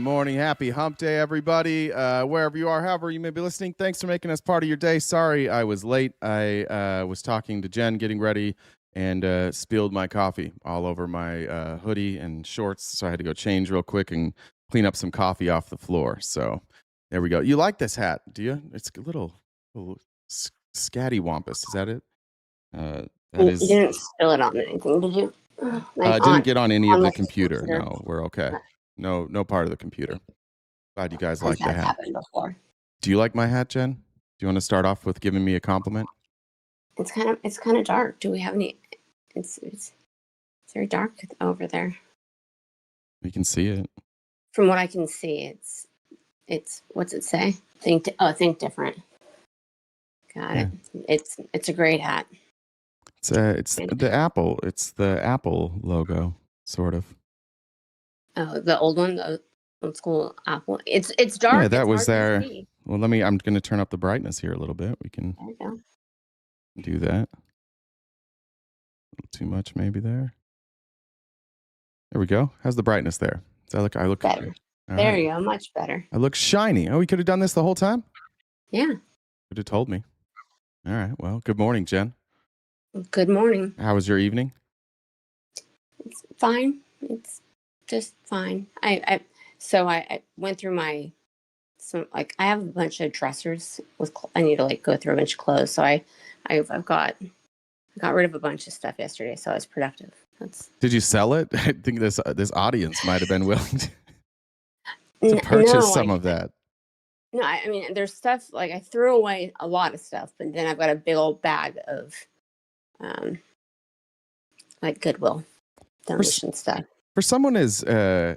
morning. Happy hump day, everybody. Wherever you are, however you may be listening, thanks for making us part of your day. Sorry I was late. I was talking to Jen, getting ready, and spilled my coffee all over my hoodie and shorts. So I had to go change real quick and clean up some coffee off the floor. So there we go. You like this hat, do you? It's a little scattywampus. Is that it? You didn't spill it on anything, did you? Didn't get on any of the computer. No, we're okay. No part of the computer. Glad you guys like the hat. Happened before. Do you like my hat, Jen? Do you want to start off with giving me a compliment? It's kind of dark. Do we have any? It's very dark over there. We can see it. From what I can see, it's what's it say? Think different. Got it. It's a great hat. It's the Apple. It's the Apple logo, sort of. Oh, the old one, the old school Apple. It's dark. Yeah, that was there. Well, I'm going to turn up the brightness here a little bit. We can do that. A little too much, maybe there. There we go. How's the brightness there? Does I look better. There you go. Much better. I look shiny. Oh, we could have done this the whole time? Yeah. Could have told me. All right. Well, good morning, Jen. Good morning. How was your evening? It's fine. It's just fine. I went through I have a bunch of dressers I need to go through a bunch of clothes. So I got rid of a bunch of stuff yesterday. So I was productive. Did you sell it? I think this audience might have been willing to purchase some of that. No, I mean, there's stuff I threw away a lot of stuff, but then I've got a big old bag of Goodwill donation stuff. For someone as I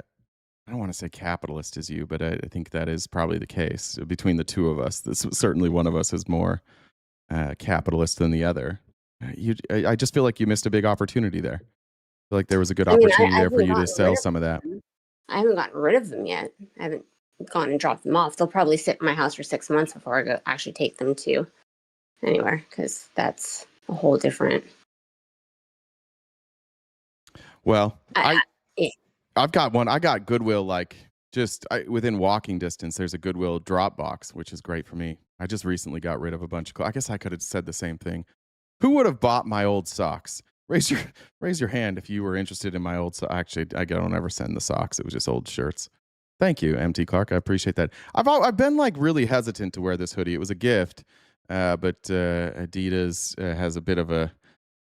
don't want to say capitalist as you, but I think that is probably the case between the two of us. Certainly one of us is more capitalist than the other. I just feel like you missed a big opportunity there. I feel like there was a good opportunity there for you to sell some of that. I haven't gotten rid of them yet. I haven't gone and dropped them off. They'll probably sit in my house for 6 months before I go actually take them to anywhere, because that's a whole different. Well, I've got one. I got Goodwill within walking distance. There's a Goodwill drop box, which is great for me. I just recently got rid of a bunch of clothes. I guess I could have said the same thing. Who would have bought my old socks? Raise your hand if you were interested in my old socks. Actually, I don't ever send the socks. It was just old shirts. Thank you, MT Clark. I appreciate that. I've been really hesitant to wear this hoodie. It was a gift, but Adidas has a bit of a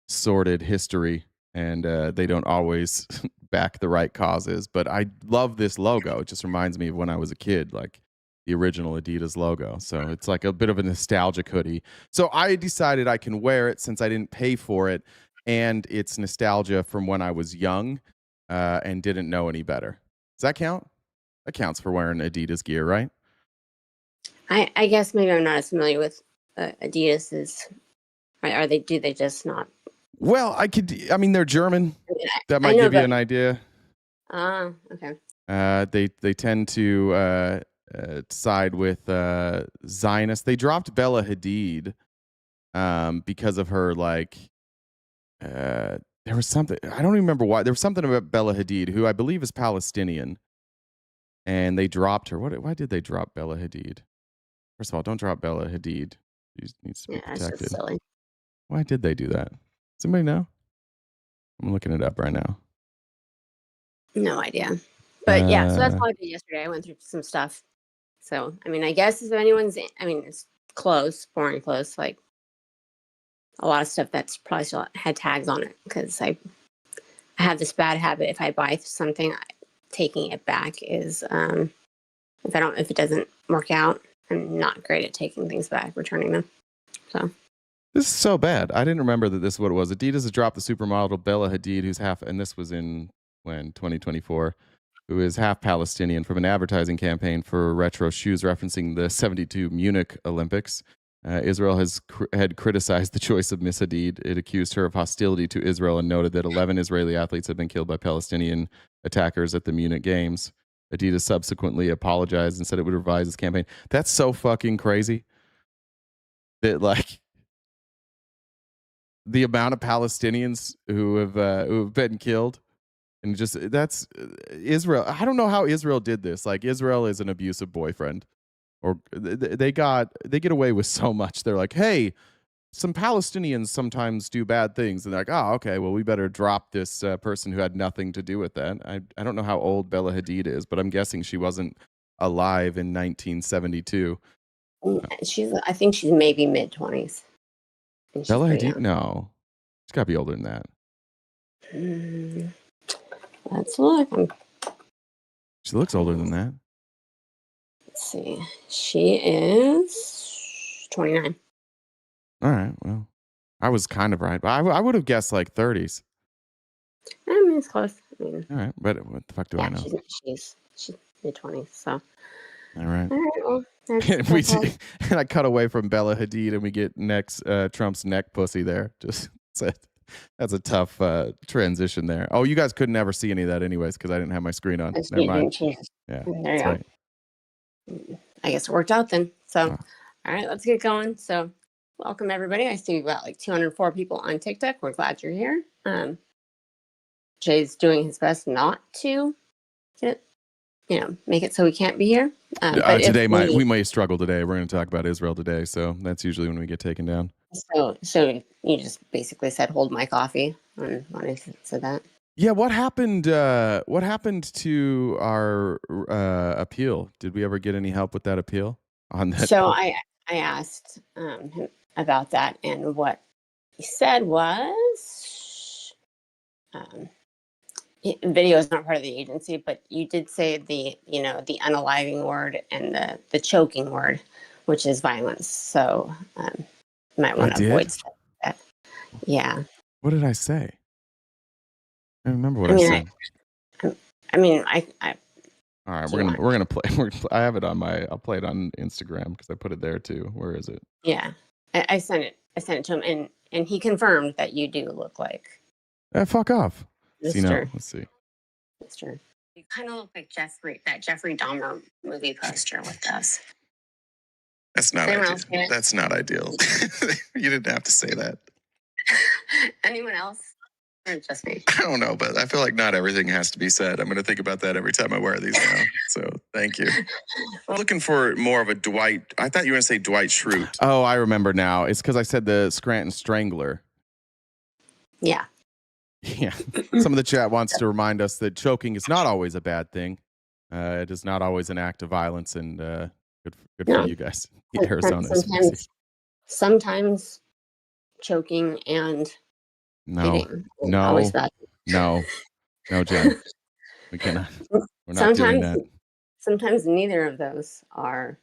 sordid history, and they don't always back the right causes. But I love this logo. It just reminds me of when I was a kid, the original Adidas logo. So it's a bit of a nostalgic hoodie. So I decided I can wear it since I didn't pay for it, and it's nostalgia from when I was young and didn't know any better. Does that count? That counts for wearing Adidas gear, right? I guess maybe I'm not as familiar with Adidas's. Right? Do they just not? Well, they're German. That might give you an idea. Okay. They tend to side with Zionists. They dropped Bella Hadid because of her there was something, I don't even remember why. There was something about Bella Hadid, who I believe is Palestinian, and they dropped her. Why did they drop Bella Hadid? First of all, don't drop Bella Hadid. She needs to be protected. That's just silly. Why did they do that? Does anybody know? I'm looking it up right now. No idea. But so that's what I did yesterday. I went through some stuff. So, I guess if anyone's, it's clothes, boring clothes, a lot of stuff that's probably still had tags on it, because I have this bad habit. If I buy something, taking it back is, if it doesn't work out, I'm not great at taking things back, returning them. So. This is so bad. I didn't remember that this is what it was. Adidas has dropped the supermodel Bella Hadid, who's half, and this was in 2024, who is half Palestinian, from an advertising campaign for retro shoes referencing the 1972 Munich Olympics. Israel had criticized the choice of Miss Hadid. It accused her of hostility to Israel and noted that 11 Israeli athletes had been killed by Palestinian attackers at the Munich Games. Adidas subsequently apologized and said it would revise its campaign. That's so fucking crazy. That the amount of Palestinians who have been killed And just that's Israel. I don't know how Israel did this. Like Israel is an abusive boyfriend, or they get away with so much. They're like, hey, some Palestinians sometimes do bad things, and they're like, oh, okay, well, we better drop this person who had nothing to do with that. I don't know how old Bella Hadid is, but I'm guessing she wasn't alive in 1972. I think she's maybe mid-20s. Bella Hadid? No, she's got to be older than that. Let's look. She looks older than that. Let's see. She is 29. All right. Well, I was kind of right, but I would have guessed like 30s. I mean, it's close. I mean, all right, but what the fuck do I know? She's mid-20s, so. All right. Well, and I cut away from Bella Hadid, and we get Trump's neck pussy there. Just that's a tough transition there. Oh, you guys couldn't ever see any of that anyways because I didn't have my screen on. Never mind. Yeah, there you go. Right. I guess it worked out then. So, all right, let's get going. So, welcome everybody. I see we've got like 204 people on TikTok. We're glad you're here. Jay's doing his best not to make it so we can't be here. But today we may struggle today. We're going to talk about Israel today, so that's usually when we get taken down. So you just basically said hold my coffee when I said that. Yeah, what happened? What happened to our appeal? Did we ever get any help with that appeal on that? So I asked him about that, and what he said was, video is not part of the agency, but you did say the unaliving word and the choking word, which is violence. So you might want to avoid stuff like that. Yeah. What did I say? I remember what I said. All right, we're gonna play. I have it on I'll play it on Instagram because I put it there too. Where is it? Yeah, I sent it. I sent it to him, and he confirmed that you do look like. Fuck off. Let's see. Mr. You kind of look like that Jeffrey Dahmer movie poster with us. That's not ideal. That's not ideal. You didn't have to say that. Anyone else? Or just me? I don't know, but I feel like not everything has to be said. I'm going to think about that every time I wear these now. So thank you. I'm looking for more of a Dwight. I thought you were going to say Dwight Schrute. Oh, I remember now. It's because I said the Scranton Strangler. Yeah. Yeah. Some of the chat wants to remind us that choking is not always a bad thing. It is not always an act of violence, and good for you guys in Arizona. Sometimes choking and hitting. No, Jen. We cannot. We're not doing that. Sometimes neither of those are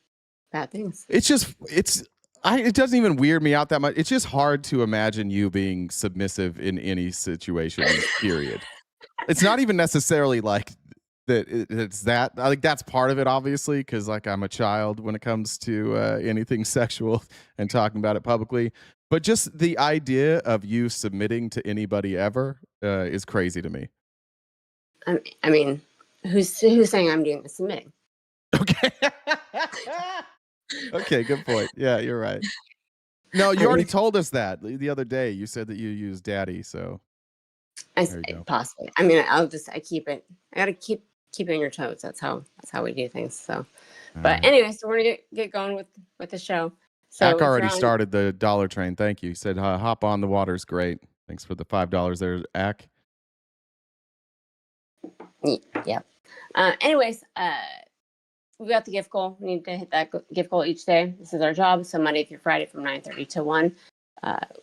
bad things. It doesn't even weird me out that much. It's just hard to imagine you being submissive in any situation, period. It's not even necessarily like that. It's that. I think that's part of it, obviously, because like I'm a child when it comes to anything sexual and talking about it publicly. But just the idea of you submitting to anybody ever is crazy to me. I mean, who's saying I'm doing the submitting? Okay. Okay, good point. Yeah, you're right. No, you already told us that the other day. You said that you use daddy, so there you go. Possibly. I mean, I gotta keep it on your toes. That's how we do things. So, but anyway, so we're gonna get going with the show. So Ack already started the dollar train. Thank you. He said, hop on, the water's great. Thanks for the $5 there, Ack. Yeah. Anyways, we got the gift goal. We need to hit that gift goal each day. This is our job. So Monday through Friday from 9:30 to 1,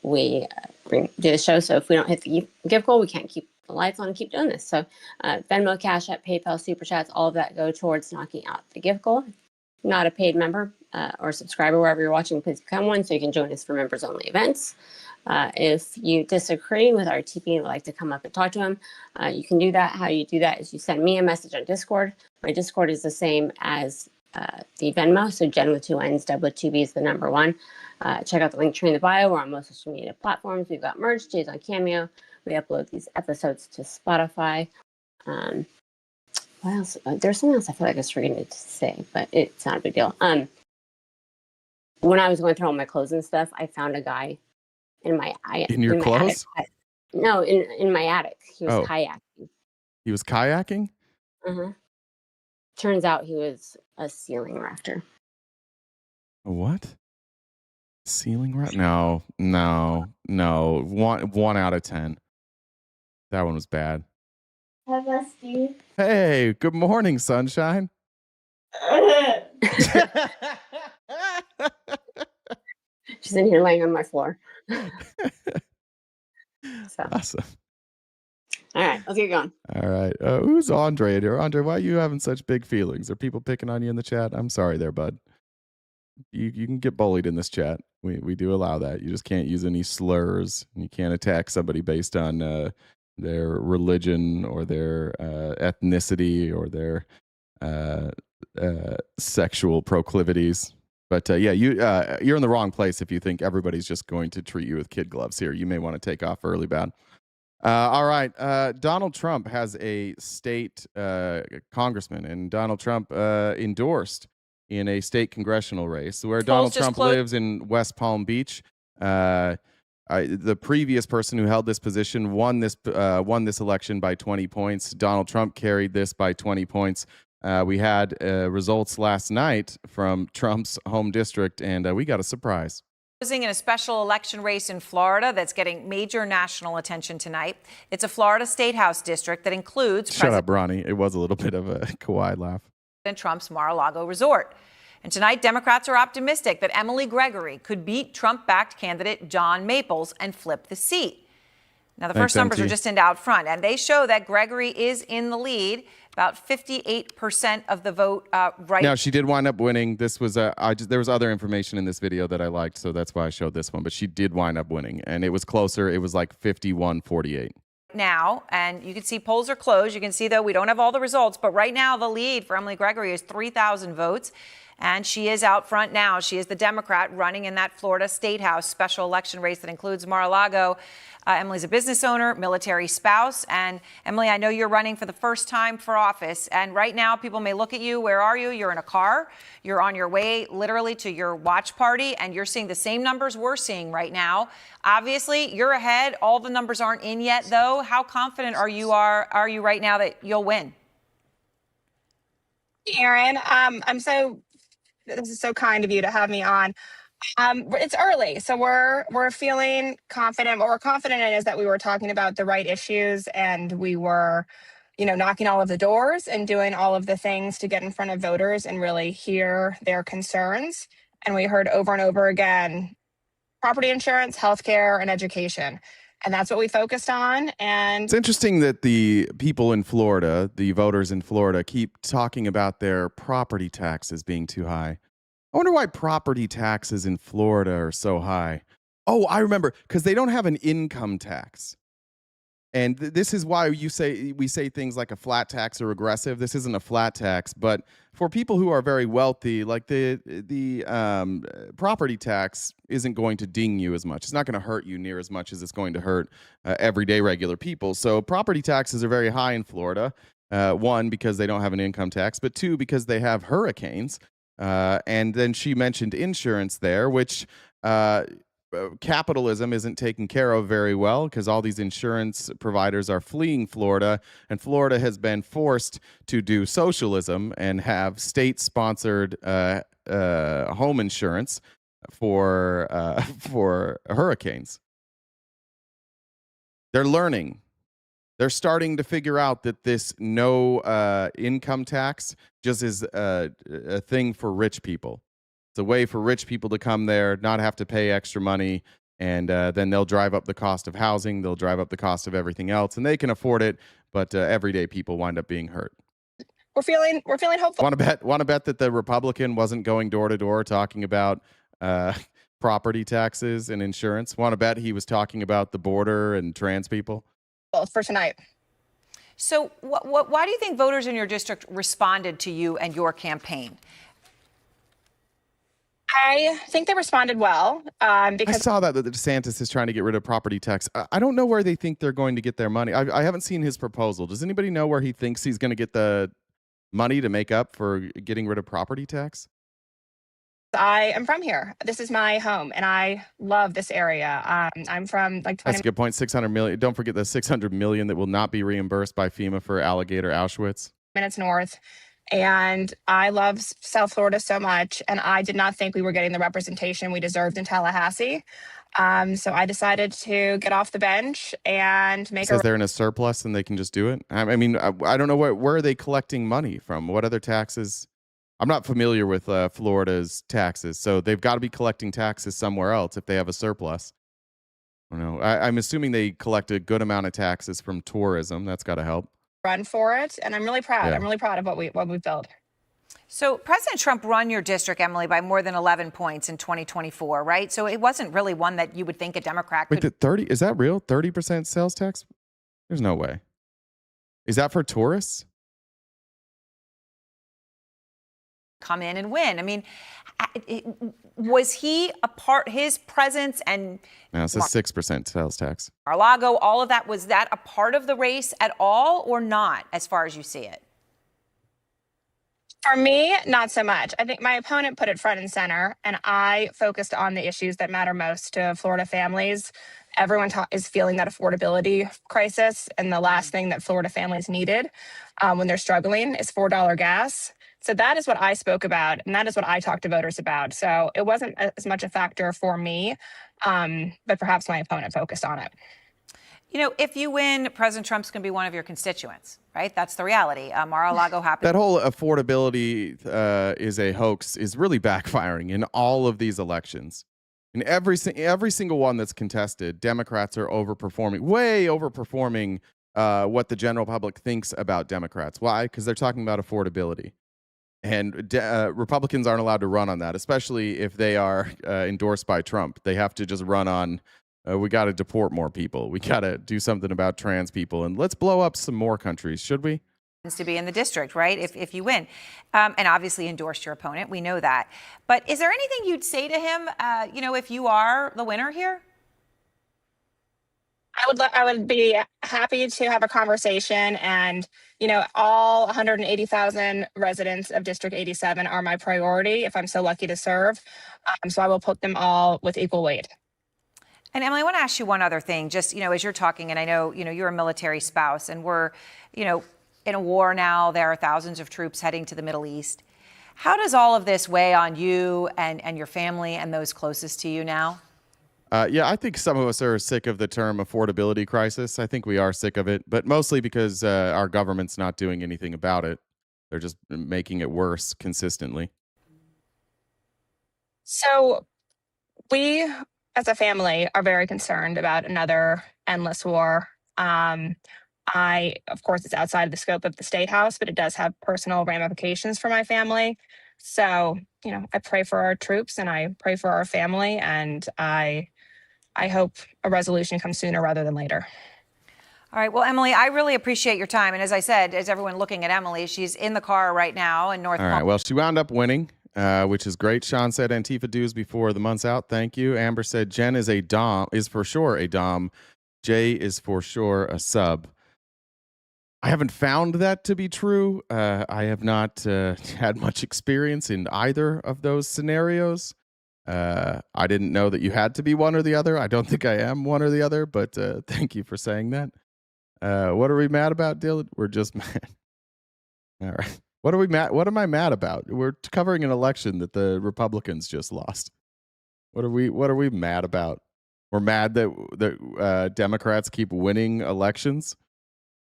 we do the show. So if we don't hit the gift goal, we can't keep the lights on and keep doing this. So Venmo, Cash App, PayPal, Super Chats, all of that go towards knocking out the gift goal. Not a paid member or subscriber wherever you're watching, please become one so you can join us for members only events. If you disagree with our TP and would like to come up and talk to him, you can do that. How you do that is you send me a message on Discord. My Discord is the same as the Venmo, so Jen with 2 N's, Deb with 2 B's, the number 1. Check out the link tree in the bio. We're on most social media platforms. We've got merch. Jay's on Cameo. We upload these episodes to Spotify. What else? There's something else I feel like I was forgetting to say, but it's not a big deal. When I was going through all my clothes and stuff, I found a guy in my your clothes? No, in my attic. He was kayaking. He was kayaking? Uh-huh. Turns out he was a ceiling rafter. A what? Ceiling rafter? No. 1 out of 10. That one was bad. Hi, Massie. Hey, good morning, sunshine. She's in here laying on my floor. So. Awesome. All right, let's get going. All right. Who's Andre here? Andre, why are you having such big feelings? Are people picking on you in the chat? I'm sorry there, bud. You can get bullied in this chat. We do allow that. You just can't use any slurs. You can't attack somebody based on their religion or their ethnicity or their sexual proclivities. But you're in the wrong place if you think everybody's just going to treat you with kid gloves here. You may want to take off early, bad. All right. Donald Trump has a state congressman, and Donald Trump endorsed in a state congressional race where Donald Trump lives in West Palm Beach. The previous person who held this position won this election by 20 points. Donald Trump carried this by 20 points. We had results last night from Trump's home district, and we got a surprise. In a special election race in Florida that's getting major national attention tonight. It's a Florida State House district that includes Shut up, Ronnie. It was a little bit of a Kawhi laugh. Trump's Mar-a-Lago resort. And tonight, Democrats are optimistic that Emily Gregory could beat Trump-backed candidate John Maples and flip the seat. Now, the first numbers are just in out front, and they show that Gregory is in the lead. About 58% of the vote right now. She did wind up winning. This was there was other information in this video that I liked, so that's why I showed this one. But she did wind up winning, and it was closer. It was like 51-48. Now, and you can see polls are closed. You can see, though, we don't have all the results, but right now the lead for Emily Gregory is 3,000 votes, and she is out front now. She is the Democrat running in that Florida State House special election race that includes Mar-a-Lago. Emily's a business owner, military spouse. And Emily, I know you're running for the first time for office. And right now, people may look at you. Where are you? You're in a car. You're on your way literally to your watch party. And you're seeing the same numbers we're seeing right now. Obviously, you're ahead. All the numbers aren't in yet, though. How confident are you right now that you'll win? Aaron, this is so kind of you to have me on. It's early, so we're feeling confident. What we're confident in is that we were talking about the right issues, and we were, knocking all of the doors and doing all of the things to get in front of voters and really hear their concerns. And we heard over and over again, property insurance, healthcare, and education. And that's what we focused on. And it's interesting that the people in Florida, the voters in Florida, keep talking about their property taxes being too high. I wonder why property taxes in Florida are so high. Oh, I remember, because they don't have an income tax. And this is why we say things like a flat tax or regressive. This isn't a flat tax, but for people who are very wealthy, like the property tax isn't going to ding you as much. It's not going to hurt you near as much as it's going to hurt everyday regular people. So property taxes are very high in Florida. One, because they don't have an income tax, but two, because they have hurricanes. And then she mentioned insurance there, which capitalism isn't taken care of very well because all these insurance providers are fleeing Florida, and Florida has been forced to do socialism and have state-sponsored home insurance for hurricanes. They're learning. They're starting to figure out that this no income tax just is a thing for rich people. It's a way for rich people to come there, not have to pay extra money, and then they'll drive up the cost of housing. They'll drive up the cost of everything else, and they can afford it. But everyday people wind up being hurt. We're feeling hopeful. Want to bet that the Republican wasn't going door to door talking about property taxes and insurance? Want to bet he was talking about the border and trans people? For tonight. So why do you think voters in your district responded to you and your campaign? I think they responded well. Because I saw that DeSantis is trying to get rid of property tax. I don't know where they think they're going to get their money. I haven't seen his proposal. Does anybody know where he thinks he's going to get the money to make up for getting rid of property tax? I am from here. This is my home, and I love this area. I'm from like 20 That's a good point. 600 million. Don't forget the 600 million that will not be reimbursed by FEMA for alligator Auschwitz. minutes north. And I love South Florida so much, and I did not think we were getting the representation we deserved in Tallahassee. So I decided to get off the bench and make Says they're in a surplus and they can just do it. I mean, I don't know where are they collecting money from? What other taxes? I'm not familiar with Florida's taxes, so they've got to be collecting taxes somewhere else if they have a surplus. I don't know. I'm assuming they collect a good amount of taxes from tourism. That's got to help. run for it, and I'm really proud. Yeah. I'm really proud of what we've built. So President Trump won your district, Emily, by more than 11 points in 2024, right? So it wasn't really one that you would think a Democrat could. Wait, 30 is that real? 30% sales tax? There's no way. Is that for tourists? Come in and win. I mean, was he a part, his presence and No, it's a 6% sales tax. Mar-a-Lago, all of that, was that a part of the race at all or not, as far as you see it? For me, not so much. I think my opponent put it front and center, and I focused on the issues that matter most to Florida families. Everyone is feeling that affordability crisis, and the last thing that Florida families needed when they're struggling is $4 gas. So that is what I spoke about, and that is what I talked to voters about. So it wasn't as much a factor for me, but perhaps my opponent focused on it. You know, if you win, President Trump's going to be one of your constituents, right? That's the reality. Mar-a-Lago happens. That whole affordability is a hoax is really backfiring in all of these elections. In every single one that's contested, Democrats are overperforming, way overperforming what the general public thinks about Democrats. Why? Because they're talking about affordability. And Republicans aren't allowed to run on that, especially if they are endorsed by Trump. They have to just run on, we got to deport more people. We got to do something about trans people. And let's blow up some more countries, should we? To be in the district, right, if you win. And obviously endorsed your opponent. We know that. But is there anything you'd say to him, you know, if you are the winner here? I would be happy to have a conversation, and you know, all 180,000 residents of District 87 are my priority if I'm so lucky to serve. So I will put them all with equal weight. And Emily, I want to ask you one other thing. Just, you know, as you're talking, and I know, you know, you're a military spouse, and we're, you know, in a war now. There are thousands of troops heading to the Middle East. How does all of this weigh on you and your family and those closest to you now? Yeah, I think some of us are sick of the term affordability crisis. I think we are sick of it, but mostly because our government's not doing anything about it. They're just making it worse consistently. So we, as a family, are very concerned about another endless war. Of course, it's outside of the scope of the State House, but it does have personal ramifications for my family. So, you know, I pray for our troops and I pray for our family, and I hope a resolution comes sooner rather than later. All right. Well, Emily, I really appreciate your time. And as I said, as everyone looking at Emily, she's in the car right now in North. All right. Well, she wound up winning, which is great. Sean said Antifa dues before the month's out. Thank you. Amber said Jen is for sure a dom. Jay is for sure a sub. I haven't found that to be true. I have not had much experience in either of those scenarios. I didn't know that you had to be one or the other. I don't think I am one or the other, but thank you for saying that. What are we mad about, Dylan? We're just mad. All right. What am I mad about? We're covering an election that the Republicans just lost. What are we mad about? We're mad that Democrats keep winning elections.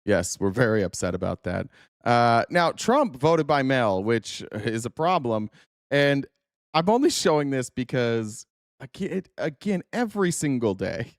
Yes, we're very upset about that. Now, Trump voted by mail, which is a problem. And I'm only showing this because, again, every single day,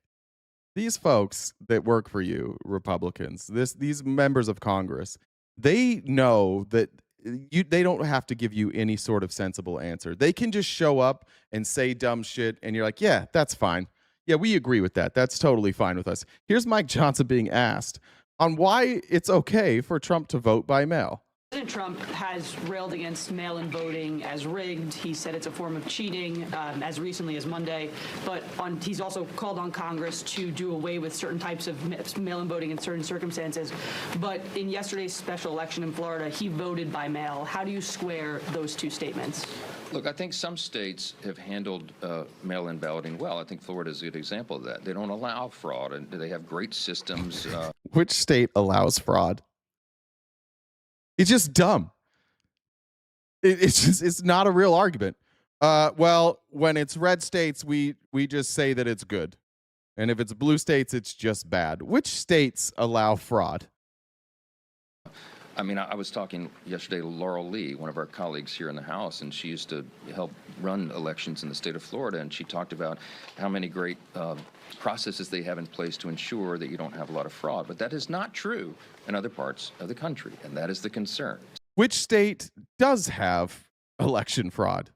these folks that work for you, Republicans, these members of Congress, they know that they don't have to give you any sort of sensible answer. They can just show up and say dumb shit, and you're like, yeah, that's fine. Yeah, we agree with that. That's totally fine with us. Here's Mike Johnson being asked on why it's okay for Trump to vote by mail. President Trump has railed against mail-in voting as rigged. He said it's a form of cheating as recently as Monday. But he's also called on Congress to do away with certain types of mail-in voting in certain circumstances. But in yesterday's special election in Florida, he voted by mail. How do you square those two statements? Look, I think some states have handled mail-in balloting well. I think Florida is a good example of that. They don't allow fraud, and they have great systems. Which state allows fraud? It's just dumb. It's not a real argument. Well, when it's red states, we just say that it's good, and if it's blue states, it's just bad. Which states allow fraud? I mean, I was talking yesterday to Laurel Lee, one of our colleagues here in the House, and she used to help run elections in the state of Florida, and she talked about how many great processes they have in place to ensure that you don't have a lot of fraud. But that is not true in other parts of the country, and that is the concern. Which state does have election fraud?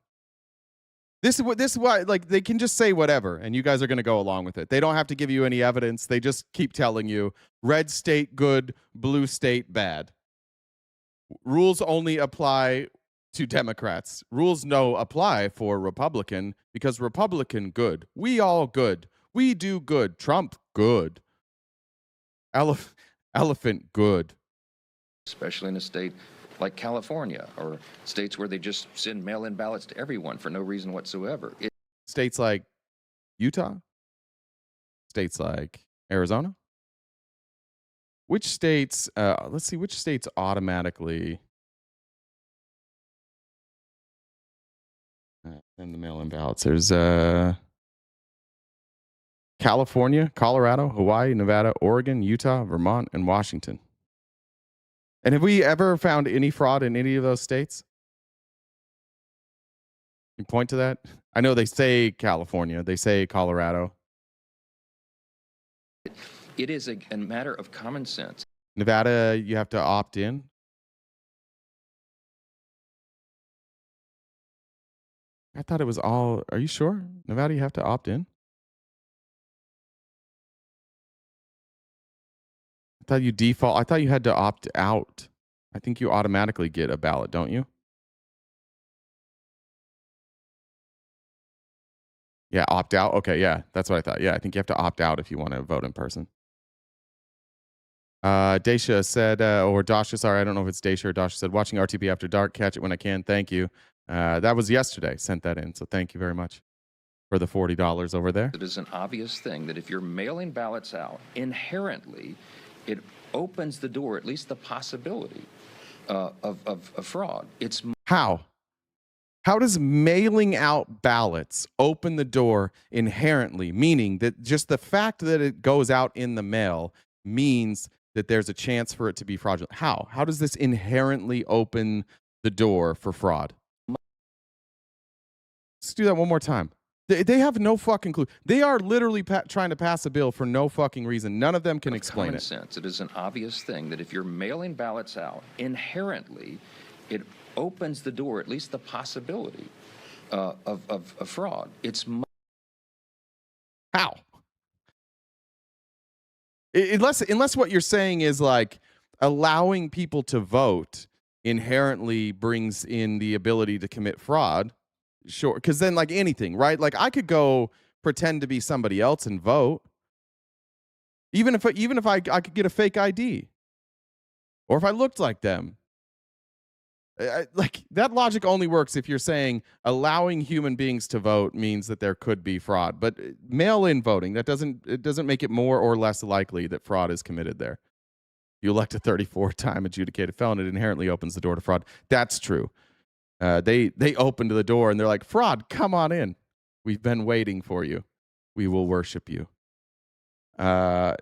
This is why, like, they can just say whatever, and you guys are going to go along with it. They don't have to give you any evidence. They just keep telling you red state good, blue state bad. Rules only apply to Democrats. Rules no apply for Republican, because Republican good. We all good. We do good. Trump good. Elephant good. Especially in a state like California, or states where they just send mail-in ballots to everyone for no reason whatsoever. States like Utah? States like Arizona? Which states, let's see, which states automatically send the mail-in ballots? There's California, Colorado, Hawaii, Nevada, Oregon, Utah, Vermont, and Washington. And have we ever found any fraud in any of those states? Can you point to that? I know they say California, they say Colorado. It is a matter of common sense. Nevada, you have to opt in. I thought it was all. Are you sure? Nevada, you have to opt in? I thought you default. I thought you had to opt out. I think you automatically get a ballot, don't you? Yeah, opt out. Okay, yeah, that's what I thought. Yeah, I think you have to opt out if you want to vote in person. Daisha said, or Dasha, sorry, I don't know if it's Daisha or Dasha said, watching RTP after dark, catch it when I can. Thank you. That was yesterday, sent that in. So thank you very much for the $40 over there. It is an obvious thing that if you're mailing ballots out, inherently, it opens the door, at least the possibility of fraud. It's How? How does mailing out ballots open the door inherently, meaning that just the fact that it goes out in the mail means that there's a chance for it to be fraudulent? How? How does this inherently open the door for fraud? Let's do that one more time. They have no fucking clue. They are literally trying to pass a bill for no fucking reason. None of them can explain it. Sense. It is an obvious thing that if you're mailing ballots out, inherently, it opens the door, at least the possibility of fraud. It's how? Unless what you're saying is like allowing people to vote inherently brings in the ability to commit fraud. Sure, because then like anything, right? Like I could go pretend to be somebody else and vote, even if I could get a fake ID, or if I looked like them. Like that logic only works if you're saying allowing human beings to vote means that there could be fraud. But mail-in voting, that doesn't make it more or less likely that fraud is committed there. You elect a 34-time adjudicated felon, it inherently opens the door to fraud. That's true. They opened the door and they're like, fraud, come on in. We've been waiting for you. We will worship you. Is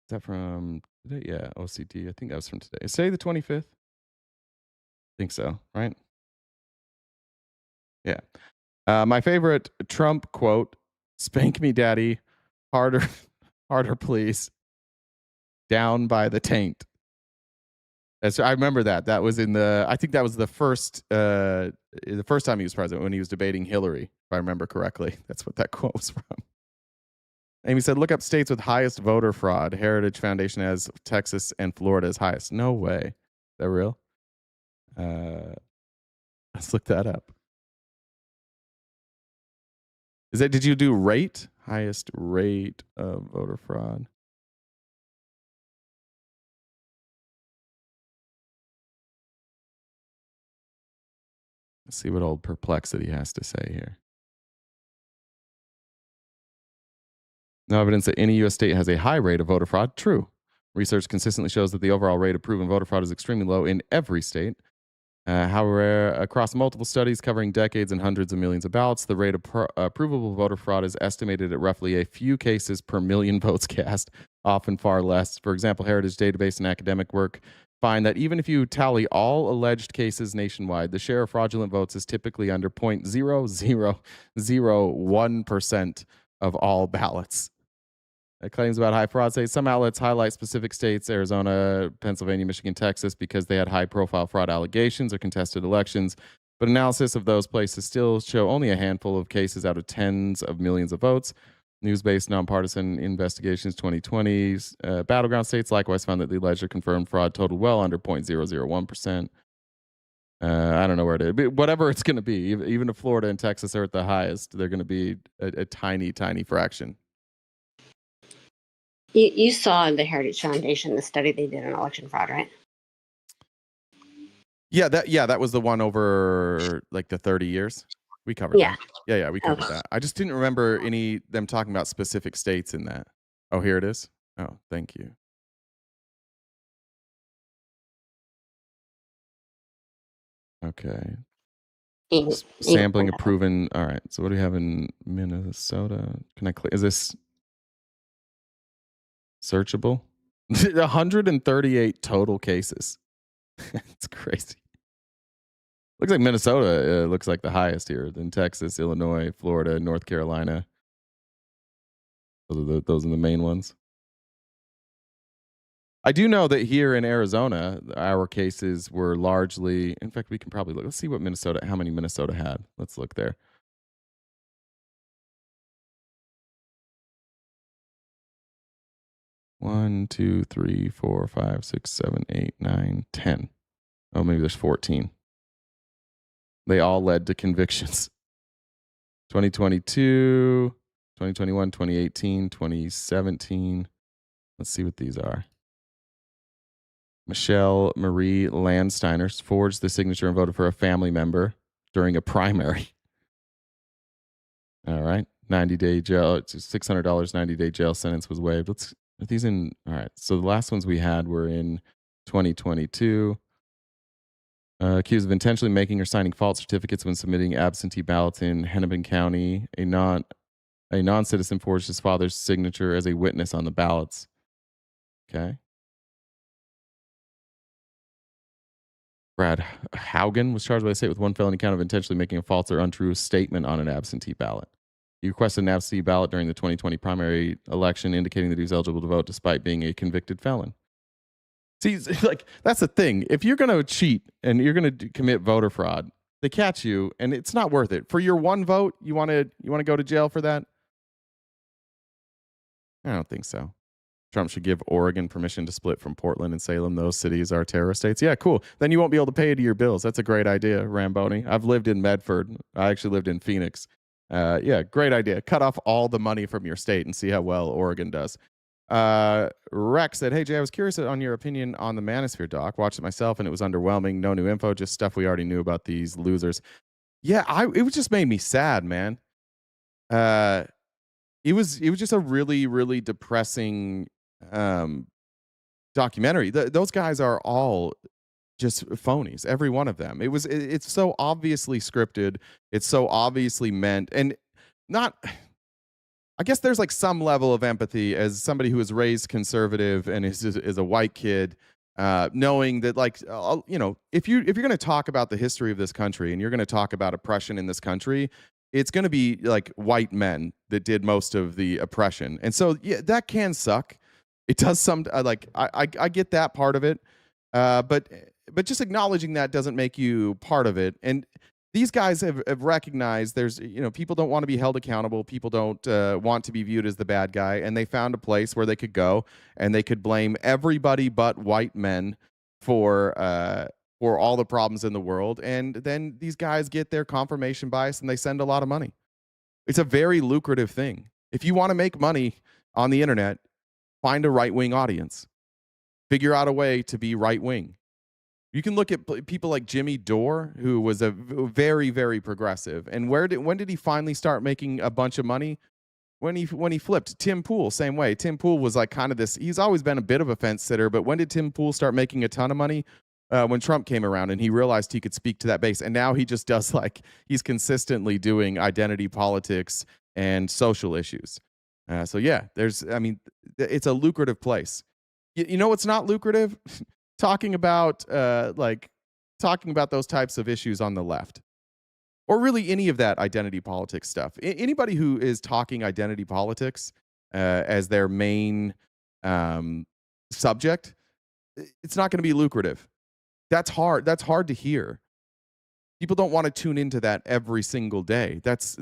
that from today? Yeah, OCD. I think that was from today. Is today the 25th? Think so, right? Yeah. My favorite Trump quote, spank me, daddy, harder, harder, please, down by the taint. I remember that. That was I think that was the first time he was president, when he was debating Hillary, if I remember correctly. That's what that quote was from. Amy said, look up states with highest voter fraud. Heritage Foundation has Texas and Florida as highest. No way. Is that real? Let's look that up. Did you do rate? Highest rate of voter fraud. Let's see what old Perplexity has to say here. No evidence that any U.S. state has a high rate of voter fraud. True. Research consistently shows that the overall rate of proven voter fraud is extremely low in every state. However, across multiple studies covering decades and hundreds of millions of ballots, the rate of provable voter fraud is estimated at roughly a few cases per million votes cast, often far less. For example, Heritage Database and academic work find that even if you tally all alleged cases nationwide, the share of fraudulent votes is typically under 0.0001% of all ballots. Claims about high fraud states. Some outlets highlight specific states, Arizona, Pennsylvania, Michigan, Texas, because they had high-profile fraud allegations or contested elections. But analysis of those places still show only a handful of cases out of tens of millions of votes. News-based nonpartisan investigations 2020's battleground states likewise found that the alleged or confirmed fraud totaled well under 0.001%. I don't know where it is. But whatever it's going to be, even if Florida and Texas are at the highest, they're going to be a tiny, tiny fraction. You saw the Heritage Foundation, the study they did on election fraud, right? Yeah, that was the one over like the 30 years. We covered that. Yeah, we covered that. I just didn't remember them talking about specific states in that. Oh, here it is. Oh, thank you. Okay. Sampling of proven. All right. So what do we have in Minnesota? Can I click? Is this searchable? 138 total cases. It's crazy. Looks like Minnesota looks like the highest here. Then Texas, Illinois, Florida, North Carolina. Those are the main ones. I do know that here in Arizona, our cases were largely. In fact, we can probably look. Let's see how many Minnesota had. Let's look there. 1, 2, 3, 4, 5, 6, 7, 8, 9, 10. Oh, maybe there's 14. They all led to convictions. 2022, 2021, 2018, 2017. Let's see what these are. Michelle Marie Landsteiner forged the signature and voted for a family member during a primary. All right. 90-day jail. It's $600, 90-day jail sentence was waived. Are these in? All right. So the last ones we had were in 2022. Accused of intentionally making or signing false certificates when submitting absentee ballots in Hennepin County. A non-citizen forged his father's signature as a witness on the ballots. Okay. Brad Haugen was charged by the state with one felony count of intentionally making a false or untrue statement on an absentee ballot. He requested an absentee ballot during the 2020 primary election, indicating that he was eligible to vote despite being a convicted felon. See, like, that's the thing. If you're going to cheat and you're going to commit voter fraud, they catch you, and it's not worth it. For your one vote, you want to go to jail for that? I don't think so. Trump should give Oregon permission to split from Portland and Salem. Those cities are terrorist states. Yeah, cool. Then you won't be able to pay your bills. That's a great idea, Ramboni. I've lived in Medford. I actually lived in Phoenix. Yeah, great idea. Cut off all the money from your state and see how well Oregon does. Rex said, hey, Jay, I was curious on your opinion on the Manosphere doc. Watched it myself, and it was underwhelming. No new info, just stuff we already knew about these losers. Yeah, it just made me sad, man. It was just a really, really depressing documentary. Those guys are all just phonies, every one of them. It's so obviously scripted. It's so obviously meant, and not. I guess there's like some level of empathy as somebody who was raised conservative and is a white kid, knowing that, like, if you're going to talk about the history of this country and you're going to talk about oppression in this country, it's going to be like white men that did most of the oppression. And so, yeah, that can suck. It does I get that part of it. But just acknowledging that doesn't make you part of it. And these guys have recognized there's, people don't want to be held accountable. People don't want to be viewed as the bad guy. And they found a place where they could go and they could blame everybody but white men for all the problems in the world. And then these guys get their confirmation bias and they send a lot of money. It's a very lucrative thing. If you want to make money on the internet, find a right-wing audience. Figure out a way to be right-wing. You can look at people like Jimmy Dore, who was a very, very progressive. And when did he finally start making a bunch of money? When he flipped. Tim Pool, same way. Tim Pool was like kind of this. He's always been a bit of a fence sitter, but when did Tim Pool start making a ton of money? When Trump came around and he realized he could speak to that base. And now he just does he's consistently doing identity politics and social issues. So yeah, it's a lucrative place. You know what's not lucrative? talking about those types of issues on the left, or really any of that identity politics stuff. Anybody who is talking identity politics as their main subject, it's not going to be lucrative. That's hard. That's hard to hear. People don't want to tune into that every single day. That's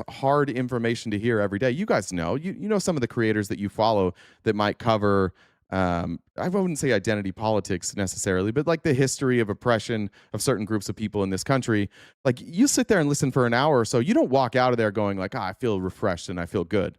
hard information to hear every day. You guys know, you know some of the creators that you follow that might cover, I wouldn't say identity politics necessarily, but like the history of oppression of certain groups of people in this country. Like, you sit there and listen for an hour or so, you don't walk out of there going like, I feel refreshed and I feel good.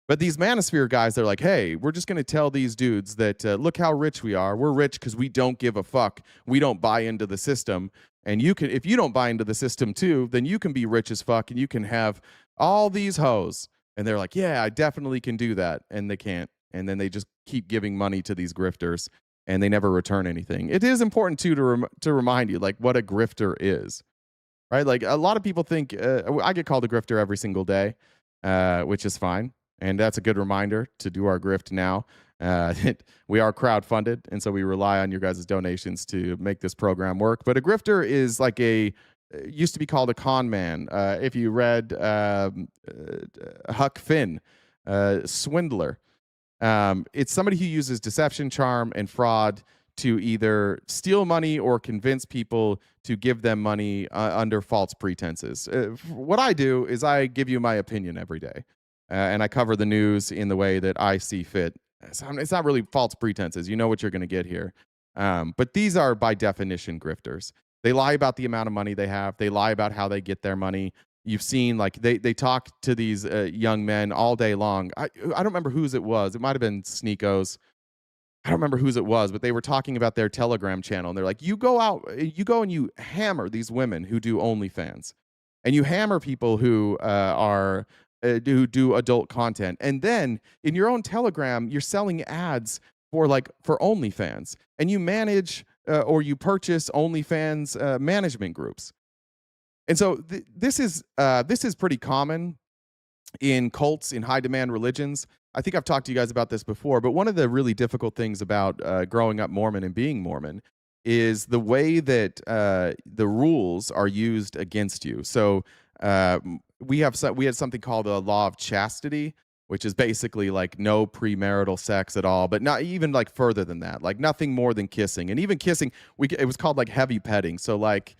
But these manosphere guys, they're like, hey, we're just going to tell these dudes that look how rich we are. We're rich because we don't give a fuck. We don't buy into the system. And if you don't buy into the system too, then you can be rich as fuck and you can have all these hoes. And they're like, yeah, I definitely can do that. And they can't. And then they just keep giving money to these grifters and they never return anything. It is important too to remind you like what a grifter is, right? Like, a lot of people think I get called a grifter every single day, which is fine. And that's a good reminder to do our grift now. We are crowdfunded, and so we rely on your guys' donations to make this program work. But a grifter is like used to be called a con man. If you read Huck Finn, swindler, it's somebody who uses deception, charm, and fraud to either steal money or convince people to give them money under false pretenses. What I do is I give you my opinion every day. And I cover the news in the way that I see fit. It's not really false pretenses. You know what you're going to get here. But these are, by definition, grifters. They lie about the amount of money they have. They lie about how they get their money. You've seen, like, they talk to these young men all day long. I don't remember whose it was. It might have been Sneeko's. I don't remember whose it was, but they were talking about their Telegram channel. And they're like, you go and you hammer these women who do OnlyFans. And you hammer people who who do adult content, and then in your own Telegram, you're selling ads for OnlyFans, and you manage or you purchase OnlyFans management groups, and so this is pretty common in cults, in high demand religions. I think I've talked to you guys about this before, but one of the really difficult things about growing up Mormon and being Mormon is the way that the rules are used against you. So we had something called the law of chastity, which is basically like no premarital sex at all, but not even like further than that, like nothing more than kissing. And even kissing, it was called like heavy petting. So like,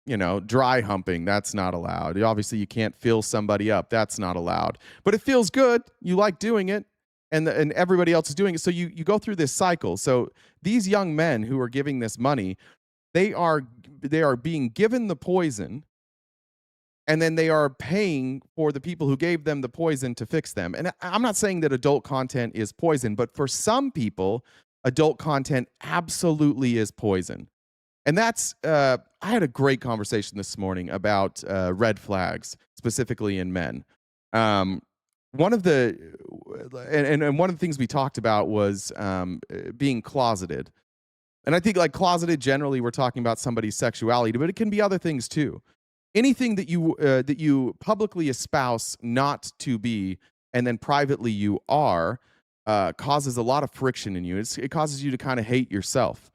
you know, dry humping, that's not allowed. Obviously, you can't fill somebody up. That's not allowed. But it feels good. You like doing it, and everybody else is doing it. So you go through this cycle. So these young men who are giving this money, they are being given the poison, and then they are paying for the people who gave them the poison to fix them. And I'm not saying that adult content is poison, but for some people, adult content absolutely is poison. And that's, I had a great conversation this morning about red flags, specifically in men. One of the things we talked about was being closeted. And I think like closeted, generally, we're talking about somebody's sexuality, but it can be other things too. Anything that you publicly espouse not to be, and then privately you are, causes a lot of friction in you. It causes you to kind of hate yourself.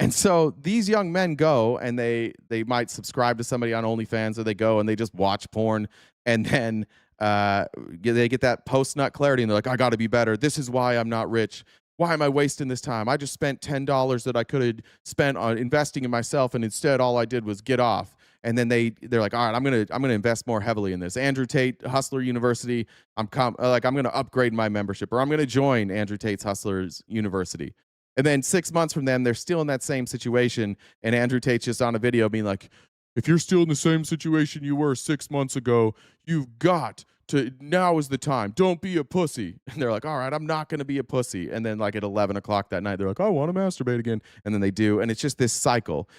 And so these young men go and they might subscribe to somebody on OnlyFans, or they go and they just watch porn, and then they get that post-nut clarity, and they're like, I got to be better. This is why I'm not rich. Why am I wasting this time? I just spent $10 that I could have spent on investing in myself, and instead all I did was get off. And then they're like, all right, I'm gonna invest more heavily in this. Andrew Tate Hustler University. I'm gonna upgrade my membership, or I'm gonna join Andrew Tate's Hustlers University. And then 6 months from them, they're still in that same situation, and Andrew Tate's just on a video being like, if you're still in the same situation you were 6 months ago, you've got to, now is the time. Don't be a pussy. And they're like, all right, I'm not going to be a pussy. And then like at 11 o'clock that night, they're like, I want to masturbate again. And then they do. And it's just this cycle.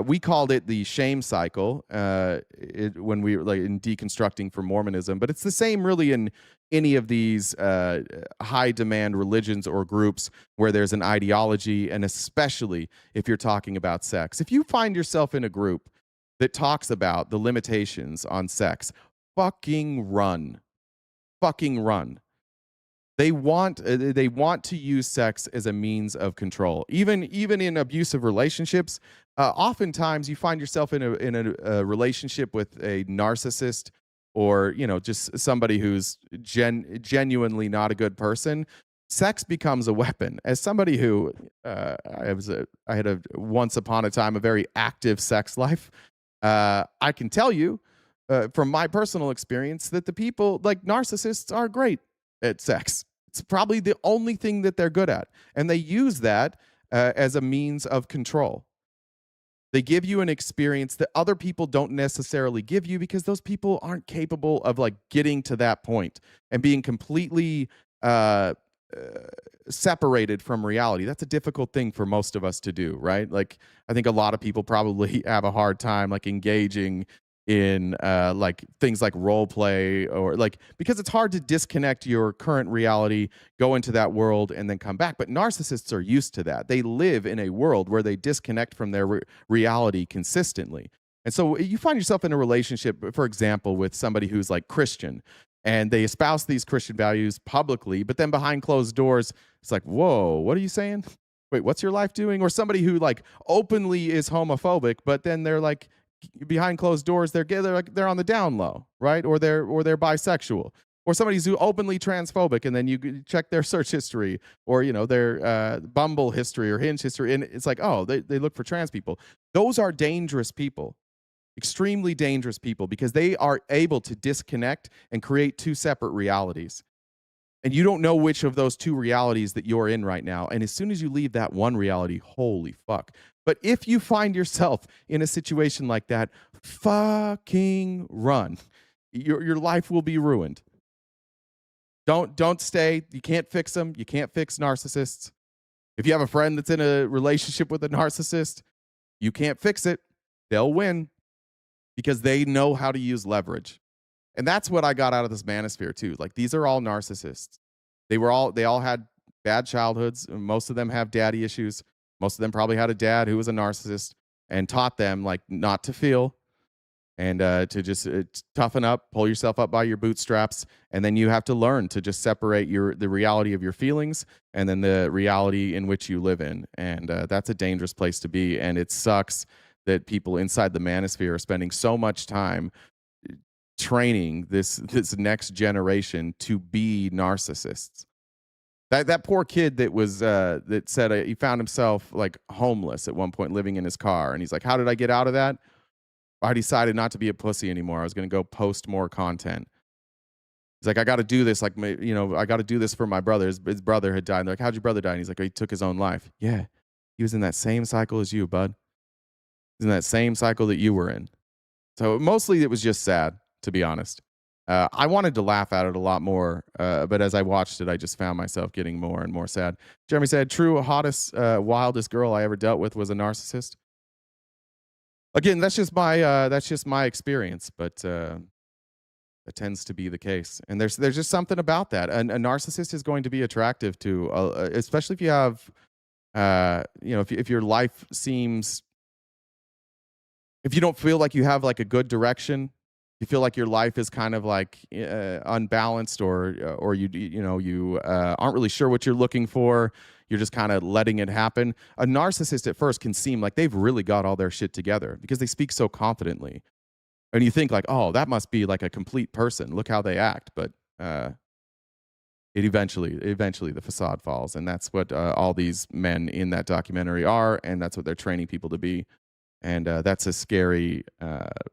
We called it the shame cycle when we were like in deconstructing for Mormonism, but it's the same really in any of these high demand religions or groups where there's an ideology, and especially if you're talking about sex. If you find yourself in a group that talks about the limitations on sex, fucking run. They want to use sex as a means of control. Even in abusive relationships, oftentimes you find yourself in a relationship with a narcissist, or just somebody who's genuinely not a good person. Sex becomes a weapon. As somebody who I had once upon a time a very active sex life, I can tell you from my personal experience that the people like narcissists are great at sex. It's probably the only thing that they're good at. And they use that as a means of control. They give you an experience that other people don't necessarily give you, because those people aren't capable of like getting to that point and being completely separated from reality. That's a difficult thing for most of us to do, right? Like, I think a lot of people probably have a hard time like engaging in like things like role play, or like, because it's hard to disconnect your current reality, go into that world, and then come back. But narcissists are used to that. They live in a world where they disconnect from their reality consistently. And so you find yourself in a relationship, for example, with somebody who's like Christian, and they espouse these Christian values publicly, but then behind closed doors, it's like, whoa, what are you saying? Wait, what's your life doing? Or somebody who like openly is homophobic, but then they're like, behind closed doors, they're on the down low, right? Or they're bisexual, or somebody's who openly transphobic, and then you check their search history, or their Bumble history or Hinge history, and it's like, oh, they look for trans people. Those are dangerous people, extremely dangerous people, because they are able to disconnect and create two separate realities. And you don't know which of those two realities that you're in right now. And as soon as you leave that one reality, holy fuck. But if you find yourself in a situation like that, fucking run. Your life will be ruined. Don't stay. You can't fix them. You can't fix narcissists. If you have a friend that's in a relationship with a narcissist, you can't fix it. They'll win because they know how to use leverage. And that's what I got out of this manosphere too. Like, these are all narcissists. They all had bad childhoods. Most of them have daddy issues. Most of them probably had a dad who was a narcissist and taught them like not to feel, and to just toughen up, pull yourself up by your bootstraps. And then you have to learn to just separate the reality of your feelings and then the reality in which you live in. And that's a dangerous place to be. And it sucks that people inside the manosphere are spending so much time training this next generation to be narcissists. That poor kid that was that said he found himself like homeless at one point, living in his car, and he's like, how did I get out of that? I decided not to be a pussy anymore. I was going to go post more content. He's like, I got to do this. Like, I got to do this for my brother. His brother had died. And they're like, how'd your brother die? And he's like, he took his own life. Yeah, he was in that same cycle as you, bud. He's in that same cycle that you were in. So mostly it was just sad, to be honest. I wanted to laugh at it a lot more, but as I watched it, I just found myself getting more and more sad. Jeremy said, true hottest, wildest girl I ever dealt with was a narcissist. Again, that's just my experience, but that tends to be the case. And there's just something about that. A narcissist is going to be attractive to, especially if you have, if your life seems, if you don't feel like you have like a good direction, you feel like your life is kind of like unbalanced, or you aren't really sure what you're looking for. You're just kind of letting it happen. A narcissist at first can seem like they've really got all their shit together because they speak so confidently. And you think like, oh, that must be like a complete person. Look how they act. But eventually the facade falls. And that's what all these men in that documentary are. And that's what they're training people to be. And that's a scary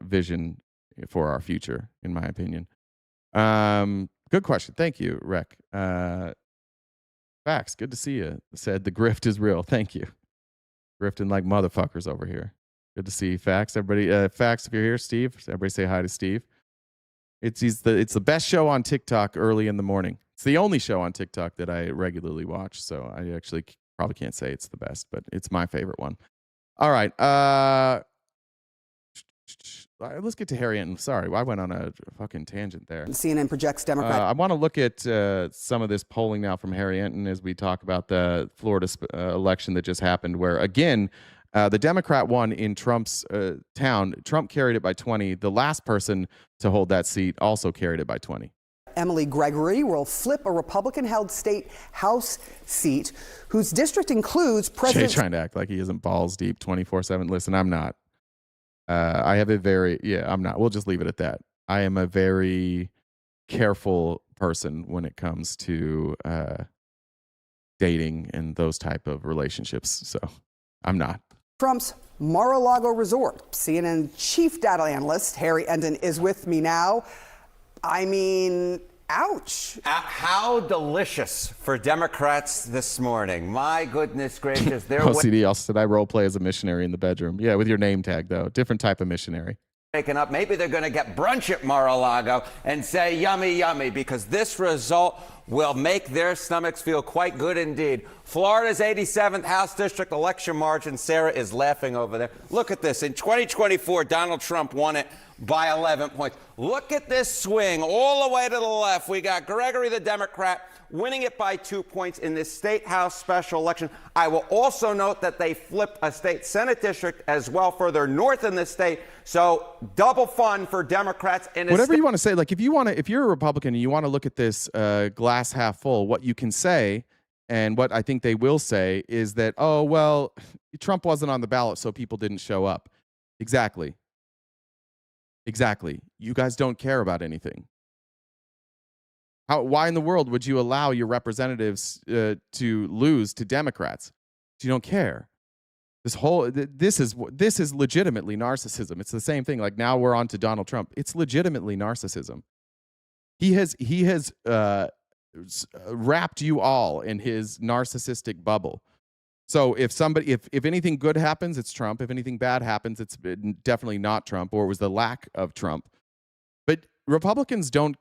vision for our future, in my opinion. Good question. Thank you, Rec. Facts. Good to see you. Said the grift is real. Thank you. Grifting like motherfuckers over here. Good to see you, Fax. Everybody, Fax, if you're here, Steve. Everybody say hi to Steve. It's the best show on TikTok early in the morning. It's the only show on TikTok that I regularly watch, so I actually probably can't say it's the best, but it's my favorite one. All right. Let's get to Harry Enton. Sorry, I went on a fucking tangent there. CNN projects Democrat. I want to look at some of this polling now from Harry Enton as we talk about the Florida election that just happened, where, again, the Democrat won in Trump's town. Trump carried it by 20. The last person to hold that seat also carried it by 20. Emily Gregory will flip a Republican-held state House seat whose district includes President... Jay trying to act like he isn't balls deep 24/7. Listen, I'm not. I have a very... Yeah, I'm not. We'll just leave it at that. I am a very careful person when it comes to dating and those type of relationships. So I'm not. Trump's Mar-a-Lago resort. CNN chief data analyst Harry Enton is with me now. I mean, ouch. How delicious for Democrats this morning. My goodness gracious. OCD also said I role play as a missionary in the bedroom. Yeah, with your name tag, though. Different type of missionary. Waking up. Maybe they're going to get brunch at Mar-a-Lago and say yummy, yummy, because this result will make their stomachs feel quite good indeed. Florida's 87th House District election margin. Sarah is laughing over there. Look at this. In 2024, Donald Trump won it by 11 points. Look at this swing all the way to the left. We got Gregory, the Democrat, winning it by 2 points in this state house special election. I will also note that they flipped a state Senate district as well further north in the state. So double fun for Democrats. In whatever you want to say, like if you're a Republican and you want to look at this glass half full, what you can say, and what I think they will say, is that, oh, well, Trump wasn't on the ballot, so people didn't show up. Exactly. You guys don't care about anything. Why in the world would you allow your representatives to lose to Democrats? You don't care. This is legitimately narcissism. It's the same thing. Like now we're on to Donald Trump. It's legitimately narcissism. He has wrapped you all in his narcissistic bubble. So if anything good happens, it's Trump. If anything bad happens, it's definitely not Trump, or it was the lack of Trump. But Republicans don't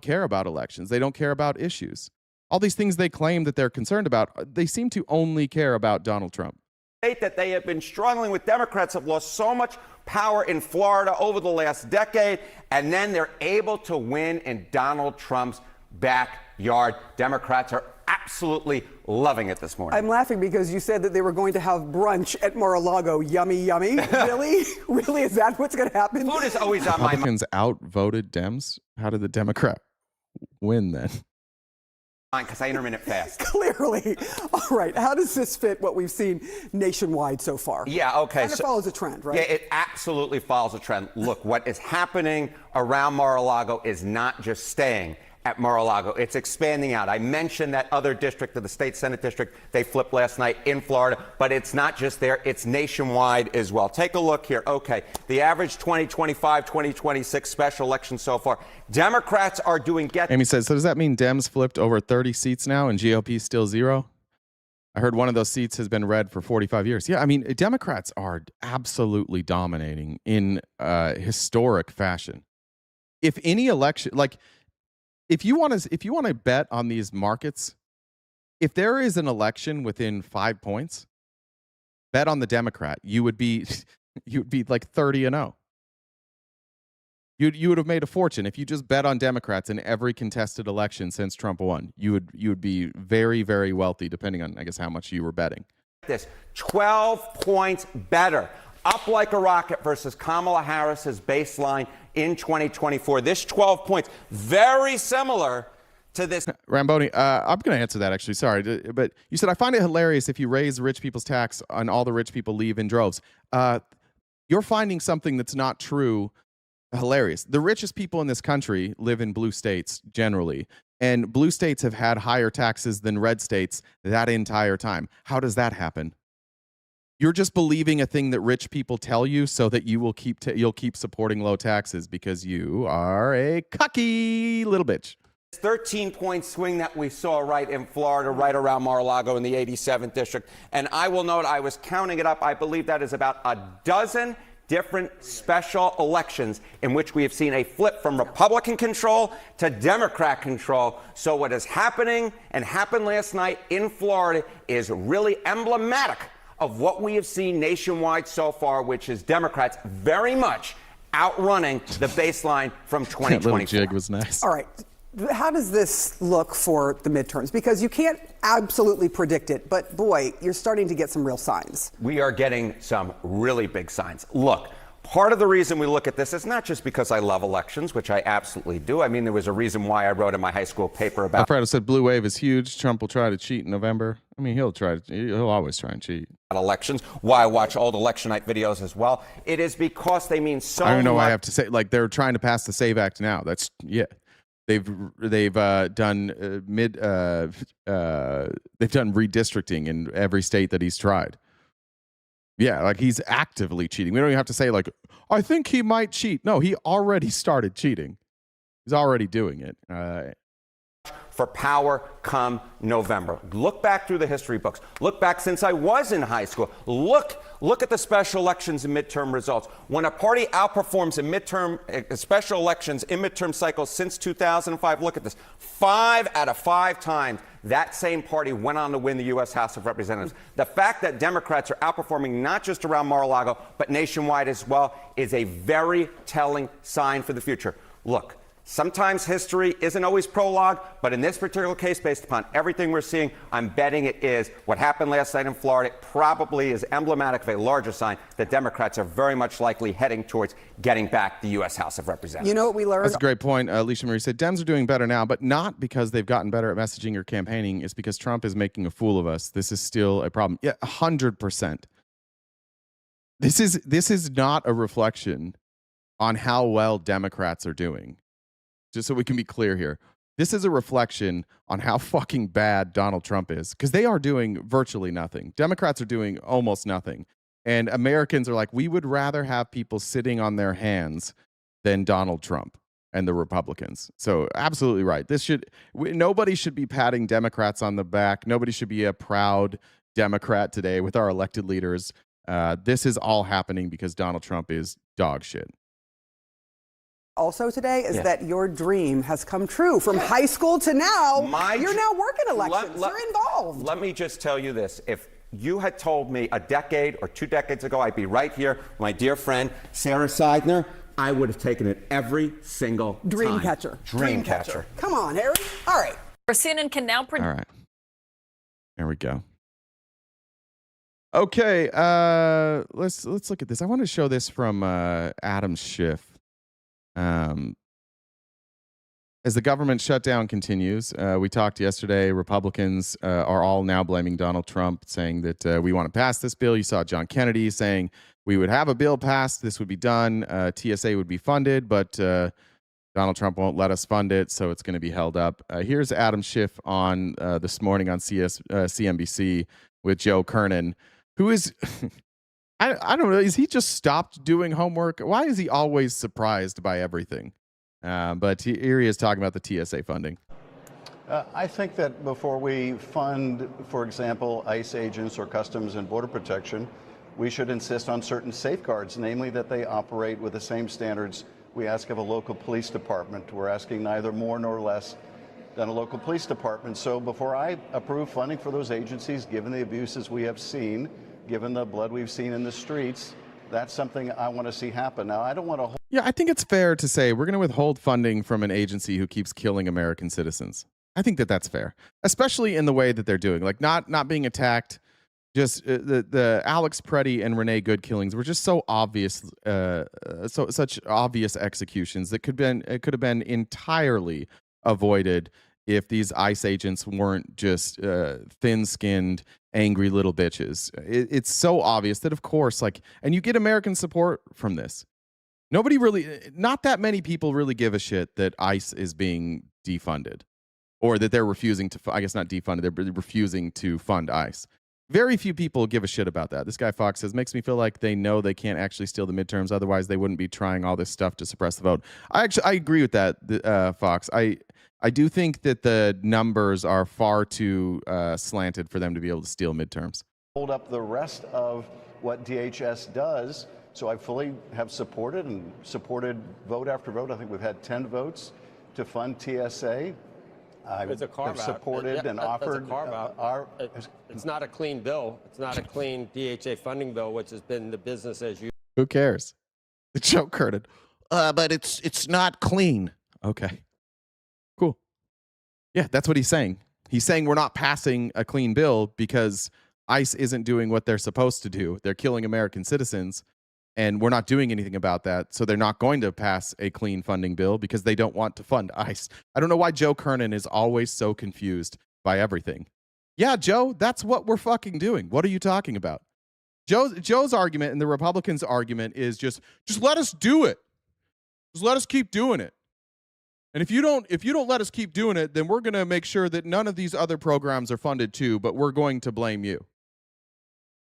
care about elections. They don't care about issues. All these things they claim that they're concerned about, they seem to only care about Donald Trump. That they have been struggling with. Democrats have lost so much power in Florida over the last decade, and then they're able to win in Donald Trump's backyard. Democrats are absolutely loving it this morning. I'm laughing because you said that they were going to have brunch at Mar-a-Lago. Yummy, yummy. Really? Really? Is that what's going to happen? Food is always on my mind. Republicans outvoted Dems? How did the Democrat win then? Because I intermittent fast. Clearly. All right. How does this fit what we've seen nationwide so far? Yeah, okay. And it follows a trend, right? Yeah, it absolutely follows a trend. Look, what is happening around Mar-a-Lago is not just staying at Mar-a-Lago. It's expanding out. I mentioned that other district of the state Senate district they flipped last night in Florida, but it's not just there. It's nationwide as well. Take a look here. Okay, the average 2025, 2026 special election so far. Democrats are doing... Amy says, so does that mean Dems flipped over 30 seats now and GOP still 0? I heard one of those seats has been red for 45 years. Yeah, I mean, Democrats are absolutely dominating in historic fashion. If any election... If you want to bet on these markets, if there is an election within 5 points, bet on the Democrat. You would be like 30-0. You would have made a fortune if you just bet on Democrats in every contested election since Trump won. You would be very, very wealthy, depending on, I guess, how much you were betting. This 12 points better, up like a rocket versus Kamala Harris's baseline in 2024. This 12 points, very similar to this. Ramboni, I'm going to answer that, actually. Sorry. But you said, I find it hilarious if you raise rich people's tax and all the rich people leave in droves. You're finding something that's not true hilarious. The richest people in this country live in blue states generally. And blue states have had higher taxes than red states that entire time. How does that happen? You're just believing a thing that rich people tell you so that you will you'll keep supporting low taxes because you are a cocky little bitch. 13-point swing that we saw right in Florida, right around Mar-a-Lago in the 87th district. And I will note, I was counting it up, I believe that is about a dozen different special elections in which we have seen a flip from Republican control to Democrat control. So what is happening and happened last night in Florida is really emblematic of what we have seen nationwide so far, which is Democrats very much outrunning the baseline from 2024. That little jig was nice. All right. How does this look for the midterms? Because you can't absolutely predict it, but boy, you're starting to get some real signs. We are getting some really big signs. Look, part of the reason we look at this is not just because I love elections, which I absolutely do. I mean, there was a reason why I wrote in my high school paper about... Alfredo said blue wave is huge. Trump will try to cheat in November. I mean, he'll always try and cheat. Elections, why I watch old election night videos as well. It is because they mean so much. I don't know why I have to say, like, they're trying to pass the SAVE Act now. That's, yeah. They've done redistricting in every state that he's tried. Yeah, like he's actively cheating. We don't even have to say like, I think he might cheat. No, he already started cheating. He's already doing it. For power come November. Look back through the history books. Look back since I was in high school. Look at the special elections and midterm results. When a party outperforms in special elections in midterm cycles since 2005, look at this. 5 out of 5 times that same party went on to win the U.S. House of Representatives. The fact that Democrats are outperforming not just around Mar-a-Lago, but nationwide as well, is a very telling sign for the future. Look. Sometimes history isn't always prologue, but in this particular case, based upon everything we're seeing, I'm betting it is. What happened last night in Florida probably is emblematic of a larger sign that Democrats are very much likely heading towards getting back the U.S. House of Representatives. You know what we learned? That's a great point. Alicia Marie said, Dems are doing better now, but not because they've gotten better at messaging or campaigning. It's because Trump is making a fool of us. This is still a problem. Yeah, 100%. This is not a reflection on how well Democrats are doing. Just so we can be clear here. This is a reflection on how fucking bad Donald Trump is, because they are doing virtually nothing. Democrats are doing almost nothing. And Americans are like, we would rather have people sitting on their hands than Donald Trump and the Republicans. So absolutely right. Nobody should be patting Democrats on the back. Nobody should be a proud Democrat today with our elected leaders. This is all happening because Donald Trump is dog shit. Also today is that your dream has come true. From high school to now, you're now working elections. You're involved. Let me just tell you this. If you had told me a decade or 2 decades ago I'd be right here, my dear friend Sarah Seidner, I would have taken it every single Dreamcatcher. Dreamcatcher. Come on, Harry. All right. CNN can now... All right. There we go. Okay, let's look at this. I want to show this from Adam Schiff. As the government shutdown continues, we talked yesterday, Republicans are all now blaming Donald Trump, saying that we want to pass this bill. You saw John Kennedy saying we would have a bill passed, this would be done, TSA would be funded, but Donald Trump won't let us fund it, so it's going to be held up. Here's Adam Schiff on this morning on CNBC with Joe Kernan, who is... I don't know. Is he just stopped doing homework? Why is he always surprised by everything? But here he is talking about the TSA funding. I think that before we fund, for example, ICE agents or Customs and Border Protection, we should insist on certain safeguards, namely that they operate with the same standards we ask of a local police department. We're asking neither more nor less than a local police department. So before I approve funding for those agencies, given the abuses we have seen, given the blood we've seen in the streets, that's something I want to see happen. Now, I don't want to... Yeah, I think it's fair to say we're going to withhold funding from an agency who keeps killing American citizens. I think that that's fair, especially in the way that they're doing, like not being attacked. Just the Alex Preddy and Renee Good killings were just so obvious, such obvious executions that could have been entirely avoided if these ICE agents weren't just thin-skinned, angry little bitches. It's so obvious that, of course, and you get American support from this. Not that many people really give a shit that ICE is being defunded, or that they're refusing to, I guess not defunded, they're refusing to fund ICE. Very few people give a shit about that. This guy Fox says, makes me feel like they know they can't actually steal the midterms, otherwise they wouldn't be trying all this stuff to suppress the vote. I agree with that, Fox. I do think that the numbers are far too slanted for them to be able to steal midterms. Hold up the rest of what DHS does. So I fully have supported vote after vote. I think we've had 10 votes to fund TSA. I have supported and offered. It's not a clean bill. It's not a clean DHA funding bill, which has been the business as usual. Who cares? The joke curtain. But it's not clean. Okay. Cool. Yeah, that's what he's saying. He's saying we're not passing a clean bill because ICE isn't doing what they're supposed to do. They're killing American citizens, and we're not doing anything about that. So they're not going to pass a clean funding bill because they don't want to fund ICE. I don't know why Joe Kernan is always so confused by everything. Yeah, Joe, that's what we're fucking doing. What are you talking about? Joe's argument and the Republicans' argument is just let us do it. Just let us keep doing it. And if you don't let us keep doing it, then we're going to make sure that none of these other programs are funded too, but we're going to blame you.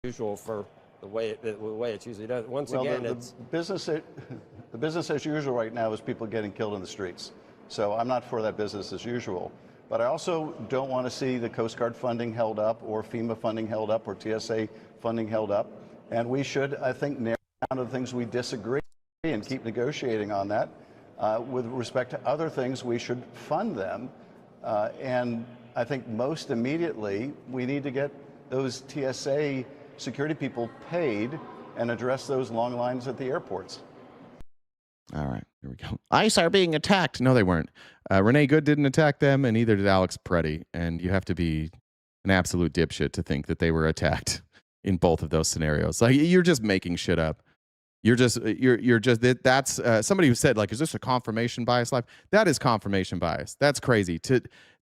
Usual for the way it's usually done. Once again, the business as usual right now is people getting killed in the streets. So I'm not for that business as usual. But I also don't want to see the Coast Guard funding held up or FEMA funding held up or TSA funding held up. And we should, I think, narrow down to the things we disagree and keep negotiating on that. With respect to other things, we should fund them. And I think most immediately, we need to get those TSA security people paid and address those long lines at the airports. All right, here we go. ICE are being attacked. No, they weren't. Renee Good didn't attack them, and neither did Alex Preddy. And you have to be an absolute dipshit to think that they were attacked in both of those scenarios. Like, you're just making shit up. That's somebody who said, like, is this a confirmation bias live? That is confirmation bias. That's crazy.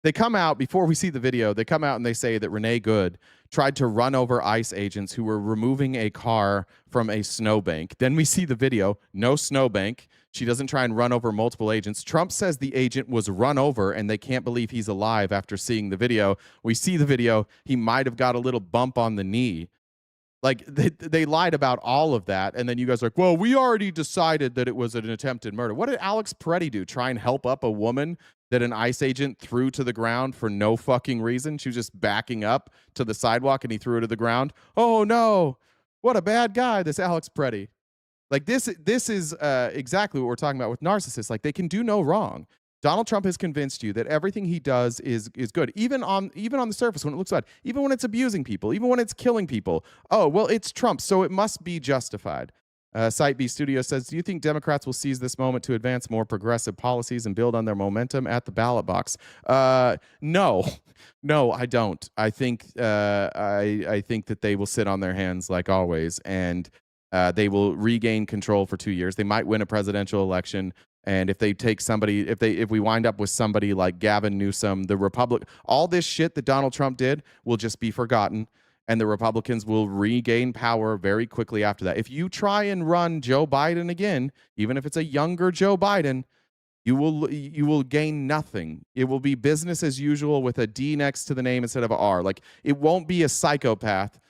They come out before we see the video. They come out and they say that Renee Good tried to run over ICE agents who were removing a car from a snowbank. Then we see the video. No snowbank. She doesn't try and run over multiple agents. Trump says the agent was run over and they can't believe he's alive after seeing the video. We see the video. He might have got a little bump on the knee. Like, they lied about all of that, and then you guys are like, well, we already decided that it was an attempted murder. What did Alex Preddy do? Try and help up a woman that an ICE agent threw to the ground for no fucking reason? She was just backing up to the sidewalk, and he threw her to the ground. Oh, no. What a bad guy, this Alex Preddy. Like, this is exactly what we're talking about with narcissists. Like, they can do no wrong. Donald Trump has convinced you that everything he does is good, even on the surface when it looks bad, even when it's abusing people, even when it's killing people. Oh, well, it's Trump, so it must be justified. Site B Studio says, do you think Democrats will seize this moment to advance more progressive policies and build on their momentum at the ballot box? No, I don't. I think I think that they will sit on their hands like always, and they will regain control for 2 years. They might win a presidential election. And if they take somebody, if we wind up with somebody like Gavin Newsom, all this shit that Donald Trump did will just be forgotten, and the Republicans will regain power very quickly after that. If you try and run Joe Biden again, even if it's a younger Joe Biden, you will gain nothing. It will be business as usual with a D next to the name instead of a R. Like, it won't be a psychopath,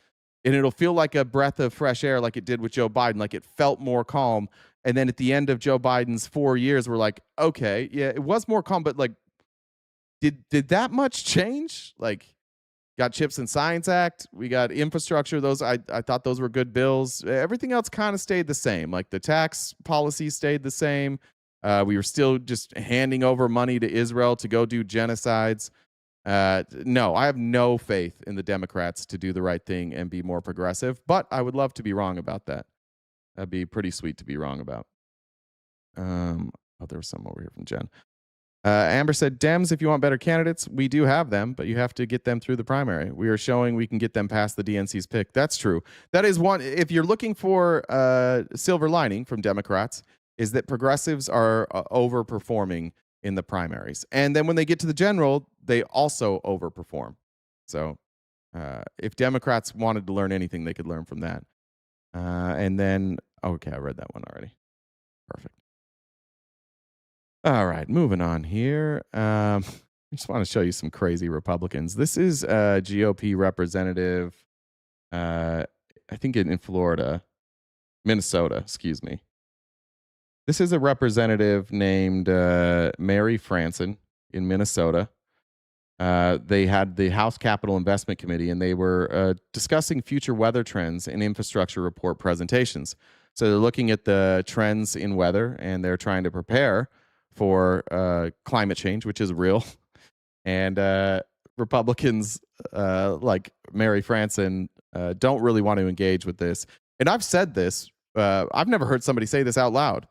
and it'll feel like a breath of fresh air like it did with Joe Biden. Like, it felt more calm. And then at the end of Joe Biden's 4 years, we're like, okay, yeah, it was more calm, but like, did that much change? Like, got Chips and Science Act, we got infrastructure. Those I thought those were good bills. Everything else kind of stayed the same. Like, the tax policy stayed the same. We were still just handing over money to Israel to go do genocides. No, I have no faith in the Democrats to do the right thing and be more progressive, but I would love to be wrong about that. That'd be pretty sweet to be wrong about. There was some over here from Jen. Amber said, Dems, if you want better candidates, we do have them, but you have to get them through the primary. We are showing we can get them past the DNC's pick. That's true. That is one. If you're looking for silver lining from Democrats, is that progressives are overperforming in the primaries. And then when they get to the general, they also overperform. So if Democrats wanted to learn anything, they could learn from that. And then, okay, I read that one already. Perfect. All right, moving on here. I just want to show you some crazy Republicans. This is a GOP representative, I think in Minnesota, excuse me. This is a representative named Mary Franson. in Minnesota. They had the House Capital Investment Committee, and they were discussing future weather trends in infrastructure report presentations. So they're looking at the trends in weather, and they're trying to prepare for climate change, which is real. And Republicans like Mary Franson don't really want to engage with this. And I've said this. I've never heard somebody say this out loud.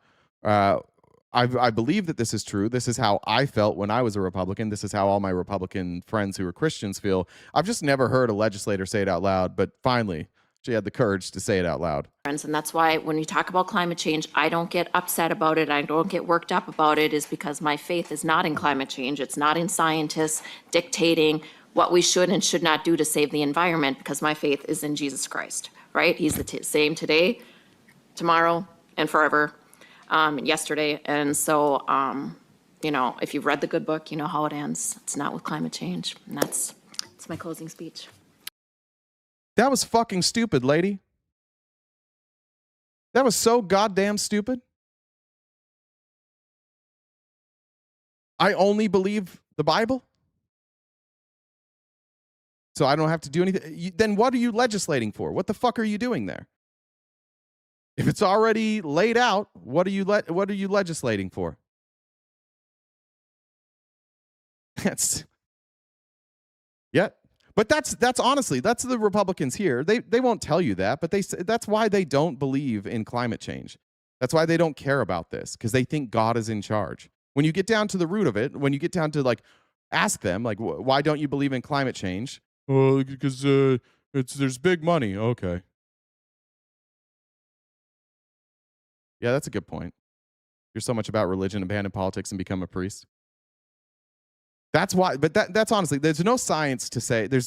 I believe that this is true. This is how I felt when I was a Republican. This is how all my Republican friends who are Christians feel. I've just never heard a legislator say it out loud, but finally, she had the courage to say it out loud. And that's why when we talk about climate change, I don't get upset about it. I don't get worked up about it, is because my faith is not in climate change. It's not in scientists dictating what we should and should not do to save the environment, because my faith is in Jesus Christ, right? He's the same today, tomorrow, and forever. Yesterday. And so, if you've read the good book, you know how it ends. It's not with climate change. And that's my closing speech. That was fucking stupid, lady. That was so goddamn stupid. I only believe the Bible, so I don't have to do anything. Then what are you legislating for? What the fuck are you doing there? If it's already laid out, what are you legislating for? But that's honestly, that's the Republicans here. They won't tell you that, but that's why they don't believe in climate change. That's why they don't care about this, because they think God is in charge. When you get down to the root of it, when you get down to ask them why don't you believe in climate change? Well, because there's big money. Okay. Yeah, that's a good point. You're so much about religion, abandon politics, and become a priest. That's why, but that's honestly, there's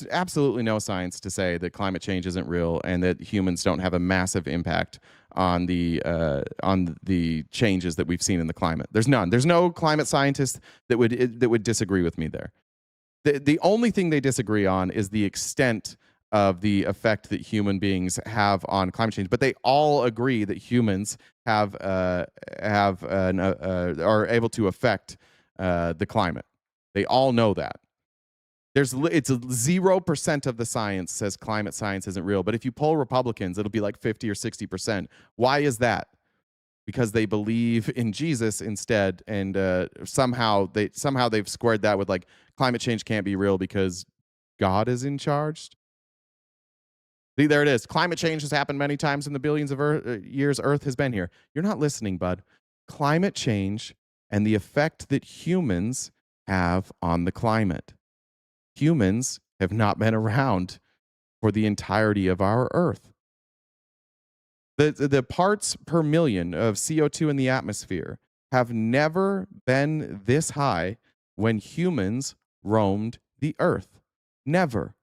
absolutely no science to say that climate change isn't real and that humans don't have a massive impact on the changes that we've seen in the climate. There's none. There's no climate scientist that would disagree with me there. The only thing they disagree on is the extent of the effect that human beings have on climate change, but they all agree that humans are able to affect the climate. They all know that. It's 0% of the science says climate science isn't real, but if you poll Republicans, it'll be like 50 or 60%. Why is that? Because they believe in Jesus instead, and somehow they've squared that with climate change can't be real because God is in charge. See, there it is. Climate change has happened many times in the billions of years Earth has been here. You're not listening, bud. Climate change and the effect that humans have on the climate. Humans have not been around for the entirety of our Earth. The parts per million of CO2 in the atmosphere have never been this high when humans roamed the Earth. Never.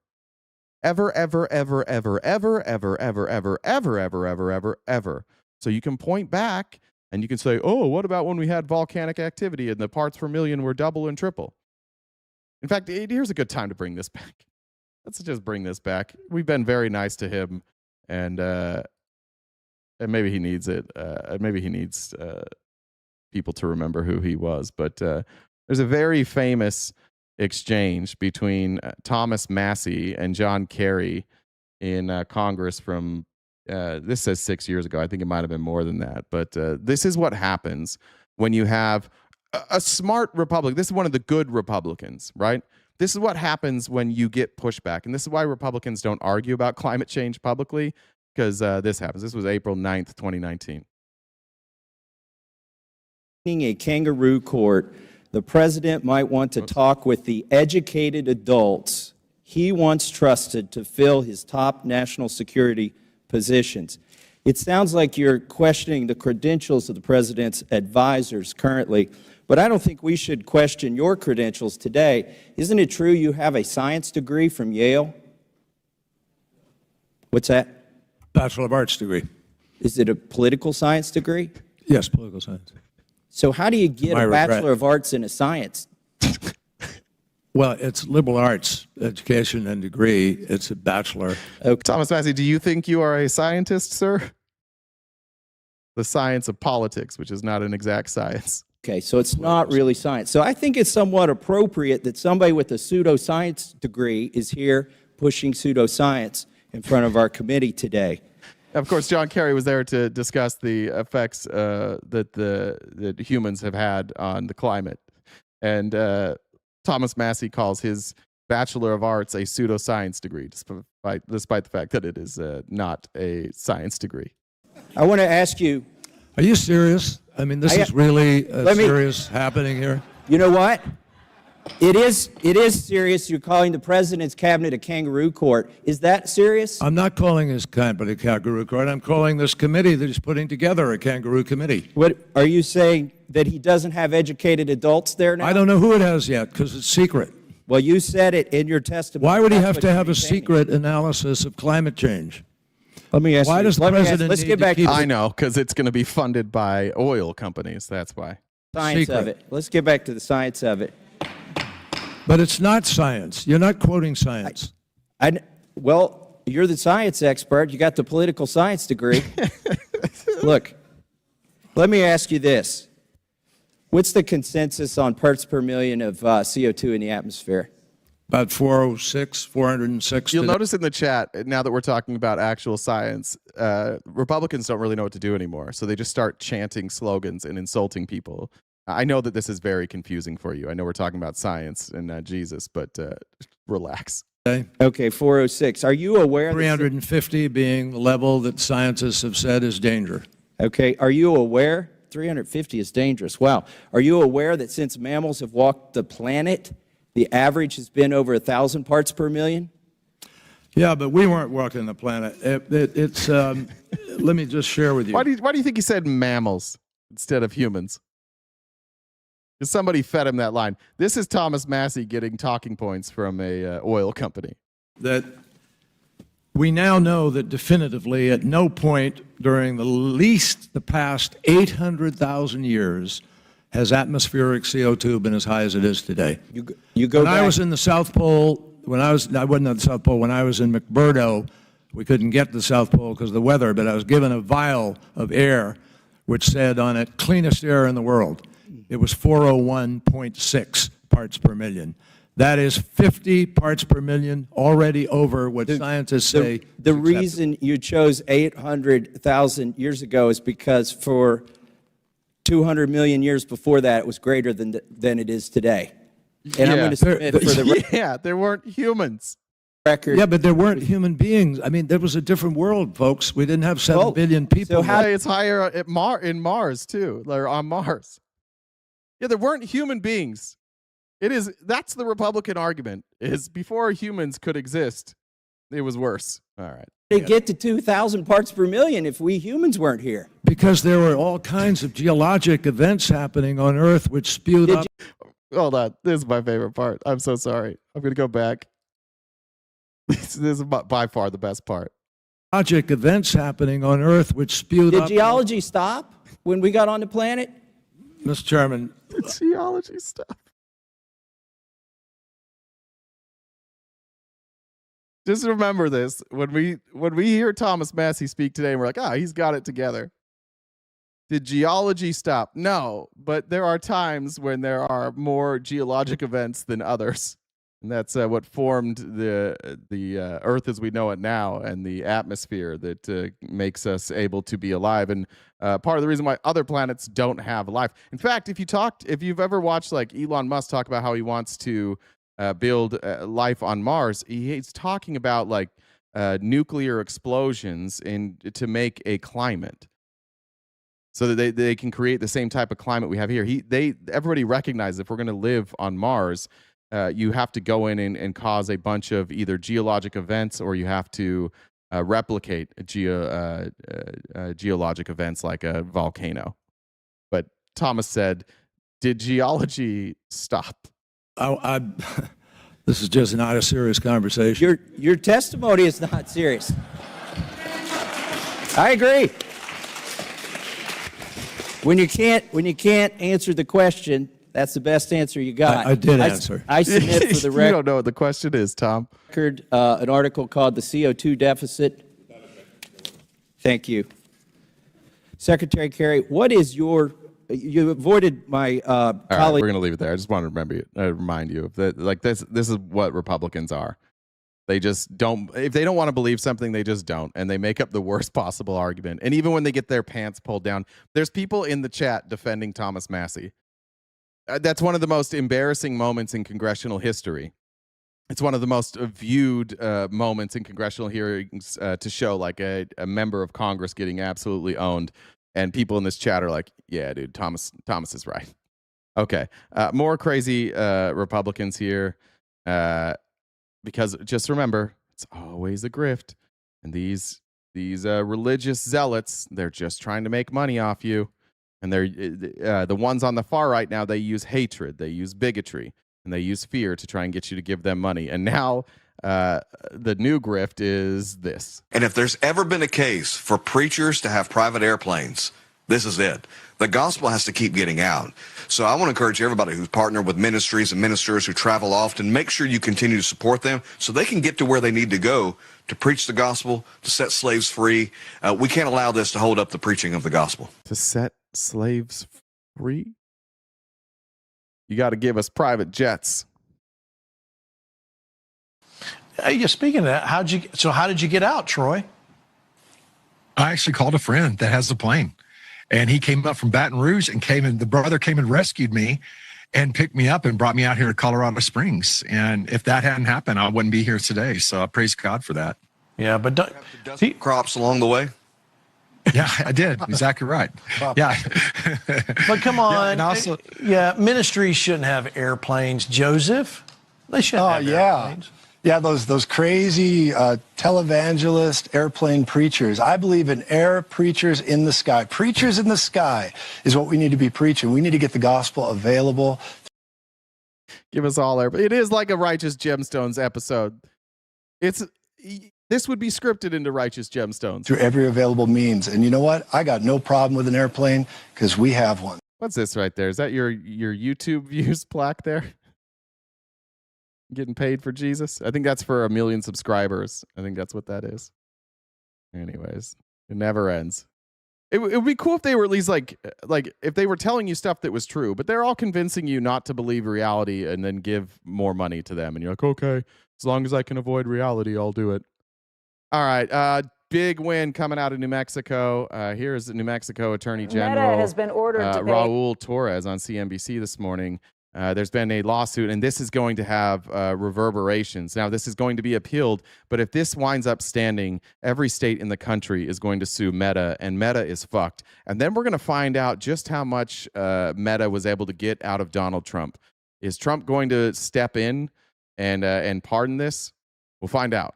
Ever, ever, ever, ever, ever, ever, ever, ever, ever, ever, ever, ever, ever. So you can point back and you can say, oh, what about when we had volcanic activity and the parts per million were double and triple? In fact, here's a good time to bring this back. Let's just bring this back. We've been very nice to him, and maybe he needs it. Maybe he needs people to remember who he was. But there's a very famous exchange between Thomas Massie and John Kerry in Congress from, this says 6 years ago. I think it might have been more than that. But this is what happens when you have a smart Republican. This is one of the good Republicans, right? This is what happens when you get pushback. And this is why Republicans don't argue about climate change publicly, because this happens. This was April 9th, 2019. A kangaroo court, the president might want to talk with the educated adults he once trusted to fill his top national security positions. It sounds like you're questioning the credentials of the president's advisors currently, but I don't think we should question your credentials today. Isn't it true you have a science degree from Yale? What's that? Bachelor of Arts degree. Is it a political science degree? Yes, political science. So how do you get a Bachelor of Arts in a science? Well, it's liberal arts education and degree. It's a bachelor. Okay. Thomas Massie, do you think you are a scientist, sir? The science of politics, which is not an exact science. Okay, so it's not really science. So I think it's somewhat appropriate that somebody with a pseudoscience degree is here pushing pseudoscience in front of our committee today. Of course, John Kerry was there to discuss the effects that humans have had on the climate. And Thomas Massie calls his Bachelor of Arts a pseudoscience degree, despite the fact that it is not a science degree. I want to ask you... Are you serious? I mean, this is really serious happening here? You know what? It is serious. You're calling the president's cabinet a kangaroo court. Is that serious? I'm not calling his cabinet a kangaroo court. I'm calling this committee that he's putting together a kangaroo committee. What are you saying, that he doesn't have educated adults there now? I don't know who it has yet because it's secret. Well, you said it in your testimony. Why would he have to have a secret analysis of climate change? Let me ask you. Why does the president let's get back. I know, because it's going to be funded by oil companies. That's why. Science of it. Let's get back to the science of it. But it's not science. You're not quoting science. Well, you're the science expert. You got the political science degree. Look, let me ask you this. What's the consensus on parts per million of CO2 in the atmosphere? About 406, 406. You'll notice in the chat, now that we're talking about actual science, Republicans don't really know what to do anymore. So they just start chanting slogans and insulting people. I know that this is very confusing for you. I know we're talking about science and Jesus, but relax. Okay, 406. Are you aware? 350 being the level that scientists have said is danger. Okay, are you aware? 350 is dangerous. Wow. Are you aware that since mammals have walked the planet, the average has been over 1,000 parts per million? Yeah, but we weren't walking the planet. Let me just share with you. Why do you think he said mammals instead of humans? Because somebody fed him that line. This is Thomas Massie getting talking points from a oil company. That we now know that definitively at no point during the past 800,000 years has atmospheric CO2 been as high as it is today. You go when I was in the South Pole, I wasn't at the South Pole, when I was in McMurdo, we couldn't get to the South Pole because of the weather, but I was given a vial of air which said on it, cleanest air in the world. It was 401.6 parts per million. That is 50 parts per million, already over what scientists say. The reason you chose 800,000 years ago is because for 200 million years before that, it was greater than it is today. And I'm going to submit for the yeah, there weren't humans. Record. Yeah, but there weren't human beings. I mean, there was a different world, folks. We didn't have 7 billion people. So how it's higher in Mars too, or on Mars. Yeah, there weren't human beings. That's the Republican argument, is before humans could exist, it was worse. All right. To get to 2,000 parts per million if we humans weren't here. Because there were all kinds of geologic events happening on Earth which spewed up. Hold on. This is my favorite part. I'm so sorry. I'm going to go back. This is by far the best part. Geologic events happening on Earth which spewed up. Did geology stop when we got on the planet? Mr. Chairman. The geology stuff. Just remember this. When we hear Thomas Massie speak today, and we're like, he's got it together. Did geology stop? No, but there are times when there are more geologic events than others. And that's what formed the Earth as we know it now, and the atmosphere that makes us able to be alive. And part of the reason why other planets don't have life. In fact, if you've ever watched like Elon Musk talk about how he wants to build life on Mars, he's talking about like nuclear explosions to make a climate, so that they can create the same type of climate we have here. Everybody recognizes if we're going to live on Mars, you have to go in and cause a bunch of either geologic events, or you have to replicate geologic events like a volcano. But Thomas said, did geology stop? This is just not a serious conversation. Your testimony is not serious. I agree. When you can't answer the question, that's the best answer you got. I did answer. I submit for the record. You don't know what the question is, Tom. An article called "The CO2 Deficit." Thank you, Secretary Kerry. What is your you avoided my All right, colleague. we're going to leave it there. I just wanted to remind you that, like, this is what Republicans are. They just don't. If they don't want to believe something, they just don't, and they make up the worst possible argument. And even when they get their pants pulled down, there's people in the chat defending Thomas Massie. That's one of the most embarrassing moments in congressional history. It's one of the most viewed moments in congressional hearings to show like a member of Congress getting absolutely owned. And people in this chat are like, yeah, dude, Thomas is right. Okay. More crazy Republicans here. Because just remember, it's always a grift. And these religious zealots, they're just trying to make money off you. And they're the ones on the far right now, they use hatred, they use bigotry, and they use fear to try and get you to give them money. And now the new grift is this. And if there's ever been a case for preachers to have private airplanes, this is it. The gospel has to keep getting out. So I want to encourage everybody who's partnered with ministries and ministers who travel often, make sure you continue to support them so they can get to where they need to go to preach the gospel, to set slaves free. We can't allow this to hold up the preaching of the gospel. To set slaves free? You got to give us private jets. Hey, speaking of that, how did you get out, Troy? I actually called a friend that has the plane. And he came up from Baton Rouge and the brother came and rescued me and picked me up and brought me out here to Colorado Springs. And if that hadn't happened, I wouldn't be here today. So I praise God for that. Yeah, but don't crops along the way. Yeah, I did. Exactly right. Yeah. But come on. Yeah, and also, ministries shouldn't have airplanes. Joseph, they shouldn't have airplanes. Yeah, those crazy televangelist airplane preachers. I believe in air preachers in the sky. Preachers in the sky is what we need to be preaching. We need to get the gospel available. Give us all air. It is like a Righteous Gemstones episode. This would be scripted into Righteous Gemstones. Through every available means. And you know what? I got no problem with an airplane because we have one. What's this right there? Is that your YouTube views plaque there? Getting paid for Jesus? I think that's for 1 million subscribers. I think that's what that is. Anyways, it never ends. It would be cool if they were at least like if they were telling you stuff that was true, but they're all convincing you not to believe reality and then give more money to them. And you're like, okay, as long as I can avoid reality, I'll do it. All right. Big win coming out of New Mexico. Here's the New Mexico Attorney General. Meta has been ordered to pay. Raul Torres on CNBC this morning. There's been a lawsuit, and this is going to have reverberations. Now, this is going to be appealed, but if this winds up standing, every state in the country is going to sue Meta, and Meta is fucked. And then we're going to find out just how much Meta was able to get out of Donald Trump. Is Trump going to step in and pardon this? We'll find out.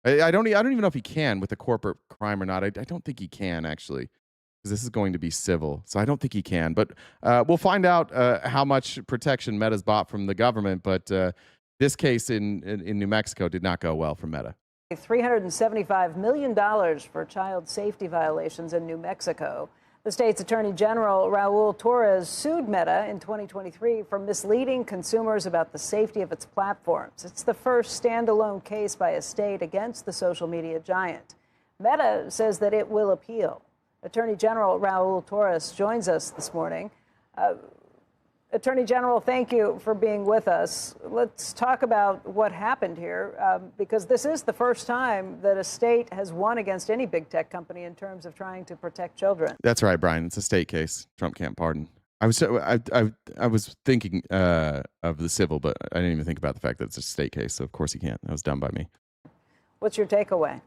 I don't even know if he can with a corporate crime or not. I don't think he can, actually. This is going to be civil, so I don't think he can. But we'll find out how much protection Meta's bought from the government. But this case in New Mexico did not go well for Meta. $375 million for child safety violations in New Mexico. The state's Attorney General, Raul Torres, sued Meta in 2023 for misleading consumers about the safety of its platforms. It's the first standalone case by a state against the social media giant. Meta says that it will appeal. Attorney General Raul Torres joins us this morning. Attorney General, thank you for being with us. Let's talk about what happened here, because this is the first time that a state has won against any big tech company in terms of trying to protect children. That's right, Brian. It's a state case. Trump can't pardon. I was thinking of the civil, but I didn't even think about the fact that it's a state case. So of course he can't. That was done by me. What's your takeaway?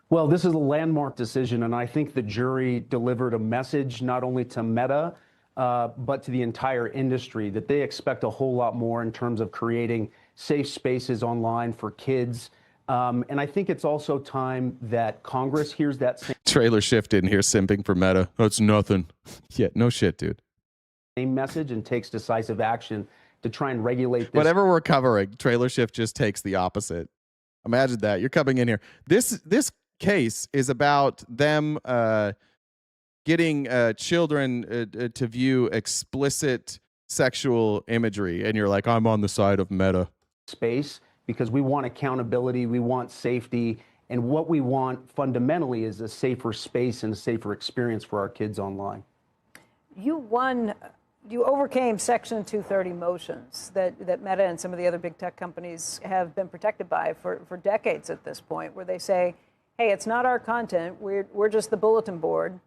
Well, this is a landmark decision, and I think the jury delivered a message not only to Meta, but to the entire industry that they expect a whole lot more in terms of creating safe spaces online for kids. And I think it's also time that Congress hears that Trailer Shift in here simping for Meta. That's nothing. Yeah, no shit, dude. Same message and takes decisive action to try and regulate this. Whatever we're covering, Trailer Shift just takes the opposite. Imagine that. You're coming in here. This case is about them getting children to view explicit sexual imagery, and you're like, I'm on the side of Meta. Space, because we want accountability, we want safety, and what we want fundamentally is a safer space and a safer experience for our kids online. You overcame Section 230 motions that Meta and some of the other big tech companies have been protected by for decades at this point, where they say, hey, it's not our content. We're just the bulletin board,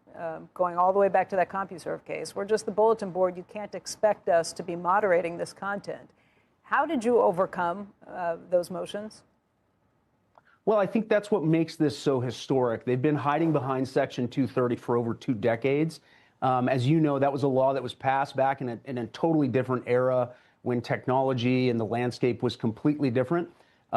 going all the way back to that CompuServe case. We're just the bulletin board. You can't expect us to be moderating this content. How did you overcome those motions? Well, I think that's what makes this so historic. They've been hiding behind Section 230 for over 2 decades. As you know, that was a law that was passed back in a totally different era when technology and the landscape was completely different.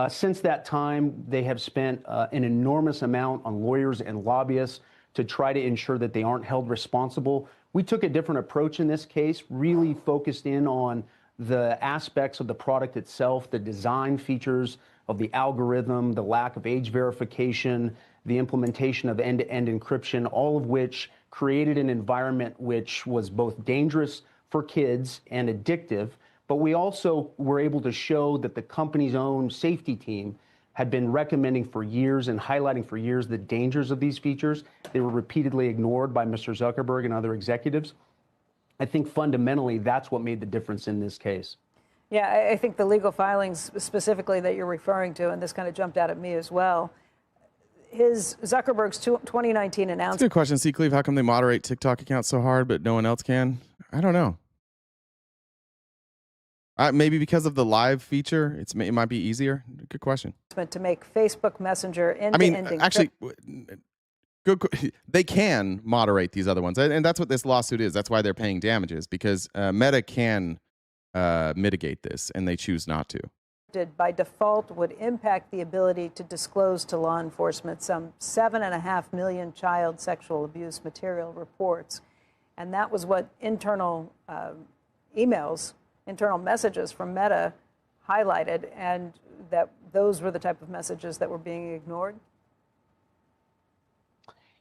Since that time, they have spent an enormous amount on lawyers and lobbyists to try to ensure that they aren't held responsible. We took a different approach in this case, really focused in on the aspects of the product itself, the design features of the algorithm, the lack of age verification, the implementation of end-to-end encryption, all of which created an environment which was both dangerous for kids and addictive. But we also were able to show that the company's own safety team had been recommending for years and highlighting for years the dangers of these features. They were repeatedly ignored by Mr. Zuckerberg and other executives. I think fundamentally that's what made the difference in this case. Yeah, I think the legal filings specifically that you're referring to, and this kind of jumped out at me as well, Zuckerberg's 2019 announcement. That's a good question, C. Cleve. How come they moderate TikTok accounts so hard, but no one else can? I don't know. Maybe because of the live feature, it might be easier. Good question. To make Facebook Messenger end-to-end actually, they can moderate these other ones, and that's what this lawsuit is. That's why they're paying damages, because Meta can mitigate this, and they choose not to. By default would impact the ability to disclose to law enforcement some 7.5 million child sexual abuse material reports. And that was what internal emails, internal messages from Meta highlighted, and that those were the type of messages that were being ignored.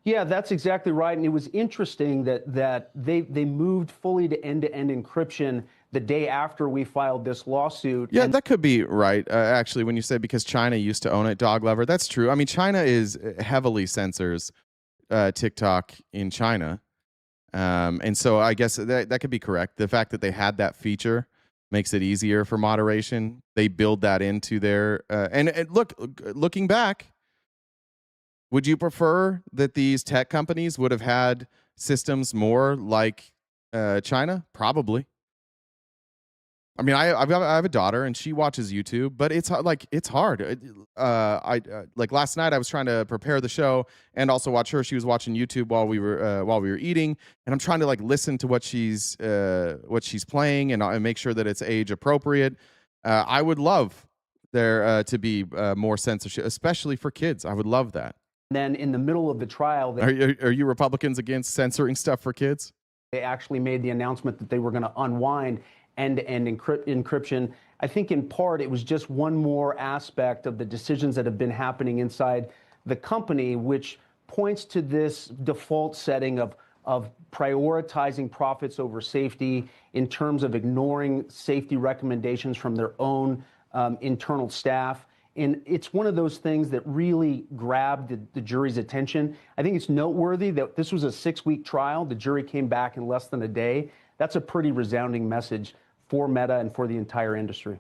Yeah, that's exactly right. And it was interesting that they moved fully to end-to-end encryption the day after we filed this lawsuit. Yeah, that could be right. Actually, when you say because China used to own it, dog lover, that's true. I mean, China is heavily censors TikTok in China. And so I guess that could be correct. The fact that they had that feature makes it easier for moderation. They build that into their and looking back, would you prefer that these tech companies would have had systems more like China? Probably. I mean, I have a daughter and she watches YouTube, but it's hard. Like last night I was trying to prepare the show and also watch her. She was watching YouTube while we were eating, and I'm trying to like listen to what she's playing and make sure that it's age appropriate. I would love there to be more censorship, especially for kids. I would love that. Then in the middle of the trial, are you Republicans against censoring stuff for kids? They actually made the announcement that they were going to unwind end-to-end encryption. I think in part it was just one more aspect of the decisions that have been happening inside the company, which points to this default setting of prioritizing profits over safety in terms of ignoring safety recommendations from their own internal staff. And it's one of those things that really grabbed the jury's attention. I think it's noteworthy that this was a 6-week trial. The jury came back in less than a day. That's a pretty resounding message for Meta and for the entire industry.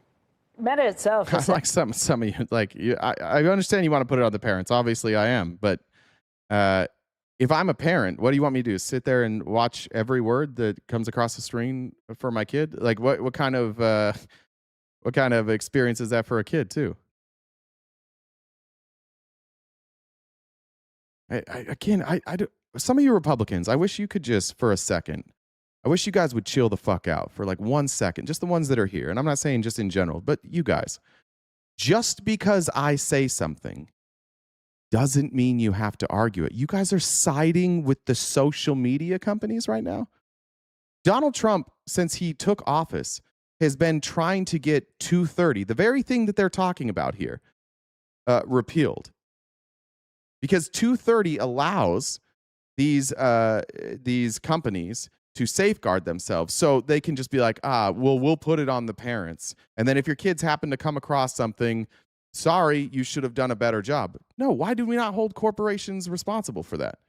Meta itself. I like some of you. Like I understand you want to put it on the parents. Obviously, I am. But if I'm a parent, what do you want me to do? Sit there and watch every word that comes across the screen for my kid? Like what kind of experience is that for a kid too? Some of you Republicans, I wish you could just for a second. I wish you guys would chill the fuck out for like 1 second, just the ones that are here. And I'm not saying just in general, but you guys, just because I say something doesn't mean you have to argue it. You guys are siding with the social media companies right now. Donald Trump, since he took office, has been trying to get 230, the very thing that they're talking about here, repealed. Because 230 allows these companies to safeguard themselves, so they can just be like, we'll put it on the parents. And then if your kids happen to come across something, sorry, you should have done a better job. No, why do we not hold corporations responsible for that?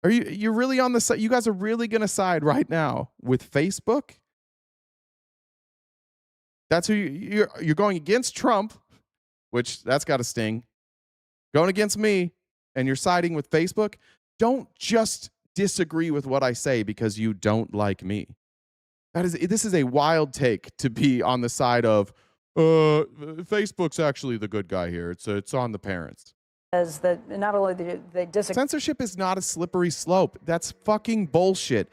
You're really on the side? You guys are really going to side right now with Facebook? That's who you're going against Trump, which that's got to sting. Going against me, and you're siding with Facebook. Don't just disagree with what I say because you don't like me. This is a wild take to be on the side of Facebook's actually the good guy here. It's on the parents. As that not only do they disagree. Censorship is not a slippery slope. That's fucking bullshit.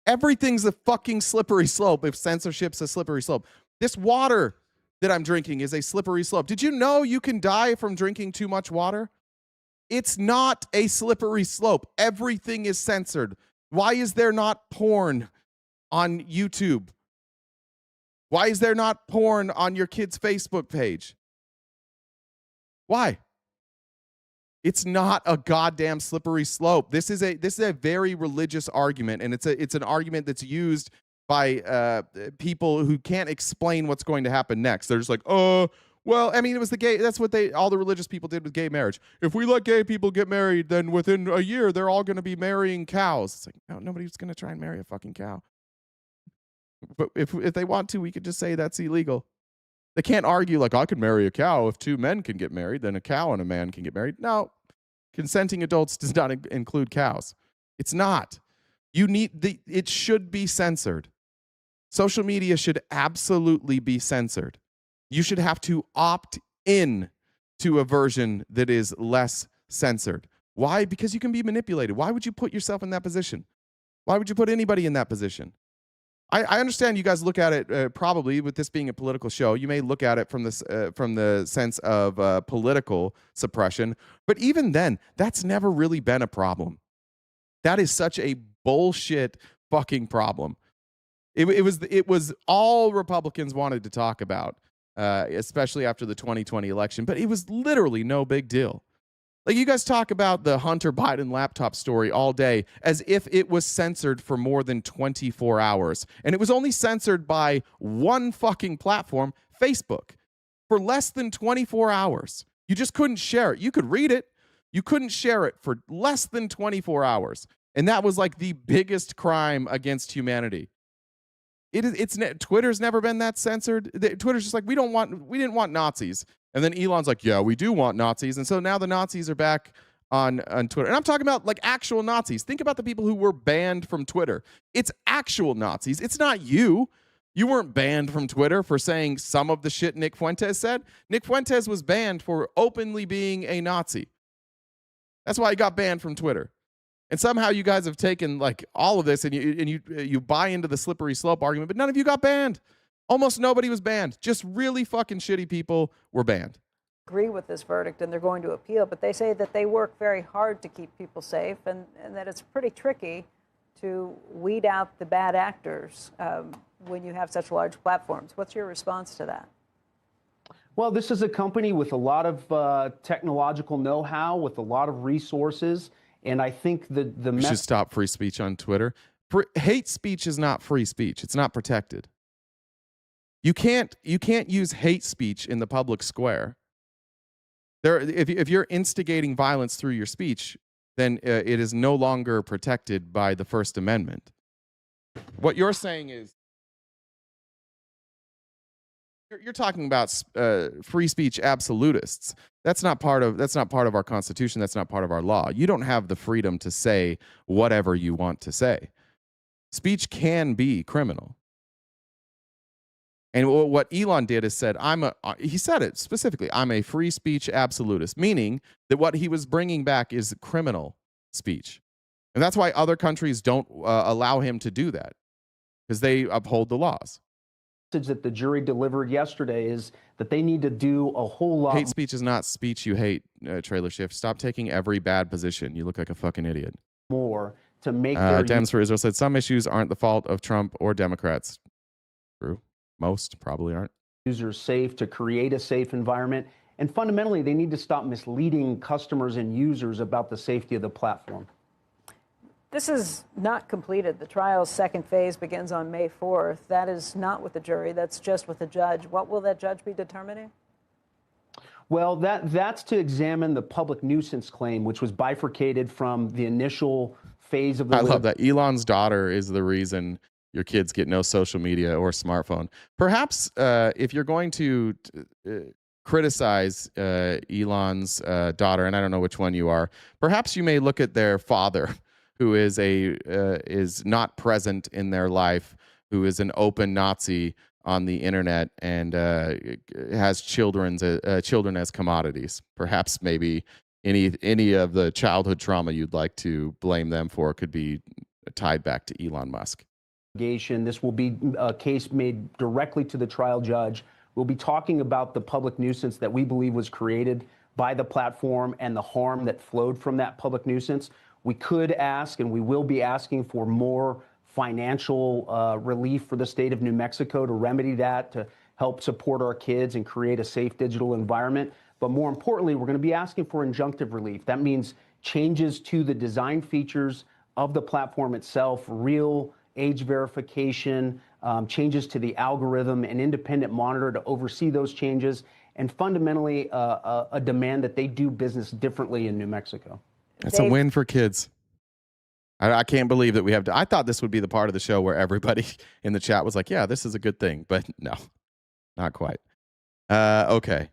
Everything's a fucking slippery slope if censorship's a slippery slope. This water that I'm drinking is a slippery slope. Did you know you can die from drinking too much water? It's not a slippery slope. Everything is censored. Why is there not porn on YouTube? Why is there not porn on your kid's Facebook page? Why? It's not a goddamn slippery slope. This is a very religious argument, and it's an argument that's used by people who can't explain what's going to happen next. They're just like, well, I mean, it was the gay. That's what all the religious people did with gay marriage. If we let gay people get married, then within a year they're all going to be marrying cows. It's like, no, nobody's going to try and marry a fucking cow. But if they want to, we could just say that's illegal. They can't argue like, I could marry a cow. If two men can get married, then a cow and a man can get married. No, consenting adults does not include cows. It's not. It should be censored. Social media should absolutely be censored. You should have to opt in to a version that is less censored. Why? Because you can be manipulated. Why would you put yourself in that position? Why would you put anybody in that position? I understand you guys look at it probably with this being a political show. You may look at it from the sense of political suppression, but even then, that's never really been a problem. That is such a bullshit fucking problem. It was all Republicans wanted to talk about, especially after the 2020 election, but it was literally no big deal. Like, you guys talk about the Hunter Biden laptop story all day as if it was censored for more than 24 hours. And it was only censored by one fucking platform, Facebook, for less than 24 hours. You just couldn't share it. You could read it. You couldn't share it for less than 24 hours. And that was like the biggest crime against humanity. Twitter's never been that censored. Twitter's just like, we didn't want Nazis. And then Elon's like, yeah, we do want Nazis. And so now the Nazis are back on Twitter. And I'm talking about like actual Nazis. Think about the people who were banned from Twitter. It's actual Nazis. It's not you. You weren't banned from Twitter for saying some of the shit Nick Fuentes said. Nick Fuentes was banned for openly being a Nazi. That's why he got banned from Twitter. And somehow you guys have taken like all of this and you buy into the slippery slope argument, but none of you got banned. Almost nobody was banned. Just really fucking shitty people were banned. Agree with this verdict and they're going to appeal, but they say that they work very hard to keep people safe and that it's pretty tricky to weed out the bad actors when you have such large platforms. What's your response to that? Well, this is a company with a lot of technological know-how, with a lot of resources, and I think we should stop free speech on Twitter. Hate speech is not free speech. It's not protected. You can't use hate speech in the public square. If you're instigating violence through your speech, then it is no longer protected by the First Amendment. What you're saying is you're talking about free speech absolutists. That's not part of our Constitution. That's not part of our law. You don't have the freedom to say whatever you want to say. Speech can be criminal. And what Elon did is said, he said it specifically, I'm a free speech absolutist, meaning that what he was bringing back is criminal speech. And that's why other countries don't allow him to do that, because they uphold the laws. The message that the jury delivered yesterday is that they need to do a whole lot. Hate speech is not speech you hate, Trailer Schiff. Stop taking every bad position. You look like a fucking idiot. More to make their Dems for Israel said some issues aren't the fault of Trump or Democrats. True. Most probably aren't. Users safe, to create a safe environment. And fundamentally, they need to stop misleading customers and users about the safety of the platform. This is not completed. The trial's second phase begins on May 4th. That is not with the jury. That's just with the judge. What will that judge be determining? Well, that's to examine the public nuisance claim, which was bifurcated from the initial phase of the I love that. Elon's daughter is the reason your kids get no social media or smartphone. Perhaps if you're going to criticize Elon's daughter, and I don't know which one you are, perhaps you may look at their father, who is not present in their life, who is an open Nazi on the internet and has children as commodities. Perhaps maybe any of the childhood trauma you'd like to blame them for could be tied back to Elon Musk. This will be a case made directly to the trial judge. We'll be talking about the public nuisance that we believe was created by the platform and the harm that flowed from that public nuisance. We could ask, and we will be asking for more financial relief for the state of New Mexico to remedy that, to help support our kids and create a safe digital environment. But more importantly, we're going to be asking for injunctive relief. That means changes to the design features of the platform itself, real age verification, changes to the algorithm, an independent monitor to oversee those changes, and fundamentally a demand that they do business differently in New Mexico. That's a win for kids. I can't believe that we have to. I thought this would be the part of the show where everybody in the chat was like, yeah, this is a good thing. But no, not quite. Okay.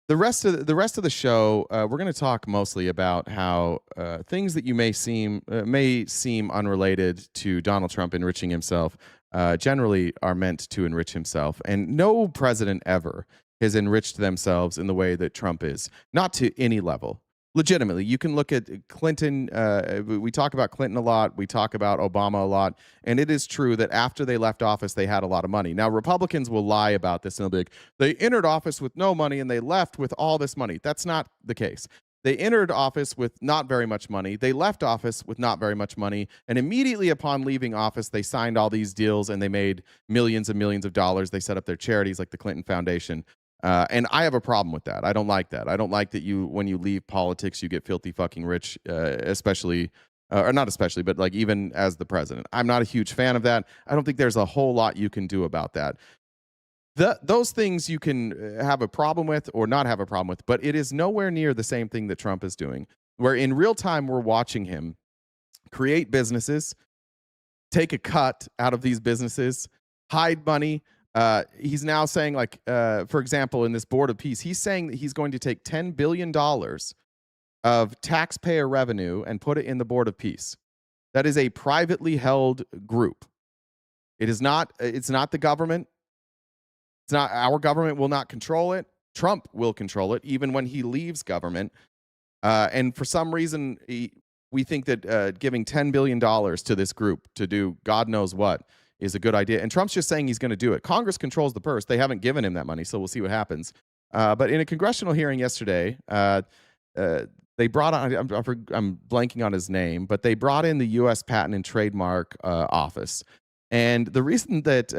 The rest of the show, we're going to talk mostly about how things that you may seem unrelated to Donald Trump enriching himself generally are meant to enrich himself. And no president ever has enriched themselves in the way that Trump is, not to any level. Legitimately, you can look at Clinton. We talk about Clinton a lot. We talk about Obama a lot. And it is true that after they left office, they had a lot of money. Now, Republicans will lie about this, and they'll be like, they entered office with no money and they left with all this money. That's not the case. They entered office with not very much money. They left office with not very much money. And immediately upon leaving office, they signed all these deals and they made millions and millions of dollars. They set up their charities like the Clinton Foundation. And I have a problem with that. I don't like that. I don't like that when you leave politics, you get filthy fucking rich, especially, or not especially, but like even as the president. I'm not a huge fan of that. I don't think there's a whole lot you can do about that. Those things you can have a problem with or not have a problem with, but it is nowhere near the same thing that Trump is doing, where in real time we're watching him create businesses, take a cut out of these businesses, hide money. He's now saying, like, for example, in this Board of Peace, he's saying that he's going to take $10 billion of taxpayer revenue and put it in the Board of Peace. That is a privately held group. It's not the government. It's not our government will not control it. Trump will control it, even when he leaves government. And for some reason, we think that giving $10 billion to this group to do God knows what is a good idea. And Trump's just saying he's going to do it. Congress controls the purse. They haven't given him that money, so we'll see what happens. But in a congressional hearing yesterday, they brought on, I'm blanking on his name, but they brought in the U.S. Patent and Trademark Office. And the reason that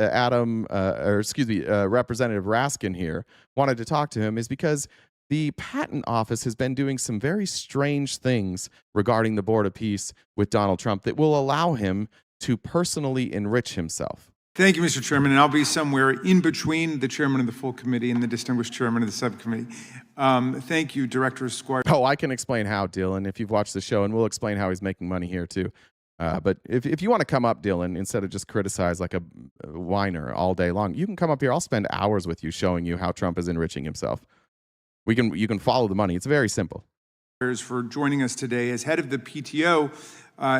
Representative Raskin here wanted to talk to him is because the Patent Office has been doing some very strange things regarding the Board of Peace with Donald Trump that will allow him to personally enrich himself. Thank you, Mr. Chairman, and I'll be somewhere in between the chairman of the full committee and the distinguished chairman of the subcommittee. Thank you, Director Squire. Oh, I can explain how, Dylan, if you've watched the show, and we'll explain how he's making money here too. But if you want to come up, Dylan, instead of just criticize like a whiner all day long, you can come up here. I'll spend hours with you showing you how Trump is enriching himself. You can follow the money. It's very simple. For joining us today as head of the PTO.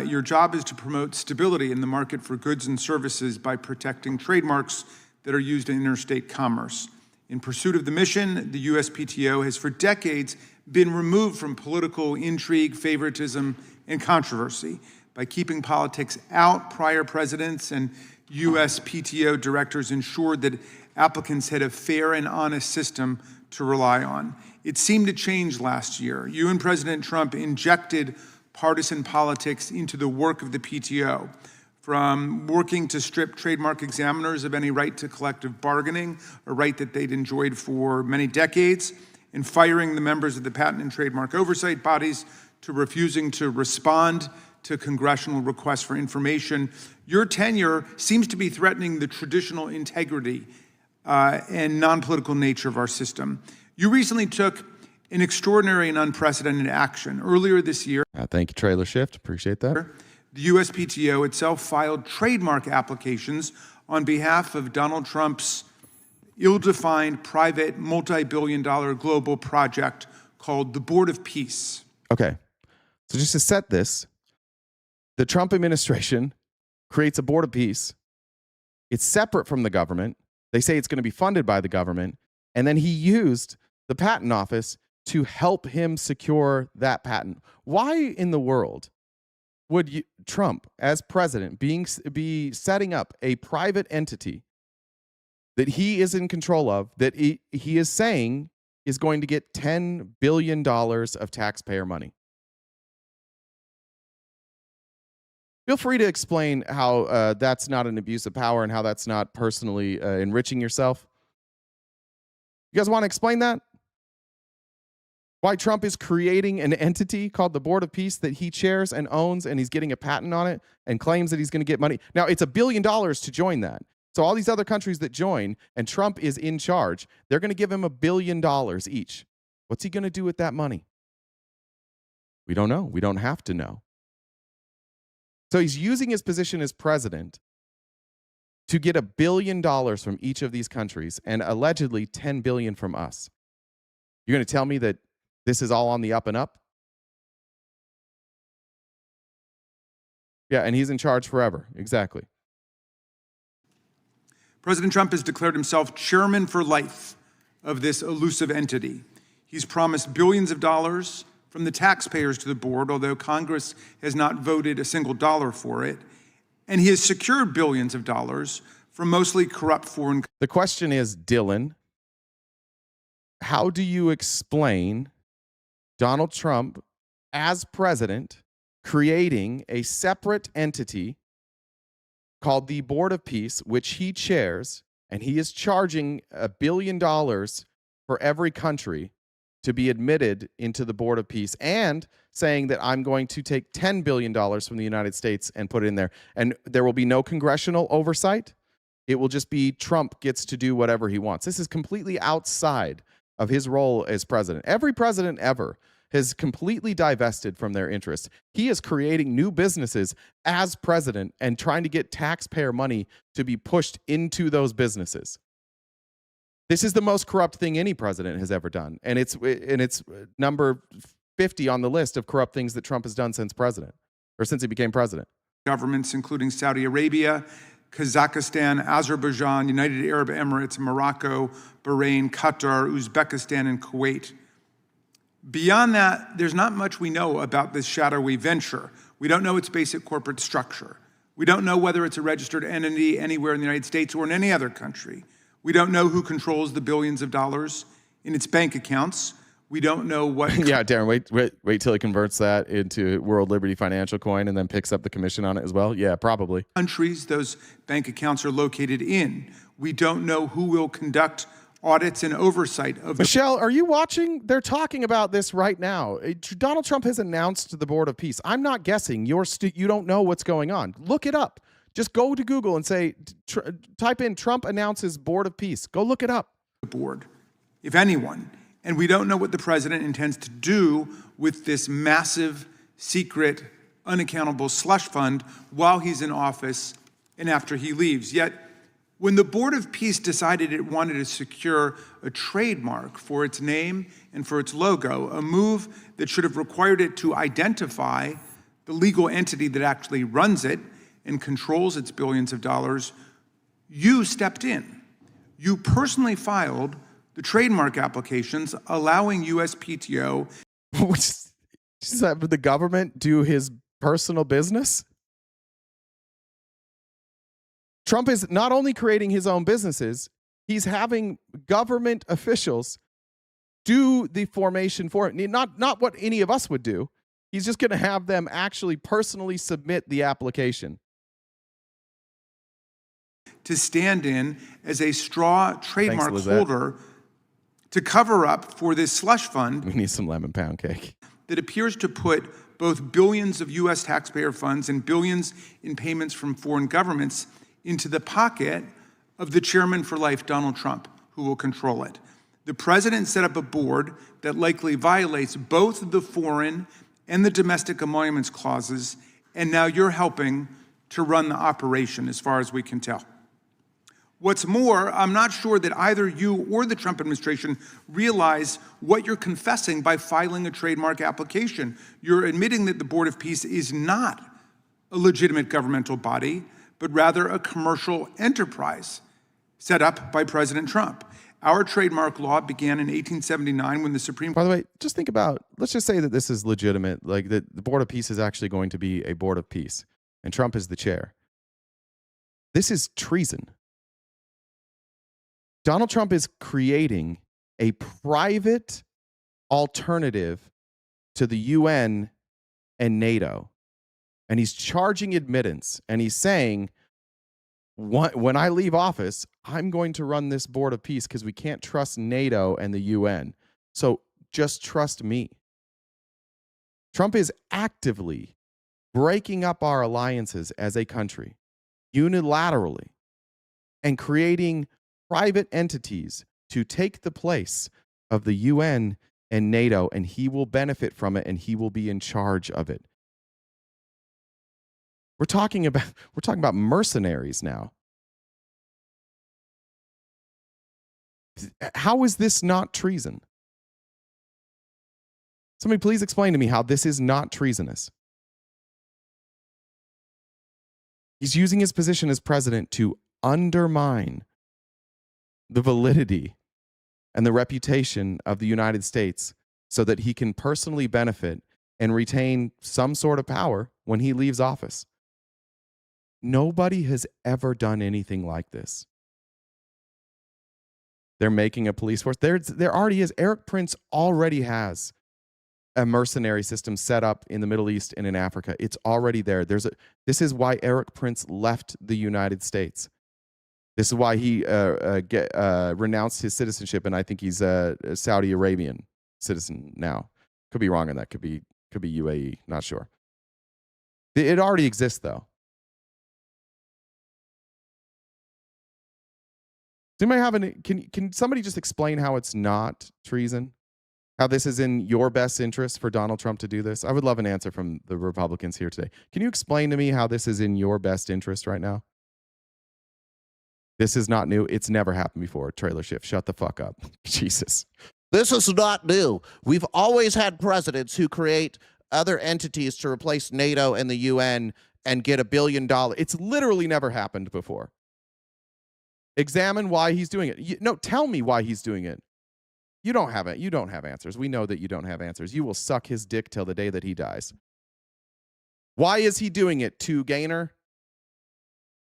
Your job is to promote stability in the market for goods and services by protecting trademarks that are used in interstate commerce. In pursuit of the mission, the USPTO has for decades been removed from political intrigue, favoritism, and controversy. By keeping politics out, prior presidents and USPTO directors ensured that applicants had a fair and honest system to rely on. It seemed to change last year. You and President Trump injected partisan politics into the work of the PTO, from working to strip trademark examiners of any right to collective bargaining, a right that they'd enjoyed for many decades, and firing the members of the patent and trademark oversight bodies, to refusing to respond to congressional requests for information. Your tenure seems to be threatening the traditional integrity and non-political nature of our system. You recently took an extraordinary and unprecedented action. Earlier this year, Thank you, Trailer Shift. Appreciate that. The USPTO itself filed trademark applications on behalf of Donald Trump's ill-defined private multi-billion-dollar global project called the Board of Peace. Okay. So just to set this, the Trump administration creates a Board of Peace. It's separate from the government. They say it's going to be funded by the government. And then he used the patent office to help him secure that patent. Why in the world would Trump, as president, be setting up a private entity that he is in control of, that he is saying is going to get $10 billion of taxpayer money? Feel free to explain how that's not an abuse of power and how that's not personally enriching yourself. You guys want to explain that? Why Trump is creating an entity called the Board of Peace that he chairs and owns, and he's getting a patent on it and claims that he's going to get money. Now, it's $1 billion to join that. So all these other countries that join and Trump is in charge, they're going to give him $1 billion each. What's he going to do with that money? We don't know. We don't have to know. So he's using his position as president to get $1 billion from each of these countries and allegedly $10 billion from us. You're going to tell me that this is all on the up and up? Yeah, and he's in charge forever. Exactly. President Trump has declared himself chairman for life of this elusive entity. He's promised billions of dollars from the taxpayers to the board, although Congress has not voted a single dollar for it. And he has secured billions of dollars from mostly corrupt foreign. The question is, Dylan, how do you explain Donald Trump as president creating a separate entity called the Board of Peace, which he chairs, and he is charging $1 billion for every country to be admitted into the Board of Peace, and saying that I'm going to take $10 billion from the United States and put it in there. And there will be no congressional oversight. It will just be Trump gets to do whatever he wants. This is completely outside of his role as president. Every president ever has completely divested from their interests. He is creating new businesses as president and trying to get taxpayer money to be pushed into those businesses. This is the most corrupt thing any president has ever done. And it's number 50 on the list of corrupt things that Trump has done since he became president. Governments, including Saudi Arabia, Kazakhstan, Azerbaijan, United Arab Emirates, Morocco, Bahrain, Qatar, Uzbekistan, and Kuwait. Beyond that, there's not much we know about this shadowy venture. We don't know its basic corporate structure. We don't know whether it's a registered entity anywhere in the United States or in any other country. We don't know who controls the billions of dollars in its bank accounts. We don't know what... Yeah, Darren, wait till he converts that into World Liberty Financial Coin and then picks up the commission on it as well? Yeah, probably. Countries those bank accounts are located in. We don't know who will conduct audits and oversight of... Michelle, are you watching? They're talking about this right now. Donald Trump has announced the Board of Peace. I'm not guessing. You don't know what's going on. Look it up. Just go to Google and say, type in Trump announces Board of Peace. Go look it up. The board, if anyone. And we don't know what the president intends to do with this massive, secret, unaccountable slush fund while he's in office and after he leaves. Yet, when the Board of Peace decided it wanted to secure a trademark for its name and for its logo, a move that should have required it to identify the legal entity that actually runs it and controls its billions of dollars, you stepped in. You personally filed the trademark applications allowing USPTO... Does the government do his personal business? Trump is not only creating his own businesses, he's having government officials do the formation for it. Not what any of us would do. He's just going to have them actually personally submit the application. To stand in as a straw trademark holder to cover up for this slush fund. We need some lemon pound cake. That appears to put both billions of U.S. taxpayer funds and billions in payments from foreign governments into the pocket of the chairman for life, Donald Trump, who will control it. The president set up a board that likely violates both the foreign and the domestic emoluments clauses, and now you're helping to run the operation, as far as we can tell. What's more, I'm not sure that either you or the Trump administration realize what you're confessing by filing a trademark application. You're admitting that the Board of Peace is not a legitimate governmental body, but rather a commercial enterprise set up by President Trump. Our trademark law began in 1879 when the Supreme Court... By the way, just think about, let's just say that this is legitimate, like that the Board of Peace is actually going to be a Board of Peace, and Trump is the chair. This is treason. Donald Trump is creating a private alternative to the UN and NATO. And he's charging admittance. And he's saying, when I leave office, I'm going to run this Board of Peace because we can't trust NATO and the UN. So just trust me. Trump is actively breaking up our alliances as a country, unilaterally, and creating private entities to take the place of the UN and NATO, and he will benefit from it and he will be in charge of it. We're talking about mercenaries now. How is this not treason? Somebody please explain to me how this is not treasonous. He's using his position as president to undermine the validity and the reputation of the United States so that he can personally benefit and retain some sort of power when he leaves office. Nobody has ever done anything like this. They're making a police force. There already is. Eric Prince already has a mercenary system set up in the Middle East and in Africa. It's already there. This is why Eric Prince left the United States. This is why he renounced his citizenship, and I think he's a Saudi Arabian citizen now. Could be wrong on that. Could be UAE. Not sure. It already exists, though. Does anybody have can somebody just explain how it's not treason? How this is in your best interest for Donald Trump to do this? I would love an answer from the Republicans here today. Can you explain to me how this is in your best interest right now? This is not new. It's never happened before. Trailer Schiff, shut the fuck up. Jesus. This is not new. We've always had presidents who create other entities to replace NATO and the UN and get $1 billion. It's literally never happened before. Examine why he's doing it. No, tell me why he's doing it. You don't have it. You don't have answers. We know that you don't have answers. You will suck his dick till the day that he dies. Why is he doing it? To gainer?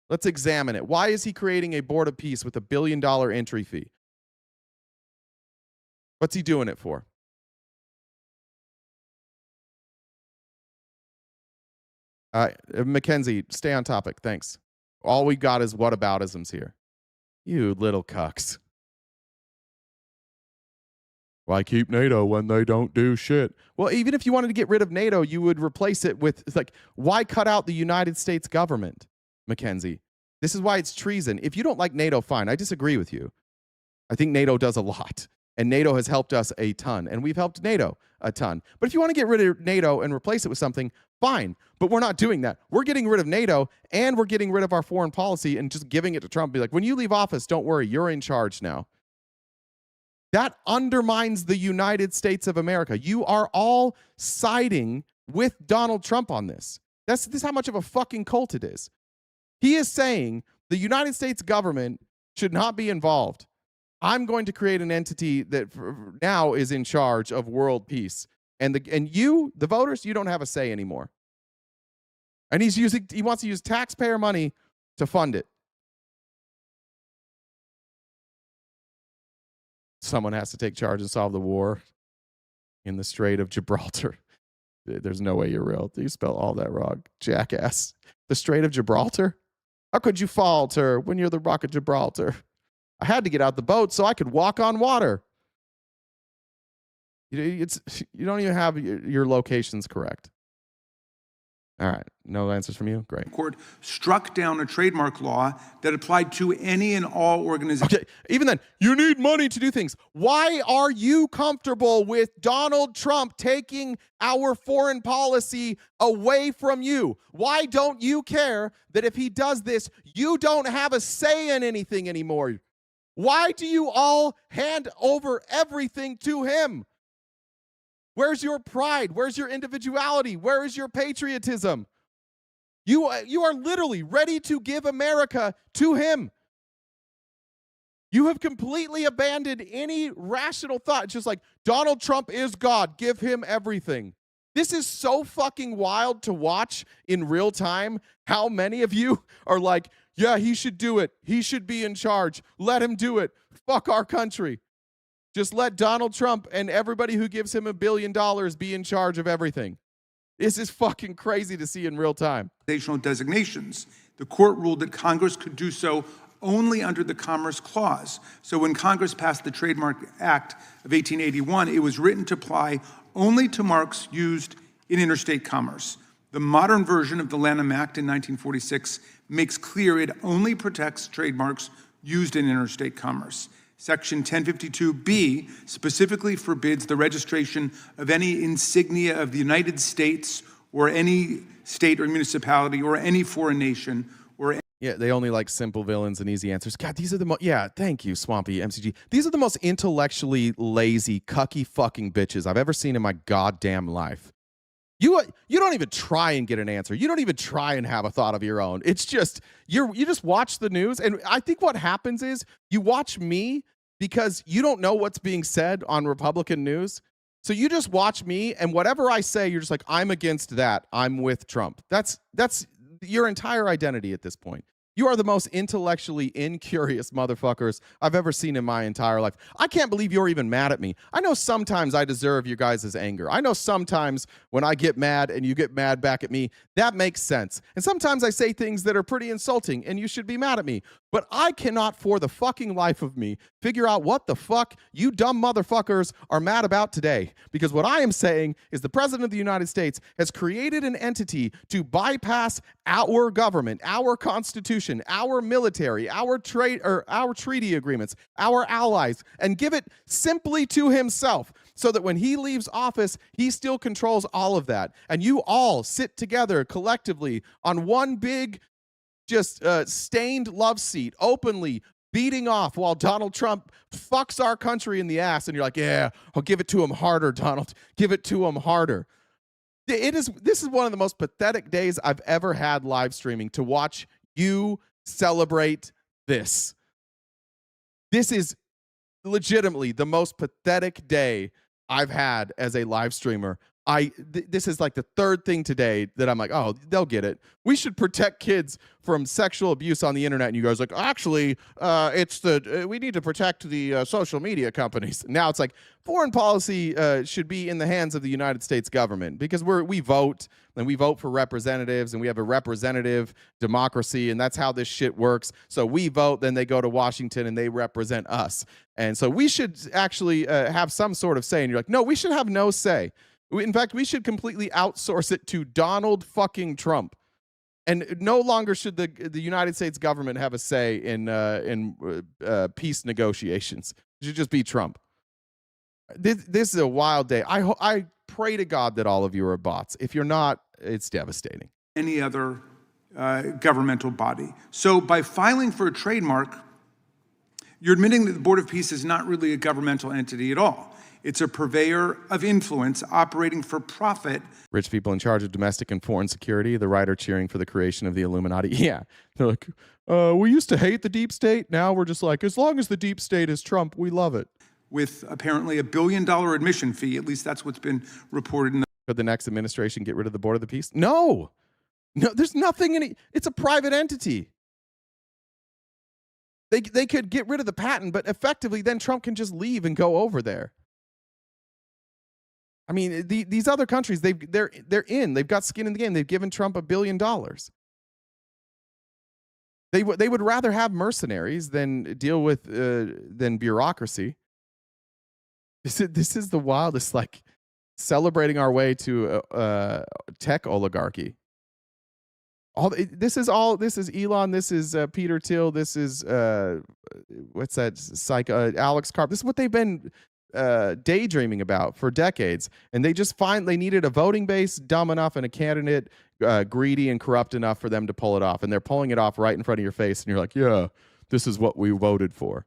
Let's examine it. Why is he creating a Board of Peace with $1 billion entry fee? What's he doing it for? Mackenzie, stay on topic. Thanks. All we got is whataboutisms here. You little cucks. Why keep NATO when they don't do shit? Well, even if you wanted to get rid of NATO, you would replace it with, why cut out the United States government, Mackenzie? This is why it's treason. If you don't like NATO, fine. I disagree with you. I think NATO does a lot, and NATO has helped us a ton, and we've helped NATO a ton. But if you want to get rid of NATO and replace it with something, fine. But we're not doing that. We're getting rid of NATO, and we're getting rid of our foreign policy and just giving it to Trump. Be like, when you leave office, don't worry, you're in charge now. That undermines the United States of America. You are all siding with Donald Trump on this. This is how much of a fucking cult it is. He is saying the United States government should not be involved. I'm going to create an entity that now is in charge of world peace. And you, the voters, you don't have a say anymore. And he wants to use taxpayer money to fund it. Someone has to take charge and solve the war in the Strait of Gibraltar. There's no way you're real. You spell all that wrong, jackass. The Strait of Gibraltar? How could you falter when you're the Rock of Gibraltar? I had to get out the boat so I could walk on water. You don't even have your locations correct. All right. No answers from you? Great. Court struck down a trademark law that applied to any and all organizations. Okay, even then, you need money to do things. Why are you comfortable with Donald Trump taking our foreign policy away from you? Why don't you care that if he does this, you don't have a say in anything anymore? Why do you all hand over everything to him? Where's your pride? Where's your individuality? Where is your patriotism? You are literally ready to give America to him. You have completely abandoned any rational thought. It's just like, Donald Trump is God. Give him everything. This is so fucking wild to watch in real time. How many of you are like, yeah, he should do it. He should be in charge. Let him do it. Fuck our country. Just let Donald Trump and everybody who gives him $1 billion be in charge of everything. This is fucking crazy to see in real time. Designations. The court ruled that Congress could do so only under the Commerce Clause. So when Congress passed the Trademark Act of 1881, it was written to apply only to marks used in interstate commerce. The modern version of the Lanham Act in 1946 makes clear it only protects trademarks used in interstate commerce. Section 1052B specifically forbids the registration of any insignia of the United States or any state or municipality or any foreign nation or any. Yeah, they only like simple villains and easy answers. God, these are the most, yeah, thank you, Swampy MCG. These are the most intellectually lazy, cucky fucking bitches I've ever seen in my goddamn life. You don't even try and get an answer. You don't even try and have a thought of your own. It's just, you just watch the news. And I think what happens is you watch me because you don't know what's being said on Republican news. So you just watch me, and whatever I say, you're just like, I'm against that. I'm with Trump. That's your entire identity at this point. You are the most intellectually incurious motherfuckers I've ever seen in my entire life. I can't believe you're even mad at me. I know sometimes I deserve your guys' anger. I know sometimes when I get mad and you get mad back at me, that makes sense. And sometimes I say things that are pretty insulting and you should be mad at me. But I cannot for the fucking life of me figure out what the fuck you dumb motherfuckers are mad about today. Because what I am saying is the President of the United States has created an entity to bypass our government, our Constitution, our military, our trade or our treaty agreements, our allies, and give it simply to himself so that when he leaves office, he still controls all of that. And you all sit together collectively on one big just stained love seat, openly beating off while Donald Trump fucks our country in the ass. And you're like, yeah, I'll give it to him harder, Donald. Give it to him harder. This is one of the most pathetic days I've ever had live streaming, to watch you celebrate this. This is legitimately the most pathetic day I've had as a live streamer. This is like the third thing today that I'm like, oh, they'll get it. We should protect kids from sexual abuse on the internet. And you guys are like, actually, we need to protect the social media companies. Now it's like foreign policy should be in the hands of the United States government, because we vote, and we vote for representatives, and we have a representative democracy, and that's how this shit works. So we vote, then they go to Washington and they represent us. And so we should actually have some sort of say. And you're like, no, we should have no say. In fact, we should completely outsource it to Donald fucking Trump. And no longer should the United States government have a say in peace negotiations. It should just be Trump. This is a wild day. I pray to God that all of you are bots. If you're not, it's devastating. Any other governmental body. So by filing for a trademark, you're admitting that the Board of Peace is not really a governmental entity at all. It's a purveyor of influence operating for profit. Rich people in charge of domestic and foreign security, the writer cheering for the creation of the Illuminati. Yeah. They're like, we used to hate the deep state. Now we're just like, as long as the deep state is Trump, we love it. With apparently $1 billion admission fee. At least that's what's been reported. Could the next administration get rid of the Board of the Peace? No, there's nothing in it. It's a private entity. They could get rid of the patent, but effectively then Trump can just leave and go over there. I mean, these other countries, they're in. They've got skin in the game. They've given Trump $1 billion. They would rather have mercenaries than deal with than bureaucracy. This is the wildest, like, celebrating our way to tech oligarchy. This is Elon. This is Peter Thiel. This is what's that? Alex Karp. This is what they've been daydreaming about for decades, and they needed a voting base dumb enough and a candidate greedy and corrupt enough for them to pull it off, and they're pulling it off right in front of your face, and you're like, yeah, this is what we voted for.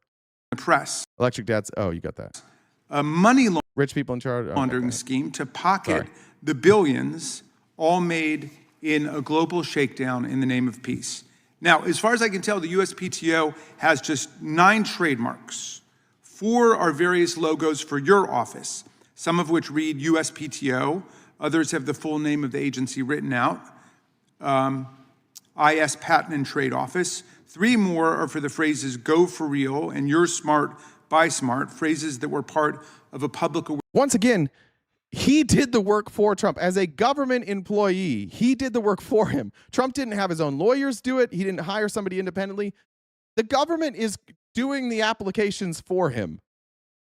The press. Electric debts. Oh, you got that. A money rich people in charge laundering scheme to pocket the billions, all made in a global shakedown in the name of peace. Now, as far as I can tell, the USPTO has just 9 trademarks. 4 are various logos for your office, some of which read USPTO. Others have the full name of the agency written out. IS Patent and Trade Office. 3 more are for the phrases "go for real" and "you're smart, buy smart," phrases that were part of a public. Once again, he did the work for Trump. As a government employee, he did the work for him. Trump didn't have his own lawyers do it. He didn't hire somebody independently. The government is doing the applications for him,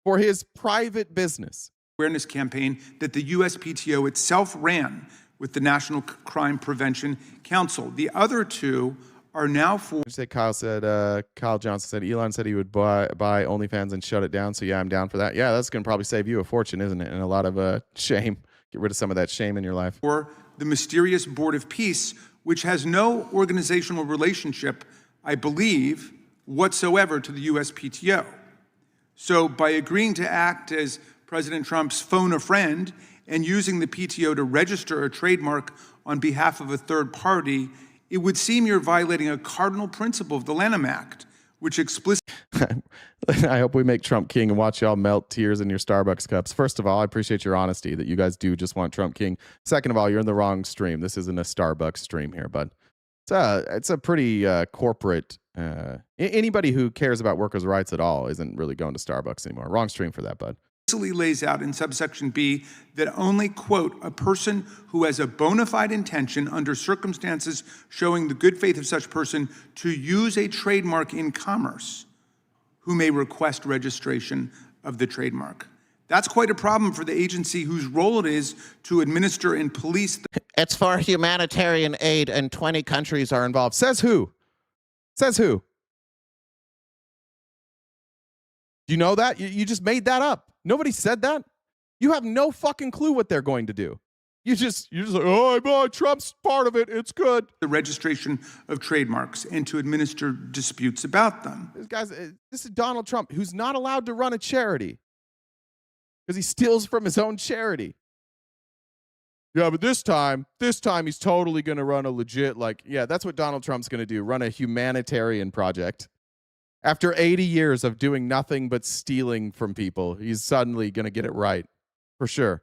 for his private business. Awareness campaign that the USPTO itself ran with the National Crime Prevention Council. The other 2 are now for. Kyle Johnson said Elon said he would buy OnlyFans and shut it down. So yeah, I'm down for that. Yeah, that's going to probably save you a fortune, isn't it? And a lot of shame. Get rid of some of that shame in your life. Or the mysterious Board of Peace, which has no organizational relationship, I believe, whatsoever to the USPTO. So by agreeing to act as President Trump's phone a friend and using the PTO to register a trademark on behalf of a third party, it would seem you're violating a cardinal principle of the Lanham Act, which explicitly. I hope we make Trump king and watch y'all melt tears in your Starbucks cups. First of all, I appreciate your honesty that you guys do just want Trump king. Second of all, you're in the wrong stream. This isn't a Starbucks stream here, bud. It's a pretty corporate. Anybody who cares about workers' rights at all isn't really going to Starbucks anymore. Wrong stream for that, bud. Lays out in subsection B that only, quote, a person who has a bona fide intention under circumstances showing the good faith of such person to use a trademark in commerce who may request registration of the trademark. That's quite a problem for the agency whose role it is to administer and police. It's for humanitarian aid and 20 countries are involved. Says who? Says who? You know that? You just made that up. Nobody said that. You have no fucking clue what they're going to do. You're just like, oh, Trump's part of it. It's good. The registration of trademarks and to administer disputes about them. This is Donald Trump, who's not allowed to run a charity because he steals from his own charity. Yeah, but this time he's totally going to run a legit, that's what Donald Trump's going to do, run a humanitarian project. After 80 years of doing nothing but stealing from people, he's suddenly going to get it right, for sure.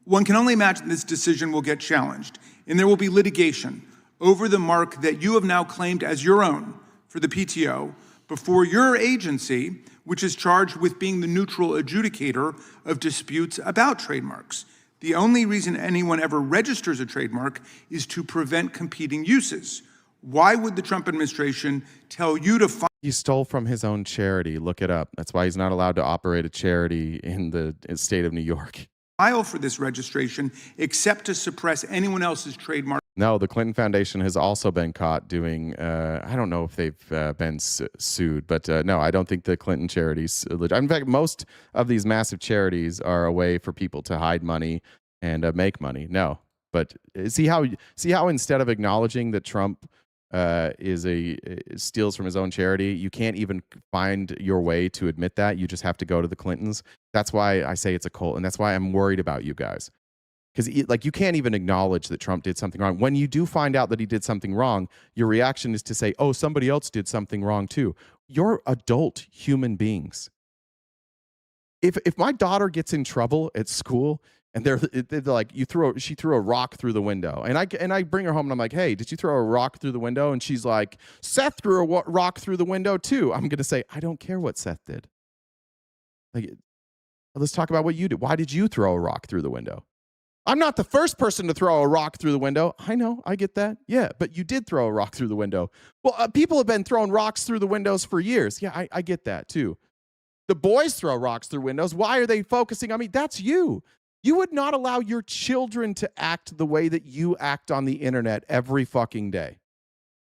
One can only imagine this decision will get challenged, and there will be litigation over the mark that you have now claimed as your own for the PTO before your agency, which is charged with being the neutral adjudicator of disputes about trademarks. The only reason anyone ever registers a trademark is to prevent competing uses. Why would the Trump administration tell you to file? He stole from his own charity. Look it up. That's why he's not allowed to operate a charity in the state of New York. File for this registration except to suppress anyone else's trademark. No, the Clinton Foundation has also been caught doing, I don't know if they've been sued, but no, I don't think the Clinton charities. In fact, most of these massive charities are a way for people to hide money and make money. No, but see how instead of acknowledging that Trump steals from his own charity, you can't even find your way to admit that. You just have to go to the Clintons. That's why I say it's a cult, and that's why I'm worried about you guys. Because you can't even acknowledge that Trump did something wrong. When you do find out that he did something wrong, your reaction is to say, oh, somebody else did something wrong too. You're adult human beings. If my daughter gets in trouble at school and they're like, she threw a rock through the window, and I bring her home and I'm like, hey, did you throw a rock through the window? And she's like, Seth threw a rock through the window too. I'm going to say, I don't care what Seth did. Let's talk about what you did. Why did you throw a rock through the window? I'm not the first person to throw a rock through the window. I know, I get that. Yeah, but you did throw a rock through the window. Well, people have been throwing rocks through the windows for years. Yeah, I get that too. The boys throw rocks through windows. Why are they focusing on me? That's you. You would not allow your children to act the way that you act on the internet every fucking day.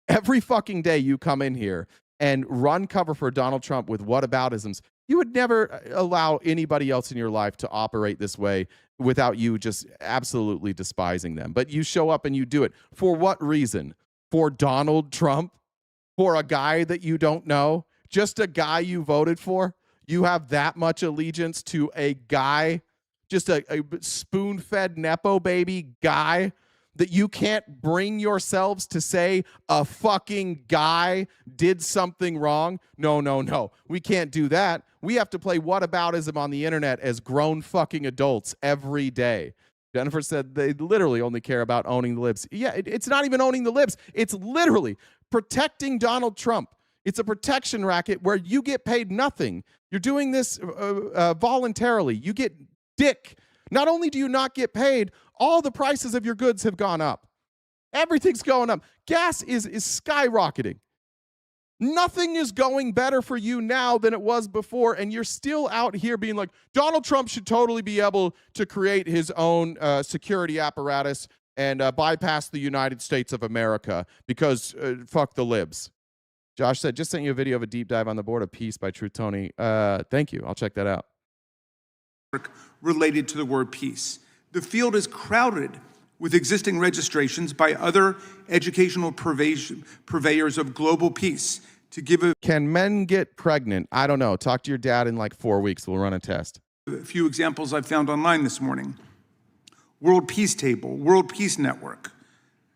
Every fucking day you come in here and run cover for Donald Trump with whataboutisms. You would never allow anybody else in your life to operate this way without you just absolutely despising them. But you show up and you do it. For what reason? For Donald Trump? For a guy that you don't know? Just a guy you voted for? You have that much allegiance to a guy, just a spoon-fed Nepo baby guy, that you can't bring yourselves to say a fucking guy did something wrong? No. We can't do that. We have to play whataboutism on the internet as grown fucking adults every day. Jennifer said they literally only care about owning the libs. Yeah, it's not even owning the libs. It's literally protecting Donald Trump. It's a protection racket where you get paid nothing. You're doing this voluntarily. You get dick. Not only do you not get paid, all the prices of your goods have gone up. Everything's going up. Gas is skyrocketing. Nothing is going better for you now than it was before, and you're still out here being like, Donald Trump should totally be able to create his own security apparatus and bypass the United States of America because fuck the libs. Josh said, just sent you a video of a deep dive on the board of peace by Truth Tony. Thank you. I'll check that out. Related to the word peace. The field is crowded with existing registrations by other educational purveyors of global peace to give a... Can men get pregnant? I don't know. Talk to your dad in like 4 weeks. We'll run a test. A few examples I found online this morning. World Peace Table, World Peace Network,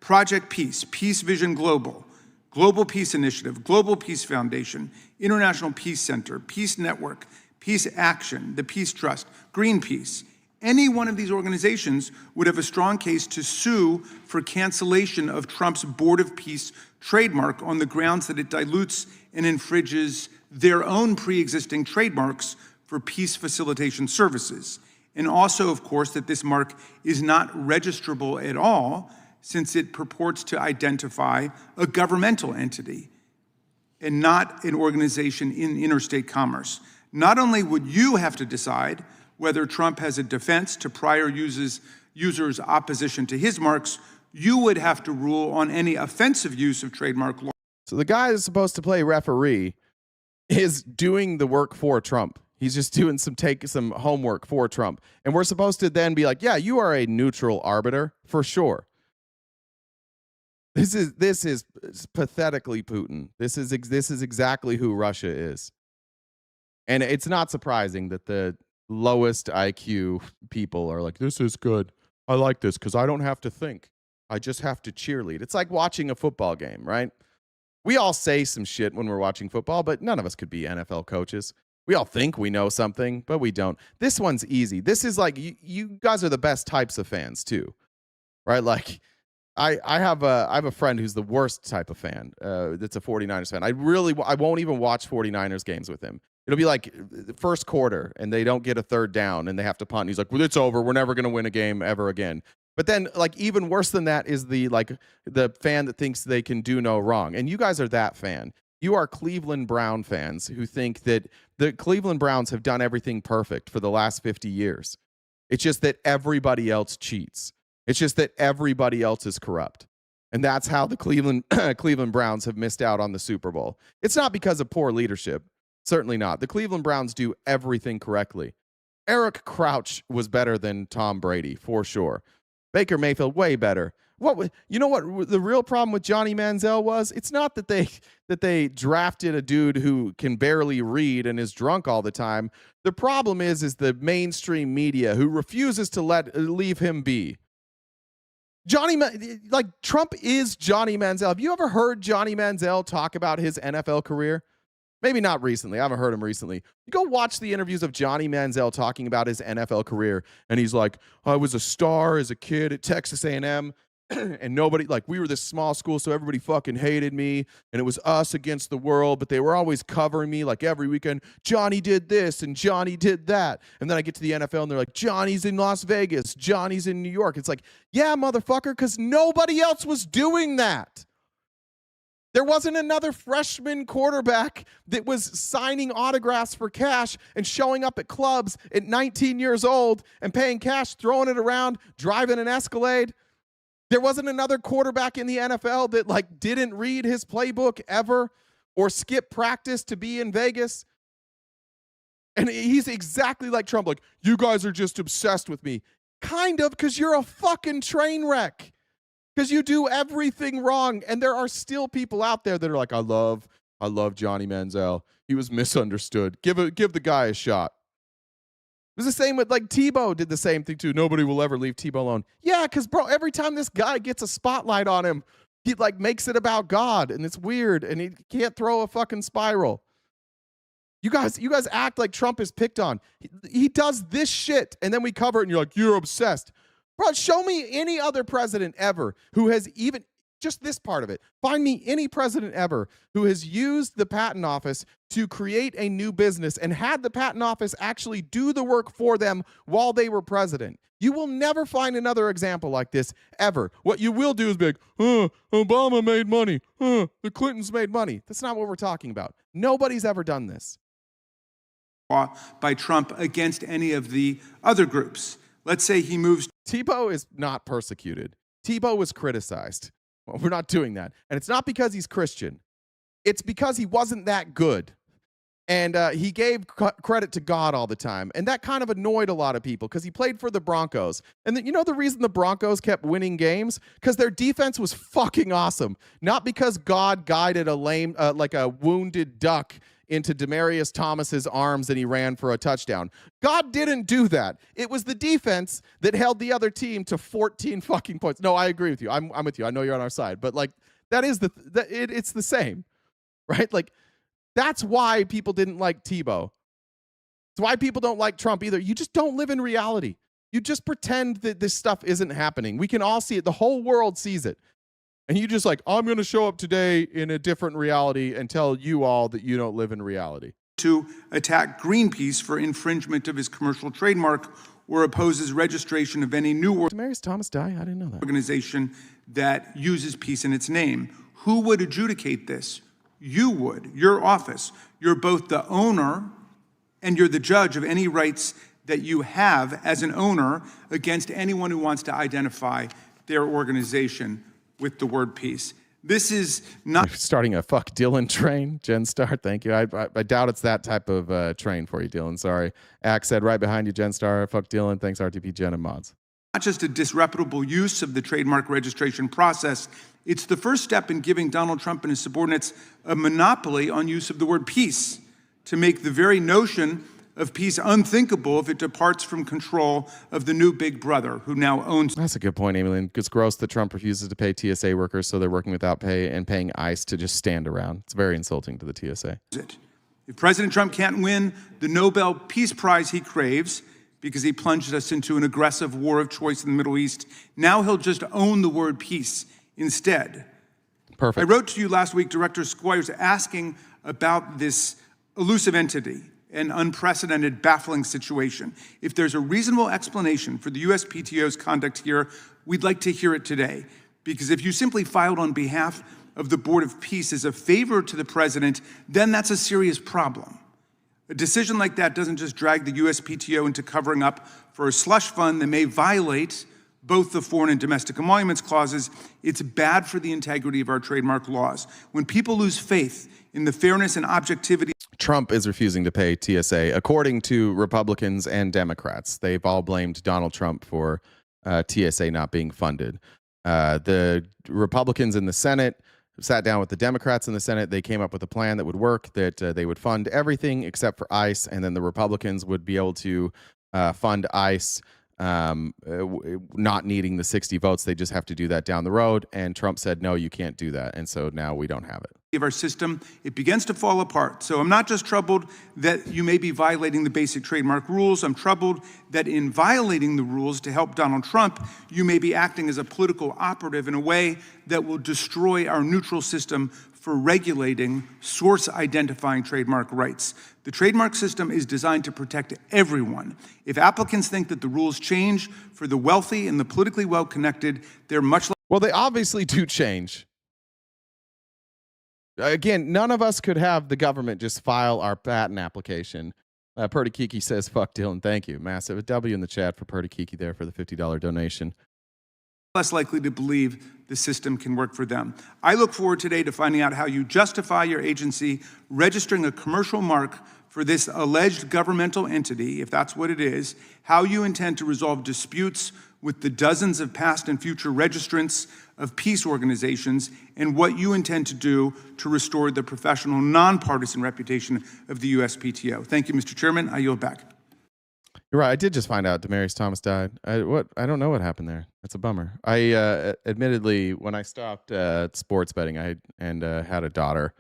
Project Peace, Peace Vision Global, Global Peace Initiative, Global Peace Foundation, International Peace Center, Peace Network, Peace Action, the Peace Trust, Greenpeace. Any one of these organizations would have a strong case to sue for cancellation of Trump's Board of Peace trademark on the grounds that it dilutes and infringes their own pre-existing trademarks for peace facilitation services. And also, of course, that this mark is not registrable at all since it purports to identify a governmental entity and not an organization in interstate commerce. Not only would you have to decide whether Trump has a defense to prior users' opposition to his marks, you would have to rule on any offensive use of trademark law. So the guy that's supposed to play referee is doing the work for Trump. He's just doing some homework for Trump. And we're supposed to then be like, yeah, you are a neutral arbiter for sure. This is pathetically Putin. This is exactly who Russia is. And it's not surprising that the lowest IQ people are like, this is good. I like this because I don't have to think. I just have to cheerlead. It's like watching a football game, right? We all say some shit when we're watching football, but none of us could be NFL coaches. We all think we know something, but we don't. This one's easy. This is like, you guys are the best types of fans too, right? Like, I have a friend who's the worst type of fan. That's a 49ers fan. I won't even watch 49ers games with him. It'll be like the first quarter and they don't get a third down and they have to punt. And he's like, well, it's over. We're never going to win a game ever again. But then like even worse than that is the fan that thinks they can do no wrong. And you guys are that fan. You are Cleveland Brown fans who think that the Cleveland Browns have done everything perfect for the last 50 years. It's just that everybody else cheats. It's just that everybody else is corrupt. And that's how the Cleveland Browns have missed out on the Super Bowl. It's not because of poor leadership. Certainly not. The Cleveland Browns do everything correctly. Eric Crouch was better than Tom Brady, for sure. Baker Mayfield, way better. You know what the real problem with Johnny Manziel was? It's not that they drafted a dude who can barely read and is drunk all the time. The problem is the mainstream media who refuses to leave him be. Trump is Johnny Manziel. Have you ever heard Johnny Manziel talk about his NFL career? Maybe not recently. I haven't heard him recently. You go watch the interviews of Johnny Manziel talking about his NFL career, and he's like, I was a star as a kid at Texas A&M, and nobody, we were this small school, so everybody fucking hated me, and it was us against the world, but they were always covering me, every weekend, Johnny did this, and Johnny did that. And then I get to the NFL, and they're like, Johnny's in Las Vegas, Johnny's in New York. It's like, yeah, motherfucker, because nobody else was doing that. There wasn't another freshman quarterback that was signing autographs for cash and showing up at clubs at 19 years old and paying cash, throwing it around, driving an Escalade. There wasn't another quarterback in the NFL that like didn't read his playbook ever or skip practice to be in Vegas. And he's exactly like Trump. Like, you guys are just obsessed with me. Kind of, because you're a fucking train wreck. Because you do everything wrong. And there are still people out there that are like, I love Johnny Manziel. He was misunderstood. Give the guy a shot. It was the same with like Tebow did the same thing too. Nobody will ever leave Tebow alone. Yeah, because bro, every time this guy gets a spotlight on him, he like makes it about God, and it's weird, and he can't throw a fucking spiral. You guys act like Trump is picked on. He does this shit, and then we cover it, and you're like, you're obsessed. Bro, show me any other president ever who has even, just this part of it, find me any president ever who has used the patent office to create a new business and had the patent office actually do the work for them while they were president. You will never find another example like this ever. What you will do is be like, Obama made money. The Clintons made money. That's not what we're talking about. Nobody's ever done this. By Trump against any of the other groups. Let's say he moves. Tebow is not persecuted. Tebow was criticized. Well, we're not doing that. And it's not because he's Christian. It's because he wasn't that good. And he gave credit to God all the time. And that kind of annoyed a lot of people because he played for the Broncos. And you know the reason the Broncos kept winning games? Because their defense was fucking awesome. Not because God guided a lame, like a wounded duck into Demaryius Thomas's arms and he ran for a touchdown. God didn't do that. It was the defense that held the other team to 14 fucking points. No, I agree with you. I'm with you. I know you're on our side. But like that is it's the same. Right? Like that's why people didn't like Tebow. It's why people don't like Trump either. You just don't live in reality. You just pretend that this stuff isn't happening. We can all see it. The whole world sees it. And you just like, I'm going to show up today in a different reality and tell you all that you don't live in reality. To attack Greenpeace for infringement of his commercial trademark or opposes registration of any new Did Demaryius Thomas die? I didn't know that. Organization that uses peace in its name. Who would adjudicate this? You would. Your office. You're both the owner and you're the judge of any rights that you have as an owner against anyone who wants to identify their organization with the word peace. This is not You're starting a fuck Dylan train, Jen Star. Thank you. I doubt it's that type of train for you, Dylan. Sorry. Axe said right behind you, Jen Star. Fuck Dylan. Thanks, RTP, Jen, and mods. Not just a disreputable use of the trademark registration process. It's the first step in giving Donald Trump and his subordinates a monopoly on use of the word peace to make the very notion of peace unthinkable if it departs from control of the new big brother who now owns. That's a good point, Emily. It's gross that Trump refuses to pay TSA workers, so they're working without pay and paying ICE to just stand around. It's very insulting to the TSA. If President Trump can't win the Nobel Peace Prize he craves because he plunged us into an aggressive war of choice in the Middle East, now he'll just own the word peace instead. Perfect. I wrote to you last week, Director Squires, asking about this elusive entity, an unprecedented, baffling situation. If there's a reasonable explanation for the USPTO's conduct here, we'd like to hear it today. Because if you simply filed on behalf of the Board of Peace as a favor to the president, then that's a serious problem. A decision like that doesn't just drag the USPTO into covering up for a slush fund that may violate both the foreign and domestic emoluments clauses. It's bad for the integrity of our trademark laws. When people lose faith in the fairness and objectivity. Trump is refusing to pay TSA, according to Republicans and Democrats. They've all blamed Donald Trump for TSA not being funded. The Republicans in the Senate sat down with the Democrats in the Senate. They came up with a plan that would work, that they would fund everything except for ICE, and then the Republicans would be able to fund ICE, not needing the 60 votes. They just have to do that down the road. And Trump said, no, you can't do that. And so now we don't have it. Of our system, it begins to fall apart. So I'm not just troubled that you may be violating the basic trademark rules. I'm troubled that in violating the rules to help Donald Trump, you may be acting as a political operative in a way that will destroy our neutral system for regulating source-identifying trademark rights. The trademark system is designed to protect everyone. If applicants think that the rules change for the wealthy and the politically well-connected, they're much like... Well, they obviously do change. Again, none of us could have the government just file our patent application. Purdy Kiki says, fuck Dylan. Thank you. Massive W in the chat for Purdy Kiki there for the $50 donation. Less likely to believe the system can work for them. I look forward today to finding out how you justify your agency registering a commercial mark for this alleged governmental entity, if that's what it is, how you intend to resolve disputes with the dozens of past and future registrants of peace organizations, and what you intend to do to restore the professional, nonpartisan reputation of the USPTO. Thank you, Mr. Chairman. I yield back. You're right. I did just find out Demaryius Thomas died. I don't know what happened there. That's a bummer. I admittedly, when I stopped sports betting, I had a daughter.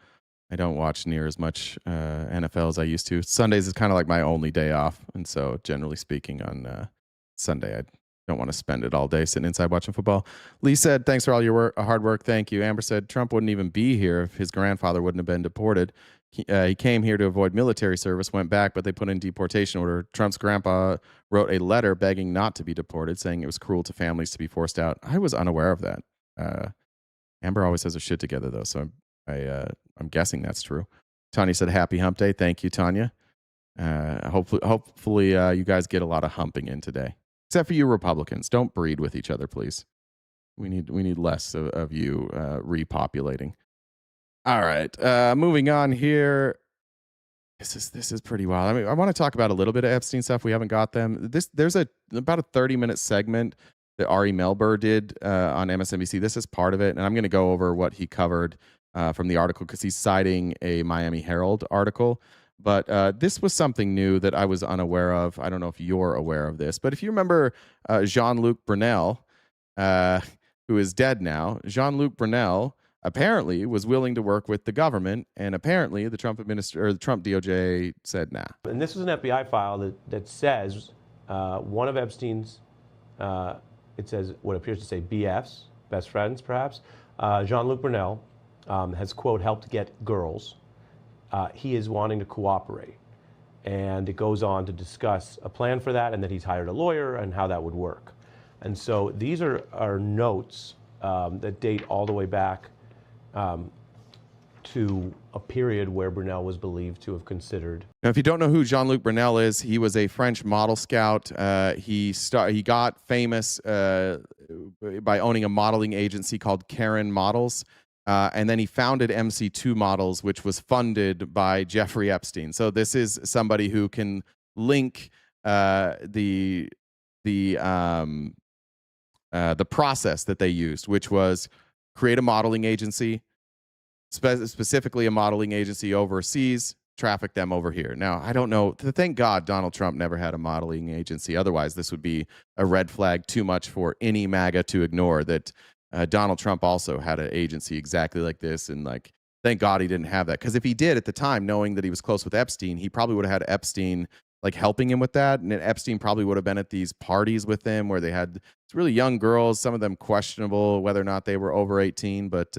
I don't watch near as much NFL as I used to. Sundays is kind of like my only day off, and so generally speaking, on Sunday I don't want to spend it all day sitting inside watching football. Lee said, "Thanks for all your hard work." Thank you. Amber said, "Trump wouldn't even be here if his grandfather wouldn't have been deported. He came here to avoid military service, went back, but they put in deportation order. Trump's grandpa wrote a letter begging not to be deported, saying it was cruel to families to be forced out." I was unaware of that. Amber always has her shit together, though, so I'm guessing that's true. Tanya said, "Happy hump day." Thank you, Tanya. Hopefully you guys get a lot of humping in today. Except for you Republicans. Don't breed with each other, please. We need less of you repopulating. All right. Moving on here. This is pretty wild. I mean, I want to talk about a little bit of Epstein stuff. We haven't got them. There's about a 30-minute segment that Ari Melber did on MSNBC. This is part of it, and I'm going to go over what he covered from the article because he's citing a Miami Herald article. But this was something new that I was unaware of. I don't know if you're aware of this, but if you remember Jean-Luc Brunel, who is dead now, Jean-Luc Brunel apparently was willing to work with the government, and apparently the Trump DOJ said nah. And this is an FBI file that says one of Epstein's, it says what appears to say BFs, best friends perhaps, Jean-Luc Brunel has, quote, helped get girls. He is wanting to cooperate. And it goes on to discuss a plan for that and that he's hired a lawyer and how that would work. And so these are notes that date all the way back to a period where Brunel was believed to have considered. Now, if you don't know who Jean-Luc Brunel is, he was a French model scout. He got famous by owning a modeling agency called Karen Models. And then he founded MC2 Models, which was funded by Jeffrey Epstein. So this is somebody who can link the process that they used, which was create a modeling agency, specifically a modeling agency overseas, traffic them over here. Now, I don't know. Thank God Donald Trump never had a modeling agency. Otherwise, this would be a red flag too much for any MAGA to ignore, that Donald Trump also had an agency exactly like this. And thank God he didn't have that. Because if he did at the time, knowing that he was close with Epstein, he probably would have had Epstein helping him with that. And Epstein probably would have been at these parties with him where they had really young girls, some of them questionable whether or not they were over 18. But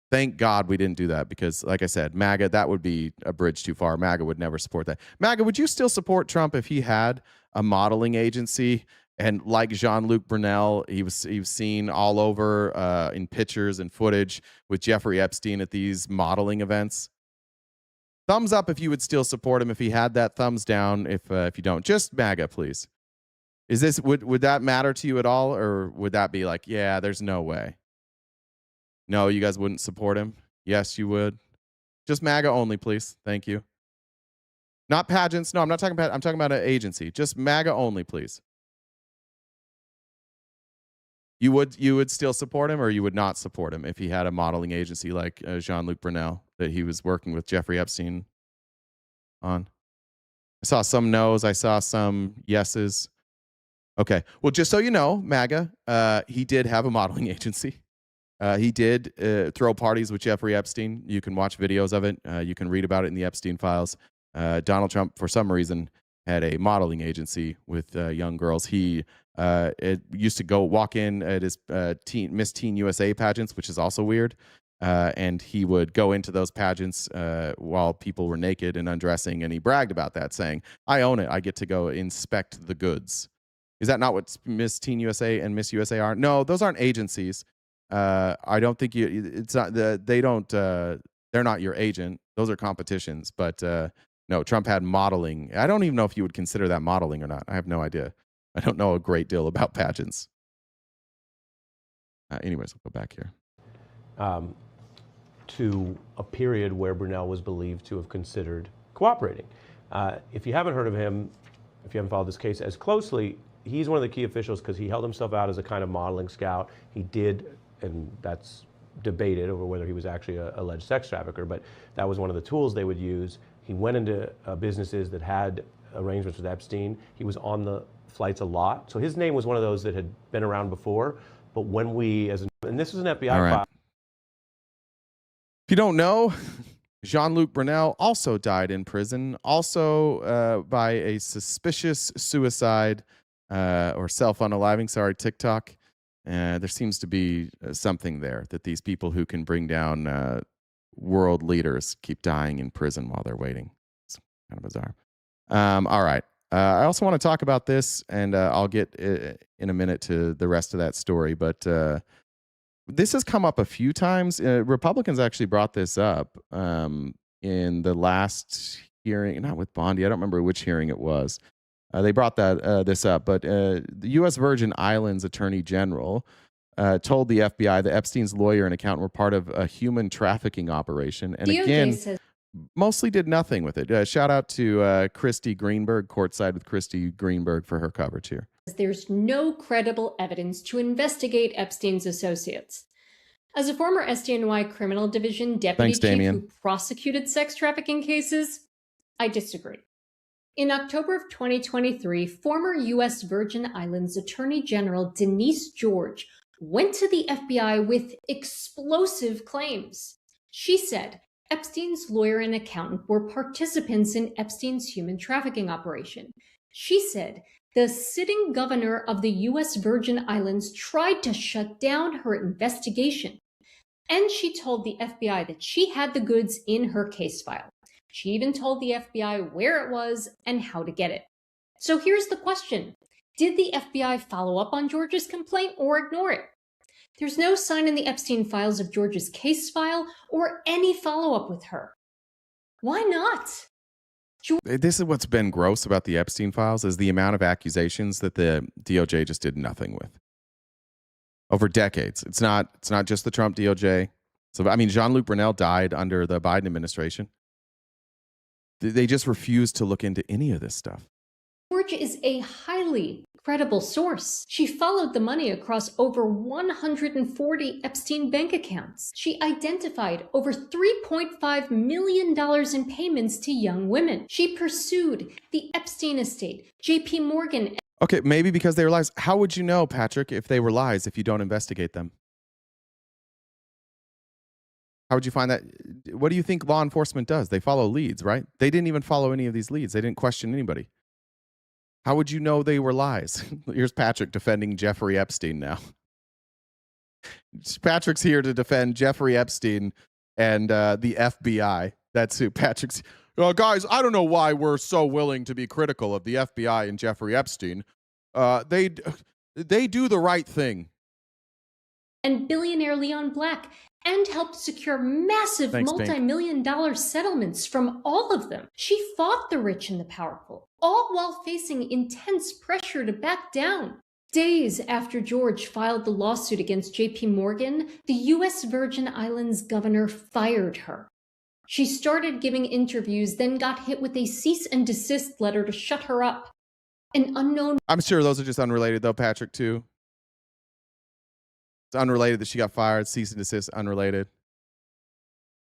thank God we didn't do that, because like I said, MAGA, that would be a bridge too far. MAGA would never support that. MAGA, would you still support Trump if he had a modeling agency? And like Jean-Luc Brunel, he was seen all over in pictures and footage with Jeffrey Epstein at these modeling events. Thumbs up if you would still support him if he had that. Thumbs down if you don't. Just MAGA, please. Is this would that matter to you at all, or would that be like, yeah, there's no way? No, you guys wouldn't support him? Yes, you would. Just MAGA only, please. Thank you. Not pageants. No, I'm not talking about. I'm talking about an agency. Just MAGA only, please. You would still support him, or you would not support him if he had a modeling agency like Jean-Luc Brunel that he was working with Jeffrey Epstein on? I saw some no's. I saw some yeses. Okay. Well, just so you know, MAGA, he did have a modeling agency. He did throw parties with Jeffrey Epstein. You can watch videos of it. You can read about it in the Epstein files. Donald Trump, for some reason, had a modeling agency with young girls. He used to go walk in at his Miss Teen USA pageants, which is also weird. And he would go into those pageants while people were naked and undressing, and he bragged about that, saying, "I own it. I get to go inspect the goods." Is that not what Miss Teen USA and Miss USA are? No, those aren't agencies. I don't think it's not. They don't. They're not your agent. Those are competitions. But no, Trump had modeling. I don't even know if you would consider that modeling or not. I have no idea. I don't know a great deal about pageants. Anyways, I'll go back here. To a period where Brunel was believed to have considered cooperating. If you haven't heard of him, if you haven't followed this case as closely, he's one of the key officials because he held himself out as a kind of modeling scout. He did, and that's debated over whether he was actually an alleged sex trafficker, but that was one of the tools they would use. He went into businesses that had arrangements with Epstein. He was on the flights a lot. So his name was one of those that had been around before. But when we, and this was an FBI file. If you don't know, Jean-Luc Brunel also died in prison, also by a suspicious suicide or self-unaliving. Sorry, TikTok. There seems to be something there that these people who can bring down world leaders keep dying in prison while they're waiting. It's kind of bizarre. All right. I also want to talk about this, and I'll get in a minute to the rest of that story. But this has come up a few times. Republicans actually brought this up in the last hearing, not with Bondi. I don't remember which hearing it was. They brought this up, but the U.S. Virgin Islands Attorney General told the FBI that Epstein's lawyer and accountant were part of a human trafficking operation, and DOJ again, says mostly did nothing with it. Shout out to Christy Greenberg, courtside with Christy Greenberg for her coverage here. there's no credible evidence to investigate Epstein's associates. As a former SDNY Criminal Division deputy Thanks, chief Damien. who prosecuted sex trafficking cases, I disagree. In October of 2023, former U.S. Virgin Islands Attorney General Denise George went to the FBI with explosive claims. She said Epstein's lawyer and accountant were participants in Epstein's human trafficking operation. She said the sitting governor of the U.S. Virgin Islands tried to shut down her investigation. And she told the FBI that she had the goods in her case file. She even told the FBI where it was and how to get it. So here's the question. Did the FBI follow up on George's complaint or ignore it? There's no sign in the Epstein files of George's case file or any follow-up with her. Why not? This is what's been gross about the Epstein files is the amount of accusations that the DOJ just did nothing with. Over decades. It's not just the Trump DOJ. So, I mean, Jean-Luc Brunel died under the Biden administration. They just refused to look into any of this stuff. George is a highly credible source. She followed the money across over 140 Epstein bank accounts. She identified over $3.5 million in payments to young women. She pursued the Epstein estate, JP Morgan. Okay, maybe because they were lies. How would you know, Patrick, if they were lies if you don't investigate them? How would you find that? What do you think law enforcement does? They follow leads, right? They didn't even follow any of these leads. They didn't question anybody. How would you know they were lies? Here's Patrick defending Jeffrey Epstein now. Patrick's here to defend Jeffrey Epstein and the FBI. That's who Patrick's... guys, I don't know why we're so willing to be critical of the FBI and Jeffrey Epstein. They do the right thing. And billionaire Leon Black, and helped secure massive multi-million-dollar settlements from all of them. She fought the rich and the powerful, all while facing intense pressure to back down. Days after George filed the lawsuit against JP Morgan, the U.S. Virgin Islands governor fired her. She started giving interviews, then got hit with a cease and desist letter to shut her up. An unknown... I'm sure those are just unrelated, though, Patrick, too. It's unrelated that she got fired. Cease and desist, unrelated.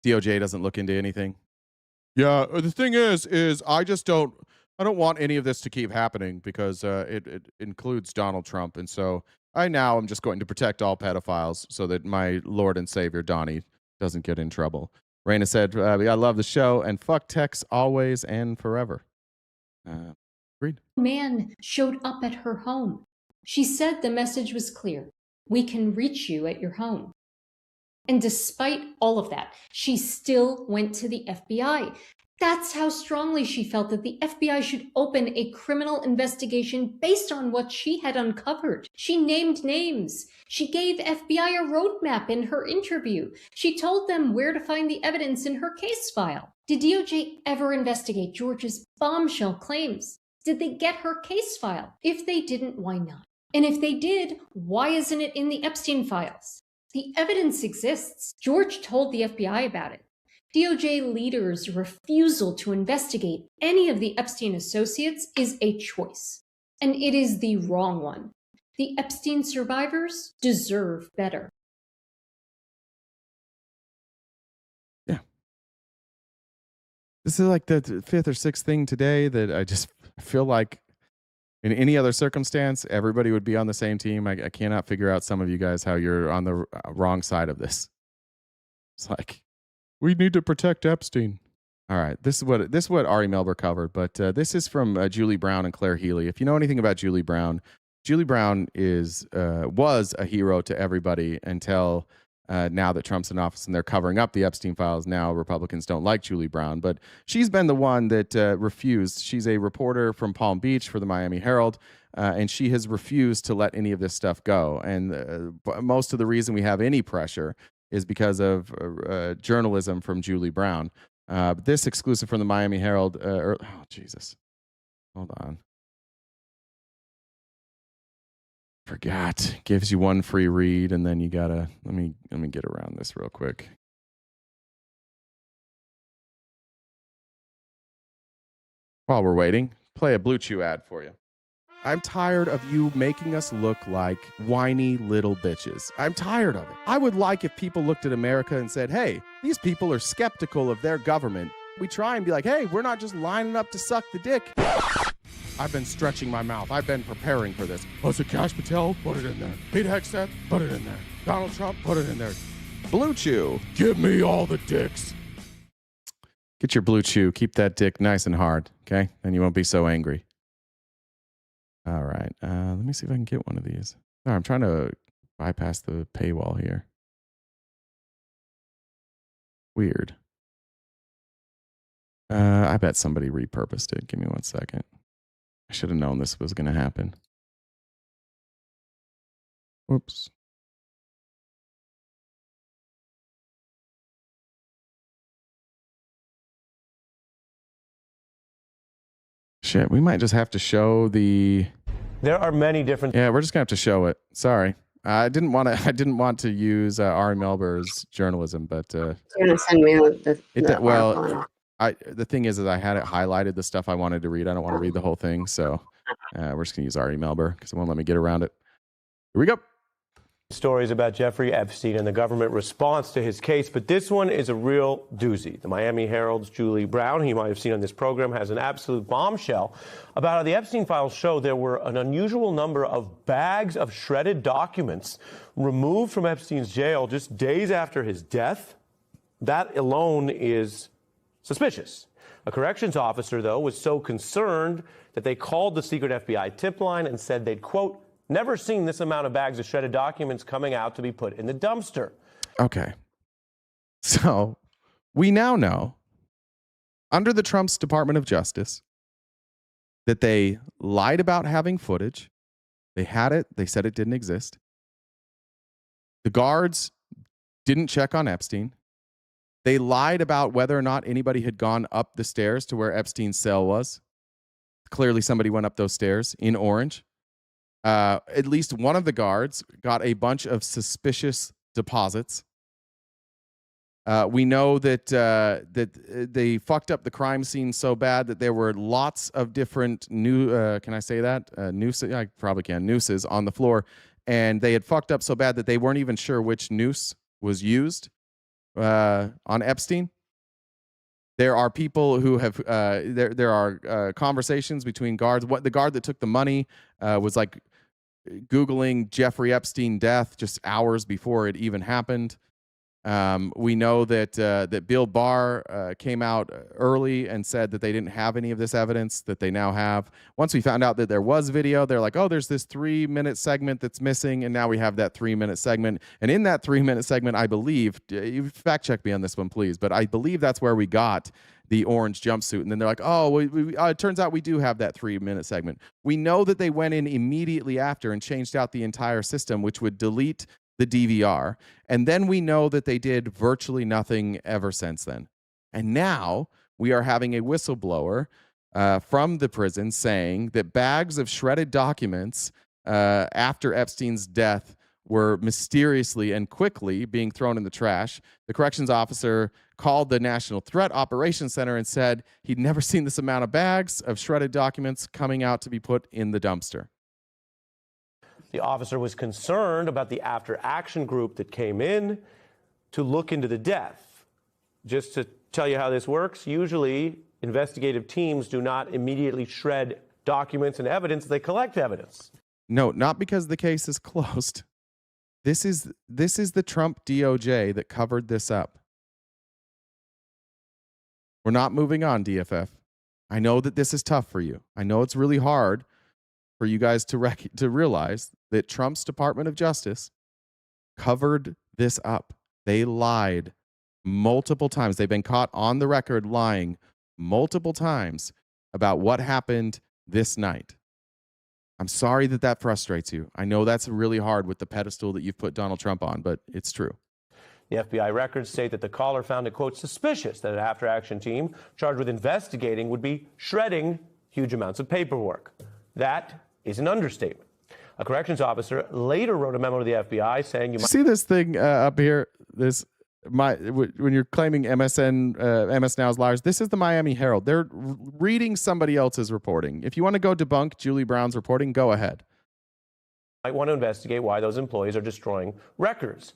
DOJ doesn't look into anything. Yeah, the thing is I don't want any of this to keep happening because it includes Donald Trump. And so I'm just going to protect all pedophiles so that my Lord and Savior, Donnie, doesn't get in trouble. Raina said, I love the show and fuck Tex always and forever. Agreed. Man showed up at her home. She said the message was clear. We can reach you at your home. And despite all of that, she still went to the FBI. That's how strongly she felt that the FBI should open a criminal investigation based on what she had uncovered. She named names. She gave FBI a roadmap in her interview. She told them where to find the evidence in her case file. Did DOJ ever investigate George's bombshell claims? Did they get her case file? If they didn't, why not? And if they did, why isn't it in the Epstein files? The evidence exists. George told the FBI about it. DOJ leaders' refusal to investigate any of the Epstein associates is a choice, and it is the wrong one. The Epstein survivors deserve better. Yeah. This is like the fifth or sixth thing today that I just feel like in any other circumstance, everybody would be on the same team. I cannot figure out, some of you guys, how you're on the wrong side of this. It's like, we need to protect Epstein. All right, this is what Ari Melber covered, but this is from Julie Brown and Claire Healy. If you know anything about Julie Brown was a hero to everybody until now that Trump's in office and they're covering up the Epstein files. Now Republicans don't like Julie Brown, but she's been the one that refused. She's a reporter from Palm Beach for the Miami Herald, and she has refused to let any of this stuff go. And most of the reason we have any pressure is because of journalism from Julie Brown. This exclusive from the Miami Herald. Oh, Jesus. Hold on. Forgot. Gives you one free read, and then you gotta, let me get around this real quick. While we're waiting, play a Blue Chew ad for you. I'm tired of you making us look like whiny little bitches. I'm tired of it. I would like if people looked at America and said, hey, these people are skeptical of their government. We try and be like, hey, we're not just lining up to suck the dick. I've been stretching my mouth. I've been preparing for this. Was it Kash Patel? Put it in there. Pete Hegseth? Put it in there. Donald Trump? Put it in there. Blue Chew. Give me all the dicks. Get your Blue Chew. Keep that dick nice and hard, okay? And you won't be so angry. All right. Let me see if I can get one of these. No, I'm trying to bypass the paywall here. Weird. I bet somebody repurposed it. Give me 1 second. I should have known this was going to happen. Whoops. Shit, we might just have to show the... There are many different... Yeah, we're just going to have to show it. Sorry. I didn't want to use Ari Melber's journalism, but... You're going to send me the the thing is that I had it highlighted, the stuff I wanted to read. I don't want to read the whole thing, so we're just going to use Ari Melber because it won't let me get around it. Here we go. Stories about Jeffrey Epstein and the government response to his case, but this one is a real doozy. The Miami Herald's Julie Brown, who you might have seen on this program, has an absolute bombshell about how the Epstein files show there were an unusual number of bags of shredded documents removed from Epstein's jail just days after his death. That alone is suspicious. A corrections officer, though, was so concerned that they called the secret FBI tip line and said they'd, quote, never seen this amount of bags of shredded documents coming out to be put in the dumpster. Okay. So we now know, under the Trump's Department of Justice, that they lied about having footage. They had it. They said it didn't exist. The guards didn't check on Epstein. They lied about whether or not anybody had gone up the stairs to where Epstein's cell was. Clearly somebody went up those stairs in orange. At least one of the guards got a bunch of suspicious deposits. We know that they fucked up the crime scene so bad that there were lots of different can I say that? Nooses, I probably can. Nooses on the floor. And they had fucked up so bad that they weren't even sure which noose was used on Epstein. There are people who have, there are conversations between guards. The guard that took the money was like Googling Jeffrey Epstein death just hours before it even happened. We know that Bill Barr came out early and said that they didn't have any of this evidence that they now have. Once we found out that there was video, they're like, oh, there's this 3-minute segment that's missing, and now we have that 3-minute segment. And in that 3-minute segment, I believe, you fact check me on this one, please, but I believe that's where we got the orange jumpsuit. And then they're like, oh, it turns out we do have that 3-minute segment. We know that they went in immediately after and changed out the entire system, which would delete the DVR. And then we know that they did virtually nothing ever since then. And now we are having a whistleblower from the prison saying that bags of shredded documents after Epstein's death were mysteriously and quickly being thrown in the trash. The corrections officer called the National Threat Operations Center and said he'd never seen this amount of bags of shredded documents coming out to be put in the dumpster. The officer was concerned about the after-action group that came in to look into the death. Just to tell you how this works, usually investigative teams do not immediately shred documents and evidence, they collect evidence. No, not because the case is closed. This is the Trump DOJ that covered this up. We're not moving on, DFF. I know that this is tough for you. I know it's really hard for you guys to realize that Trump's Department of Justice covered this up. They lied multiple times. They've been caught on the record lying multiple times about what happened this night. I'm sorry that that frustrates you. I know that's really hard with the pedestal that you've put Donald Trump on, but it's true. The FBI records state that the caller found it, quote, suspicious that an after-action team charged with investigating would be shredding huge amounts of paperwork. That is an understatement. A corrections officer later wrote a memo to the FBI saying, "You see this thing up here? When you're claiming MS Now's liars, this is the Miami Herald. They're reading somebody else's reporting. If you want to go debunk Julie Brown's reporting, go ahead. Might want to investigate why those employees are destroying records.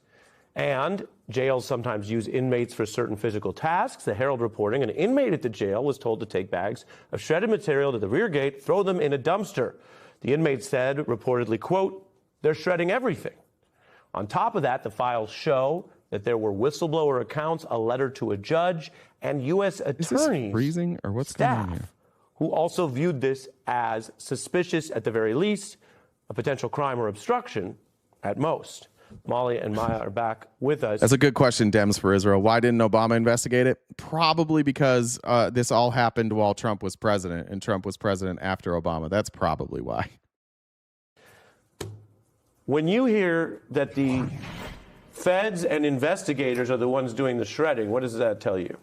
And jails sometimes use inmates for certain physical tasks. The Herald reporting an inmate at the jail was told to take bags of shredded material to the rear gate, throw them in a dumpster. The inmate said, reportedly, quote, they're shredding everything. On top of that, the files show that there were whistleblower accounts, a letter to a judge, and U.S. attorneys, freezing or what's going on here? Who also viewed this as suspicious at the very least, a potential crime or obstruction at most. Molly and Maya are back with us. That's a good question, Dems for Israel. Why didn't Obama investigate it? Probably because this all happened while Trump was president, and Trump was president after Obama. That's probably why. When you hear that the feds and investigators are the ones doing the shredding, what does that tell you?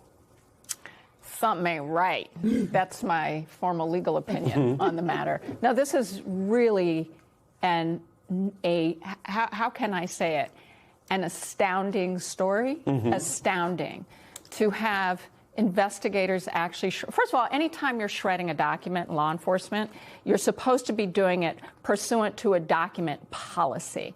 Something ain't right. That's my formal legal opinion on the matter. Now, this is really how can I say it? An astounding story. Astounding to have investigators actually. First of all, anytime you're shredding a document in law enforcement, you're supposed to be doing it pursuant to a document policy.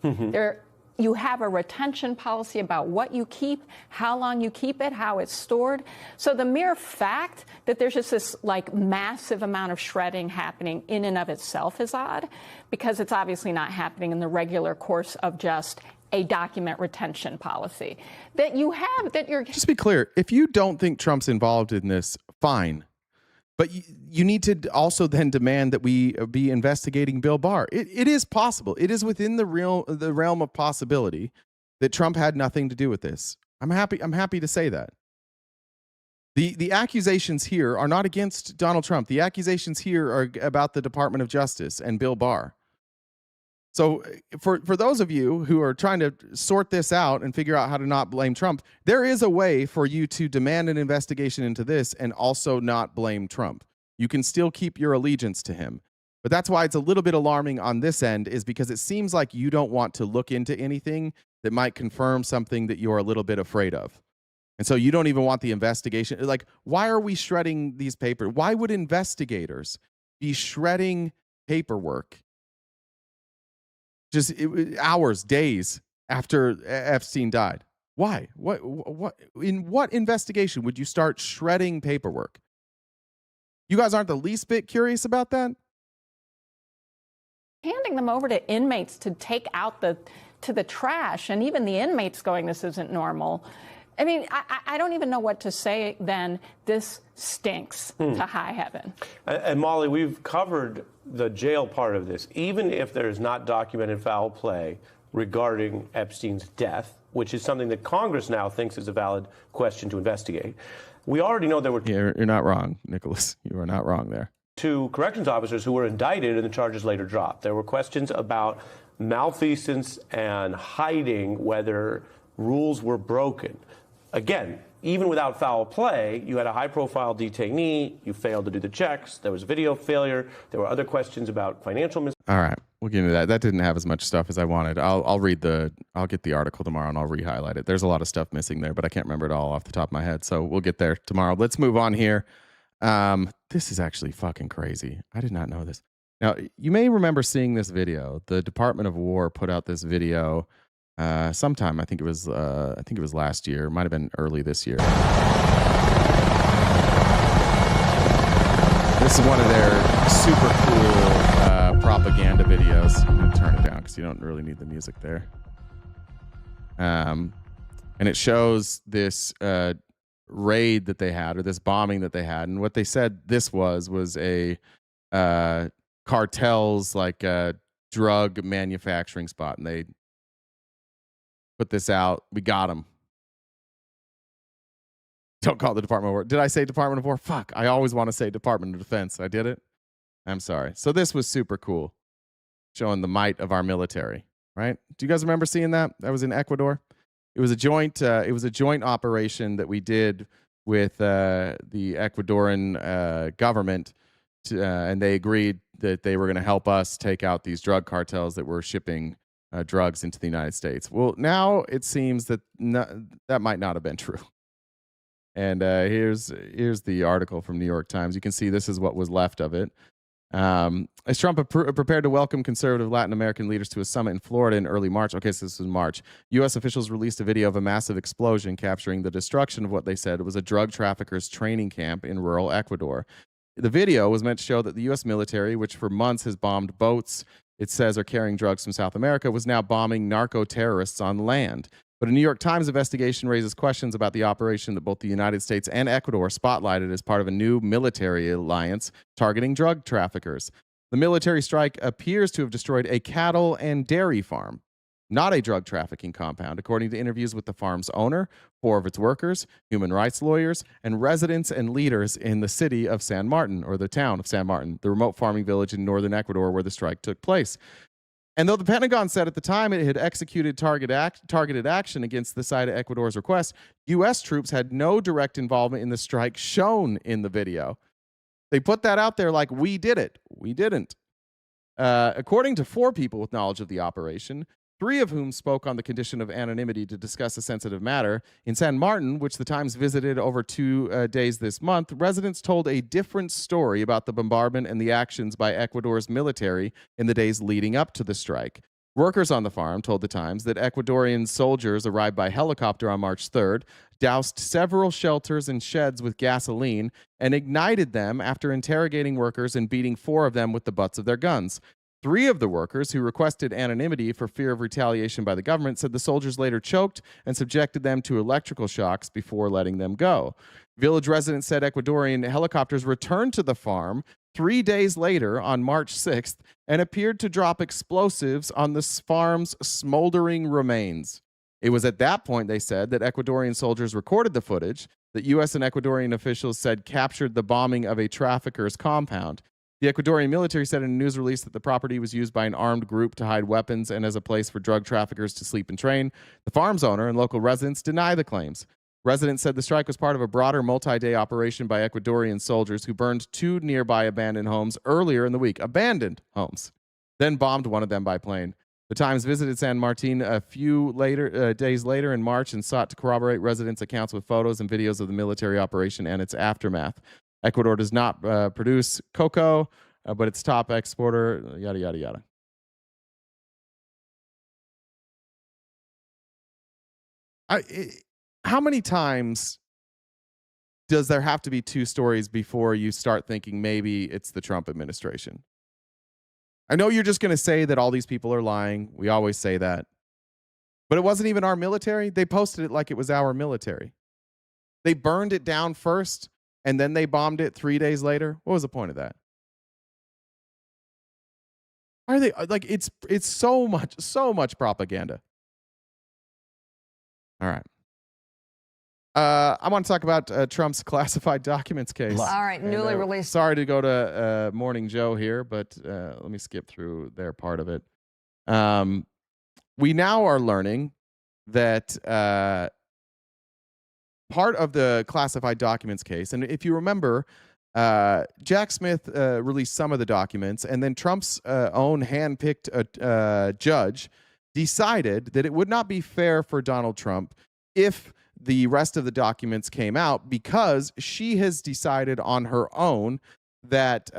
You have a retention policy about what you keep, how long you keep it, how it's stored. So the mere fact that there's just this like massive amount of shredding happening in and of itself is odd, because it's obviously not happening in the regular course of just a document retention policy. That you have, that you're... Just be clear, if you don't think Trump's involved in this, fine. But you need to also then demand that we be investigating Bill Barr. It is possible. It is within the realm of possibility that Trump had nothing to do with this. I'm happy to say that. The accusations here are not against Donald Trump. The accusations here are about the Department of Justice and Bill Barr. So for those of you who are trying to sort this out and figure out how to not blame Trump, there is a way for you to demand an investigation into this and also not blame Trump. You can still keep your allegiance to him. But that's why it's a little bit alarming on this end, is because it seems like you don't want to look into anything that might confirm something that you're a little bit afraid of. And so you don't even want the investigation. Like, why are we shredding these papers? Why would investigators be shredding paperwork just hours, days after Epstein died? Why? What? In what investigation would you start shredding paperwork? You guys aren't the least bit curious about that? Handing them over to inmates to take out the to the trash, and even the inmates going, this isn't normal. I mean, I don't even know what to say then. This stinks to high heaven. And Molly, we've covered the jail part of this. Even if there's not documented foul play regarding Epstein's death, which is something that Congress now thinks is a valid question to investigate, we already know there were You're not wrong, Nicholas. You are not wrong there. 2 corrections officers who were indicted and the charges later dropped. There were questions about malfeasance and hiding whether rules were broken. Again, even without foul play, you had a high-profile detainee, you failed to do the checks, there was video failure, there were other questions about financial All right, we'll get into that. That didn't have as much stuff as I wanted. I'll get the article tomorrow and I'll re-highlight it. There's a lot of stuff missing there, but I can't remember it all off the top of my head, so we'll get there tomorrow. Let's move on here. This is actually fucking crazy. I did not know this. Now, you may remember seeing this video. The Department of War put out this video sometime. I think it was last year. It might have been early this year. This is one of their super cool propaganda videos. I'm going to turn it down because you don't really need the music there. And it shows this raid that they had, or this bombing that they had. And what they said this was a cartel's like drug manufacturing spot. And they put this out. We got them. Don't call it the Department of War. Did I say Department of War? Fuck. I always want to say Department of Defense. I did it. I'm sorry. So this was super cool, showing the might of our military, right? Do you guys remember seeing that? That was in Ecuador. It was a joint operation that we did with the Ecuadorian government, and they agreed that they were going to help us take out these drug cartels that were shipping drugs into the United States. Well, now it seems that that might not have been true. And here's the article from New York Times. You can see this is what was left of it. As Trump prepared to welcome conservative Latin American leaders to a summit in Florida in early March. Okay, so this was March. U.S. officials released a video of a massive explosion capturing the destruction of what they said was a drug traffickers' training camp in rural Ecuador. The video was meant to show that the U.S. military, which for months has bombed boats it says are carrying drugs from South America, was now bombing narco-terrorists on land. But a New York Times investigation raises questions about the operation that both the United States and Ecuador spotlighted as part of a new military alliance targeting drug traffickers. The military strike appears to have destroyed a cattle and dairy farm, not a drug trafficking compound, according to interviews with the farm's owner, 4 of its workers, human rights lawyers, and residents and leaders in the city of San Martin, or the town of San Martin, the remote farming village in northern Ecuador where the strike took place. And though the Pentagon said at the time it had executed targeted action against the side of Ecuador's request, U.S. troops had no direct involvement in the strike shown in the video. They put that out there like, we did it. We didn't. According to 4 people with knowledge of the operation, 3 of whom spoke on the condition of anonymity to discuss a sensitive matter, in San Martin, which the Times visited over 2 days this month, residents told a different story about the bombardment and the actions by Ecuador's military in the days leading up to the strike. Workers on the farm told the Times that Ecuadorian soldiers arrived by helicopter on March 3rd, doused several shelters and sheds with gasoline, and ignited them after interrogating workers and beating 4 of them with the butts of their guns. 3 of the workers, who requested anonymity for fear of retaliation by the government, said the soldiers later choked and subjected them to electrical shocks before letting them go. Village residents said Ecuadorian helicopters returned to the farm 3 days later on March 6th and appeared to drop explosives on the farm's smoldering remains. It was at that point, they said, that Ecuadorian soldiers recorded the footage that U.S. and Ecuadorian officials said captured the bombing of a trafficker's compound. The Ecuadorian military said in a news release that the property was used by an armed group to hide weapons and as a place for drug traffickers to sleep and train. The farm's owner and local residents deny the claims. Residents said the strike was part of a broader multi-day operation by Ecuadorian soldiers who burned 2 nearby abandoned homes earlier in the week. Abandoned homes. Then bombed one of them by plane. The Times visited San Martin a few days later in March and sought to corroborate residents' accounts with photos and videos of the military operation and its aftermath. Ecuador does not produce cocoa, but its top exporter, yada, yada, yada. How many times does there have to be 2 stories before you start thinking maybe it's the Trump administration? I know you're just going to say that all these people are lying. We always say that. But it wasn't even our military. They posted it like it was our military. They burned it down first, and then they bombed it 3 days later. What was the point of that? Are they like it's so much propaganda. All right. I want to talk about Trump's classified documents case. All right, newly released. Sorry to go to Morning Joe here, but let me skip through their part of it. We now are learning that part of the classified documents case, and if you remember, Jack Smith released some of the documents, and then Trump's own hand-picked judge decided that it would not be fair for Donald Trump if the rest of the documents came out, because she has decided on her own that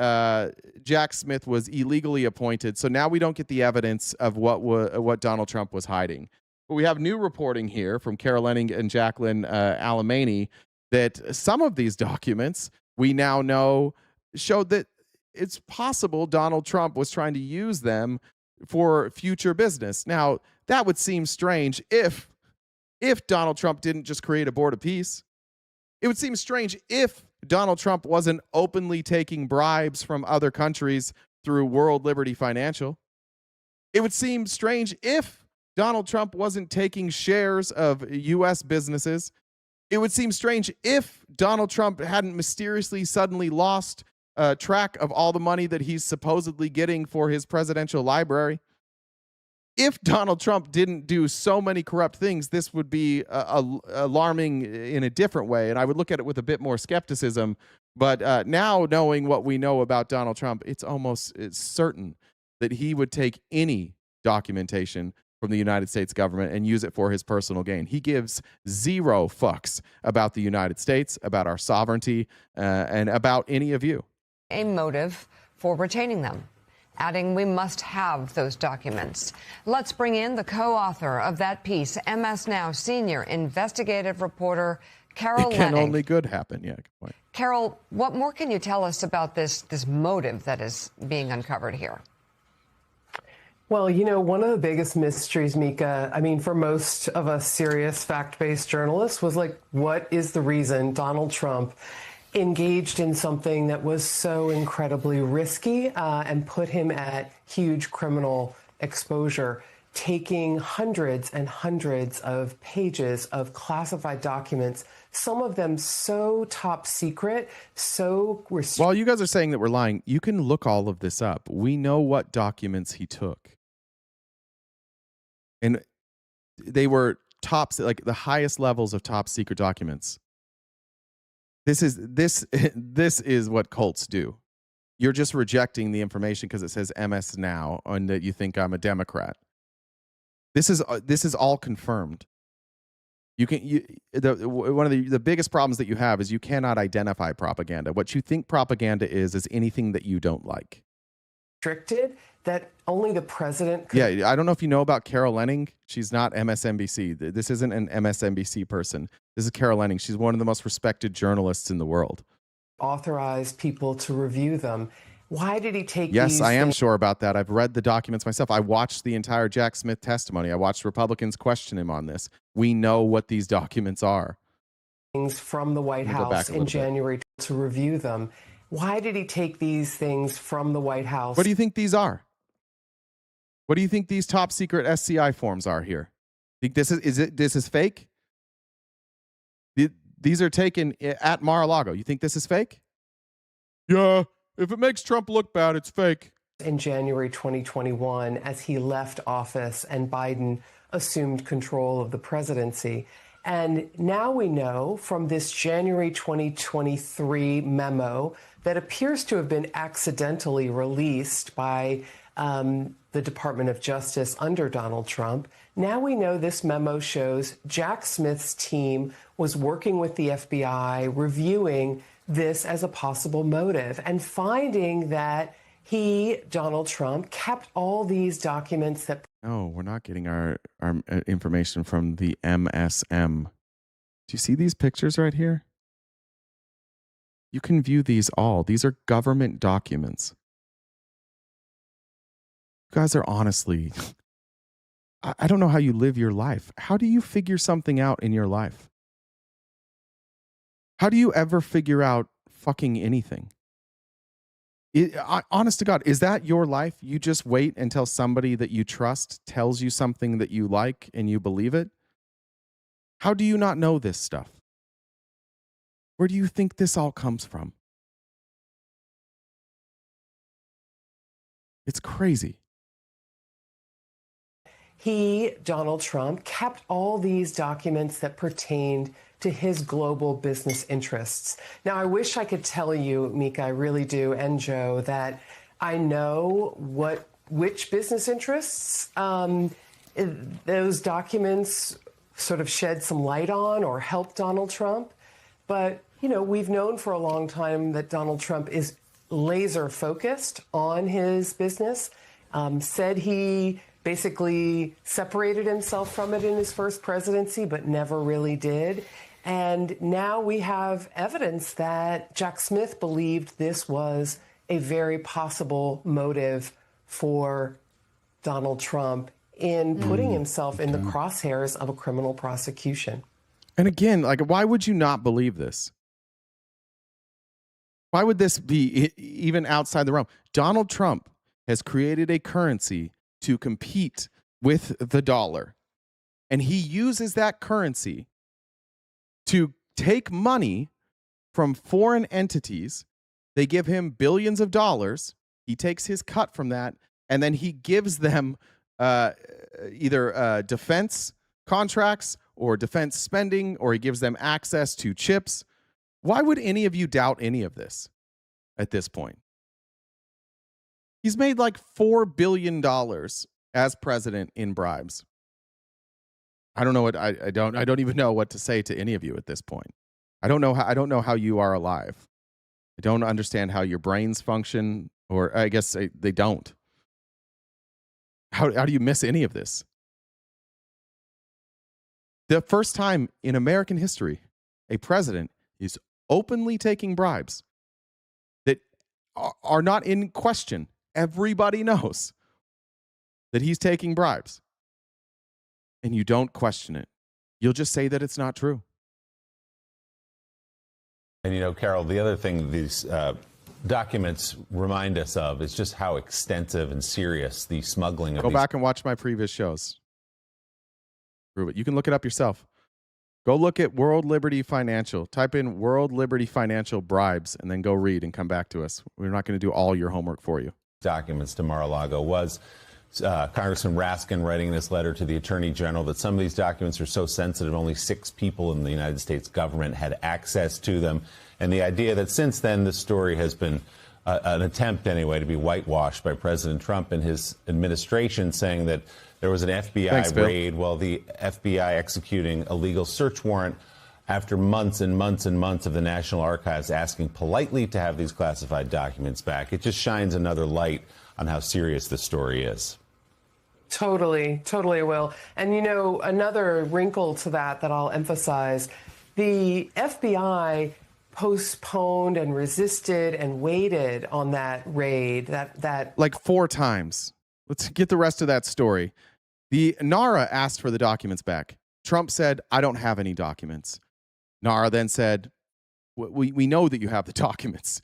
Jack Smith was illegally appointed. So now we don't get the evidence of what Donald Trump was hiding. But we have new reporting here from Carol Lenning and Jacqueline Alamany that some of these documents we now know showed that it's possible Donald Trump was trying to use them for future business. Now, that would seem strange if Donald Trump didn't just create a board of peace. It would seem strange if Donald Trump wasn't openly taking bribes from other countries through World Liberty Financial. It would seem strange if Donald Trump wasn't taking shares of U.S. businesses. It would seem strange if Donald Trump hadn't mysteriously suddenly lost track of all the money that he's supposedly getting for his presidential library. If Donald Trump didn't do so many corrupt things, this would be alarming in a different way, and I would look at it with a bit more skepticism. But now, knowing what we know about Donald Trump, it's certain that he would take any documentation from the United States government and use it for his personal gain. He gives zero fucks about the United States, about our sovereignty, and about any of you. A motive for retaining them, adding we must have those documents. Let's bring in the co-author of that piece, MS Now senior investigative reporter Carol It can Lenning. only good happen. Yeah, good point. Carol, what more can you tell us about this motive that is being uncovered here? Well, you know, one of the biggest mysteries, Mika, I mean, for most of us serious fact-based journalists, was like, what is the reason Donald Trump engaged in something that was so incredibly risky and put him at huge criminal exposure, taking hundreds and hundreds of pages of classified documents, some of them so top secret, so restricted. While you guys are saying that we're lying, you can look all of this up. We know what documents he took. And they were like the highest levels of top secret documents. This is what cults do. You're just rejecting the information because it says MS Now and that you think I'm a Democrat. This is all confirmed. One of the biggest problems that you have is you cannot identify propaganda. What you think propaganda is anything that you don't like. Restricted that only the president could. Yeah, I don't know if you know about Carol Lenning. She's not MSNBC. This isn't an MSNBC person. This is Carol Lenning. She's one of the most respected journalists in the world. Authorize people to review them. Why did he take Yes, these I am things? sure about that. I've read the documents myself. I watched the entire Jack Smith testimony. I watched Republicans question him on this. We know what these documents are. Things from the White Let me go back House a in little bit. January to review them. Why did he take these things from the White House? What do you think these are? What do you think these top secret SCI forms are here? Think this is fake? These are taken at Mar-a-Lago. You think this is fake? Yeah, if it makes Trump look bad, it's fake. In January 2021, as he left office and Biden assumed control of the presidency. And now we know from this January 2023 memo that appears to have been accidentally released by the Department of Justice under Donald Trump. Now we know this memo shows Jack Smith's team was working with the FBI, reviewing this as a possible motive and finding that he, Donald Trump, kept all these documents that... No, we're not getting our information from the MSM. Do you see these pictures right here? You can view these all. These are government documents. You guys are honestly I don't know how you live your life. How do you figure something out in your life? How do you ever figure out fucking anything? Honest to God, is that your life? You just wait until somebody that you trust tells you something that you like and you believe it? How do you not know this stuff? Where do you think this all comes from? It's crazy. He, Donald Trump, kept all these documents that pertained to his global business interests. Now, I wish I could tell you, Mika, I really do, and Joe, that I know which business interests those documents sort of shed some light on or helped Donald Trump. But, you know, we've known for a long time that Donald Trump is laser focused on his business, said he basically separated himself from it in his first presidency, but never really did. And now we have evidence that Jack Smith believed this was a very possible motive for Donald Trump in putting himself in the crosshairs of a criminal prosecution. And again, like, why would you not believe this? Why would this be even outside the realm? Donald Trump has created a currency to compete with the dollar. And he uses that currency to take money from foreign entities. They give him billions of dollars. He takes his cut from that, and then he gives them either defense contracts or defense spending, or he gives them access to chips. Why would any of you doubt any of this at this point? He's made like $4 billion as president in bribes. I don't know what I don't even know what to say to any of you at this point. I don't know how you are alive. I don't understand how your brains function, or I guess they don't. How do you miss any of this? The first time in American history a president is openly taking bribes that are not in question. Everybody knows that he's taking bribes, and you don't question it. You'll just say that it's not true. And, you know, Carol, the other thing these documents remind us of is just how extensive and serious the smuggling of Go back and watch my previous shows. Prove it. You can look it up yourself. Go look at World Liberty Financial. Type in World Liberty Financial bribes, and then go read and come back to us. We're not going to do all your homework for you. Documents to Mar-a-Lago was Congressman Raskin writing this letter to the Attorney General that some of these documents are so sensitive, only 6 people in the United States government had access to them. And the idea that since then this story has been an attempt anyway to be whitewashed by President Trump and his administration, saying that there was an FBI raid while the FBI executing a legal search warrant after months and months and months of the National Archives asking politely to have these classified documents back. It just shines another light on how serious this story is. Totally will. And, you know, another wrinkle to that I'll emphasize, the FBI postponed and resisted and waited on that raid, that like 4 times. Let's get the rest of that story. The NARA asked for the documents back. Trump said, I don't have any documents. NARA then said, we know that you have the documents.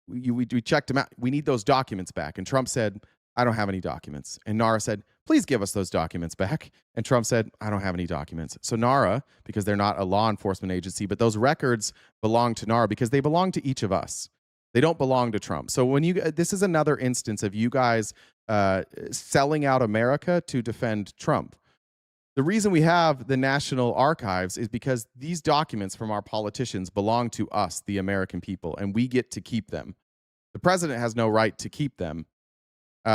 We checked them out. We need those documents back. And Trump said, I don't have any documents. And NARA said, please give us those documents back. And Trump said, I don't have any documents. So NARA, because they're not a law enforcement agency, but those records belong to NARA because they belong to each of us. They don't belong to Trump. So when this is another instance of you guys selling out America to defend Trump. The reason we have the National Archives is because these documents from our politicians belong to us, the American people, and we get to keep them. The president has no right to keep them.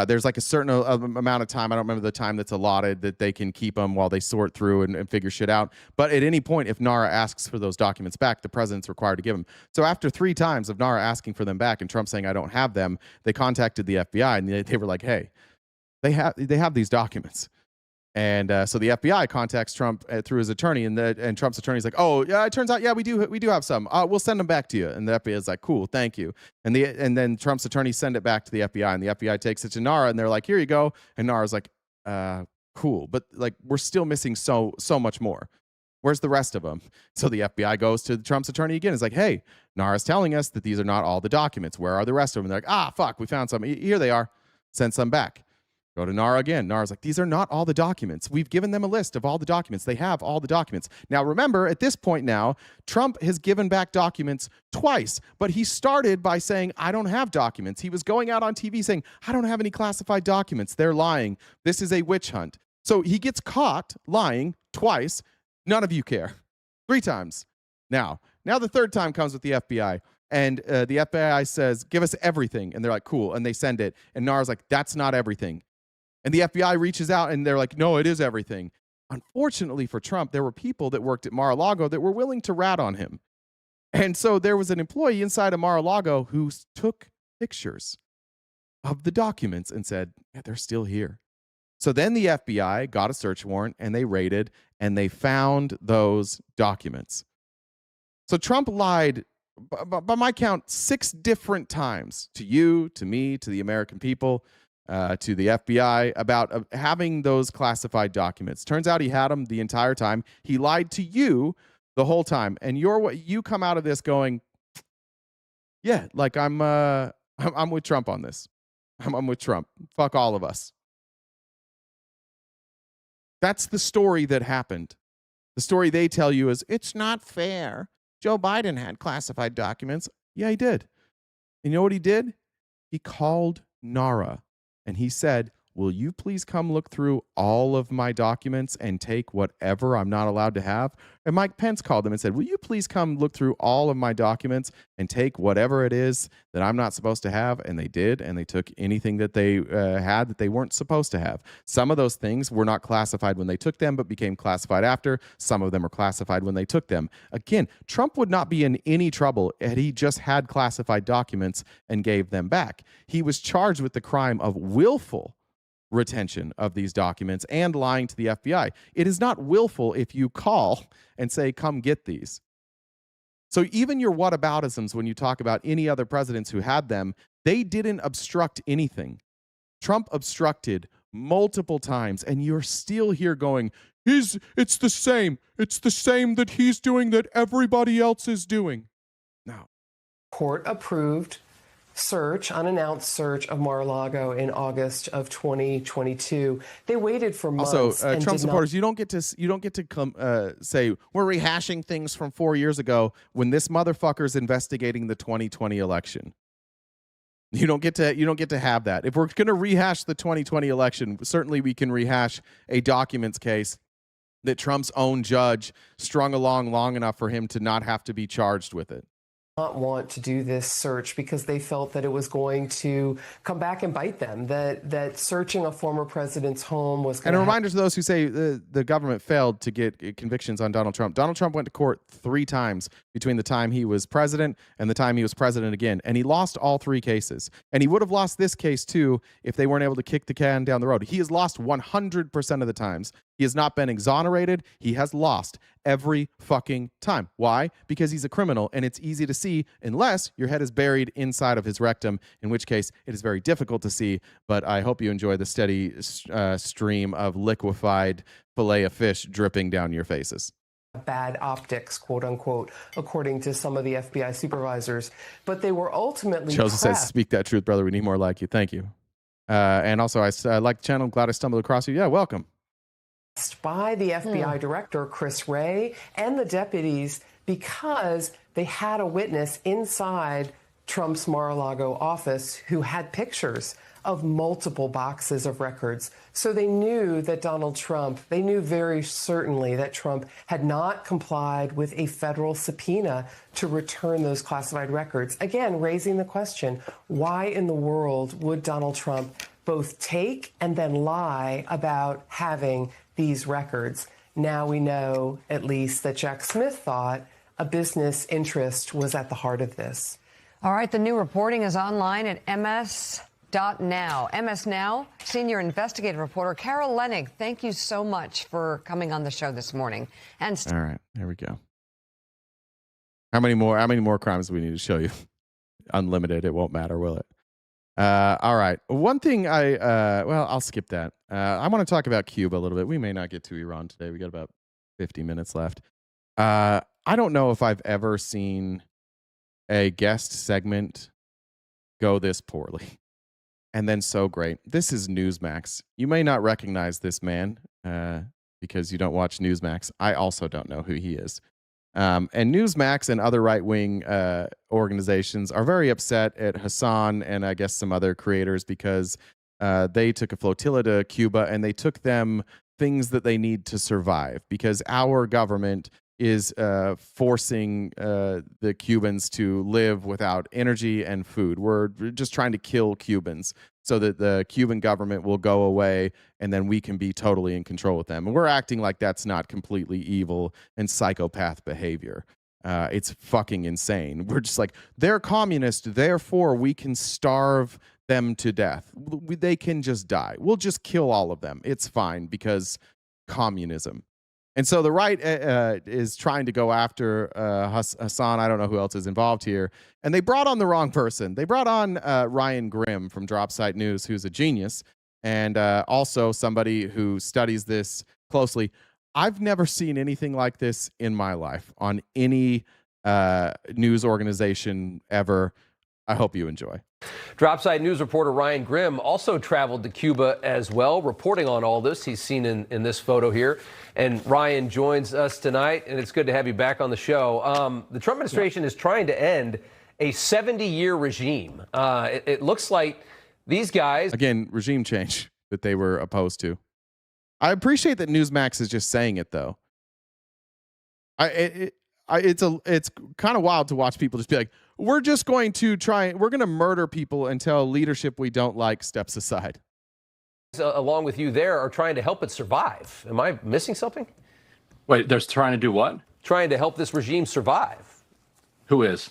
There's like a certain amount of time, I don't remember the time that's allotted, that they can keep them while they sort through and figure shit out. But at any point, if NARA asks for those documents back, the president's required to give them. So after 3 times of NARA asking for them back and Trump saying, I don't have them, they contacted the FBI and they were like, hey, they have these documents. And so the FBI contacts Trump through his attorney, and Trump's attorney's like, "Oh, yeah, it turns out, yeah, we do have some. We'll send them back to you." And the FBI is like, "Cool, thank you." And then Trump's attorney send it back to the FBI, and the FBI takes it to NARA, and they're like, "Here you go." And NARA's like, cool, but like we're still missing so much more. Where's the rest of them? So the FBI goes to Trump's attorney again. It's like, hey, NARA's telling us that these are not all the documents. Where are the rest of them? They're like, fuck, we found some. Here they are. Send some back. Go to NARA again. NARA's like, these are not all the documents. We've given them a list of all the documents. They have all the documents. Now, remember, at this point now, Trump has given back documents twice, but he started by saying, I don't have documents. He was going out on TV saying, I don't have any classified documents. They're lying. This is a witch hunt. So he gets caught lying twice. None of you care. 3 times. Now the third time comes with the FBI. And the FBI says, give us everything. And they're like, cool. And they send it. And NARA's like, that's not everything. And the FBI reaches out and they're like, no, it is everything. Unfortunately for Trump, there were people that worked at Mar-a-Lago that were willing to rat on him. And so there was an employee inside of Mar-a-Lago who took pictures of the documents and said, yeah, they're still here. So then the FBI got a search warrant and they raided and they found those documents. So Trump lied, by my count, 6 different times to you, to me, to the American people, to the FBI about having those classified documents. Turns out he had them the entire time. He lied to you the whole time. And you come out of this going, yeah, like I'm with Trump on this. I'm with Trump. Fuck all of us. That's the story that happened. The story they tell you is, it's not fair. Joe Biden had classified documents. Yeah, he did. And you know what he did? He called NARA and he said, will you please come look through all of my documents and take whatever I'm not allowed to have? And Mike Pence called them and said, will you please come look through all of my documents and take whatever it is that I'm not supposed to have? And they did, and they took anything that they had that they weren't supposed to have. Some of those things were not classified when they took them, but became classified after. Some of them were classified when they took them. Again, Trump would not be in any trouble had he just had classified documents and gave them back. He was charged with the crime of willful retention of these documents and lying to the FBI. It is not willful if you call and say, come get these. So even your whataboutisms, when you talk about any other presidents who had them, they didn't obstruct anything. Trump obstructed multiple times, and you're still here going, it's the same. It's the same that he's doing that everybody else is doing. No. Court approved unannounced search of Mar-a-Lago in August of 2022. They waited for months. Also, Trump supporters, you don't get to come say we're rehashing things from 4 years ago when this motherfucker's investigating the 2020 election. You don't get to have that. If we're going to rehash the 2020 election, certainly we can rehash a documents case that Trump's own judge strung along long enough for him to not have to be charged with it. Not want to do this search because they felt that it was going to come back and bite them, that searching a former president's home was going to... And a reminder to those who say the government failed to get convictions on Donald Trump. Donald Trump went to court 3 times between the time he was president and the time he was president again, and he lost all 3 cases. And he would have lost this case too if they weren't able to kick the can down the road. He has lost 100% of the times. He has not been exonerated. He has lost every fucking time. Why? Because he's a criminal, and it's easy to see unless your head is buried inside of his rectum, in which case it is very difficult to see. But I hope you enjoy the steady stream of liquefied fillet of fish dripping down your faces. Bad optics, quote unquote, according to some of the FBI supervisors. But they were ultimately Joseph says, speak that truth, brother. We need more like you. Thank you. And also, I like the channel. Glad I stumbled across you. Yeah, welcome. By the FBI director, Chris Wray, and the deputies because they had a witness inside Trump's Mar-a-Lago office who had pictures of multiple boxes of records. So they knew that they knew very certainly that Trump had not complied with a federal subpoena to return those classified records. Again, raising the question, why in the world would Donald Trump both take and then lie about having these records? Now we know, at least, that Jack Smith thought a business interest was at the heart of this. All right, the new reporting is online at ms.now. MS Now senior investigative reporter Carol Leonnig, thank you so much for coming on the show this morning. And all right, there we go. How many more crimes do we need to show you? Unlimited, it won't matter, will it? All right. One thing well, I'll skip that. I want to talk about Cuba a little bit. We may not get to Iran today. We got about 50 minutes left. I don't know if I've ever seen a guest segment go this poorly and then so great. This is Newsmax. You may not recognize this man because you don't watch Newsmax. I also don't know who he is. And Newsmax and other right-wing organizations are very upset at Hassan and I guess some other creators because they took a flotilla to Cuba and they took them things that they need to survive because our government is forcing the Cubans to live without energy and food. We're just trying to kill Cubans so that the Cuban government will go away and then we can be totally in control with them. And we're acting like that's not completely evil and psychopath behavior. It's fucking insane. We're just like, they're communist, therefore we can starve them to death. They can just die. We'll just kill all of them. It's fine because communism. And so the right is trying to go after Hassan. I don't know who else is involved here. And they brought on the wrong person. They brought on Ryan Grimm from Dropsite News, who's a genius, and also somebody who studies this closely. I've never seen anything like this in my life on any news organization ever. I hope you enjoy. Dropsite News reporter Ryan Grimm also traveled to Cuba as well, reporting on all this. He's seen in this photo here. And Ryan joins us tonight, and it's good to have you back on the show. The Trump administration is trying to end a 70-year regime. It looks like these guys... Again, regime change that they were opposed to. I appreciate that Newsmax is just saying it, though. It's kind of wild to watch people just be like, we're just going to we're going to murder people until leadership we don't like steps aside. Along with you there are trying to help it survive. Am I missing something? Wait, they're trying to do what? Trying to help this regime survive. Who is?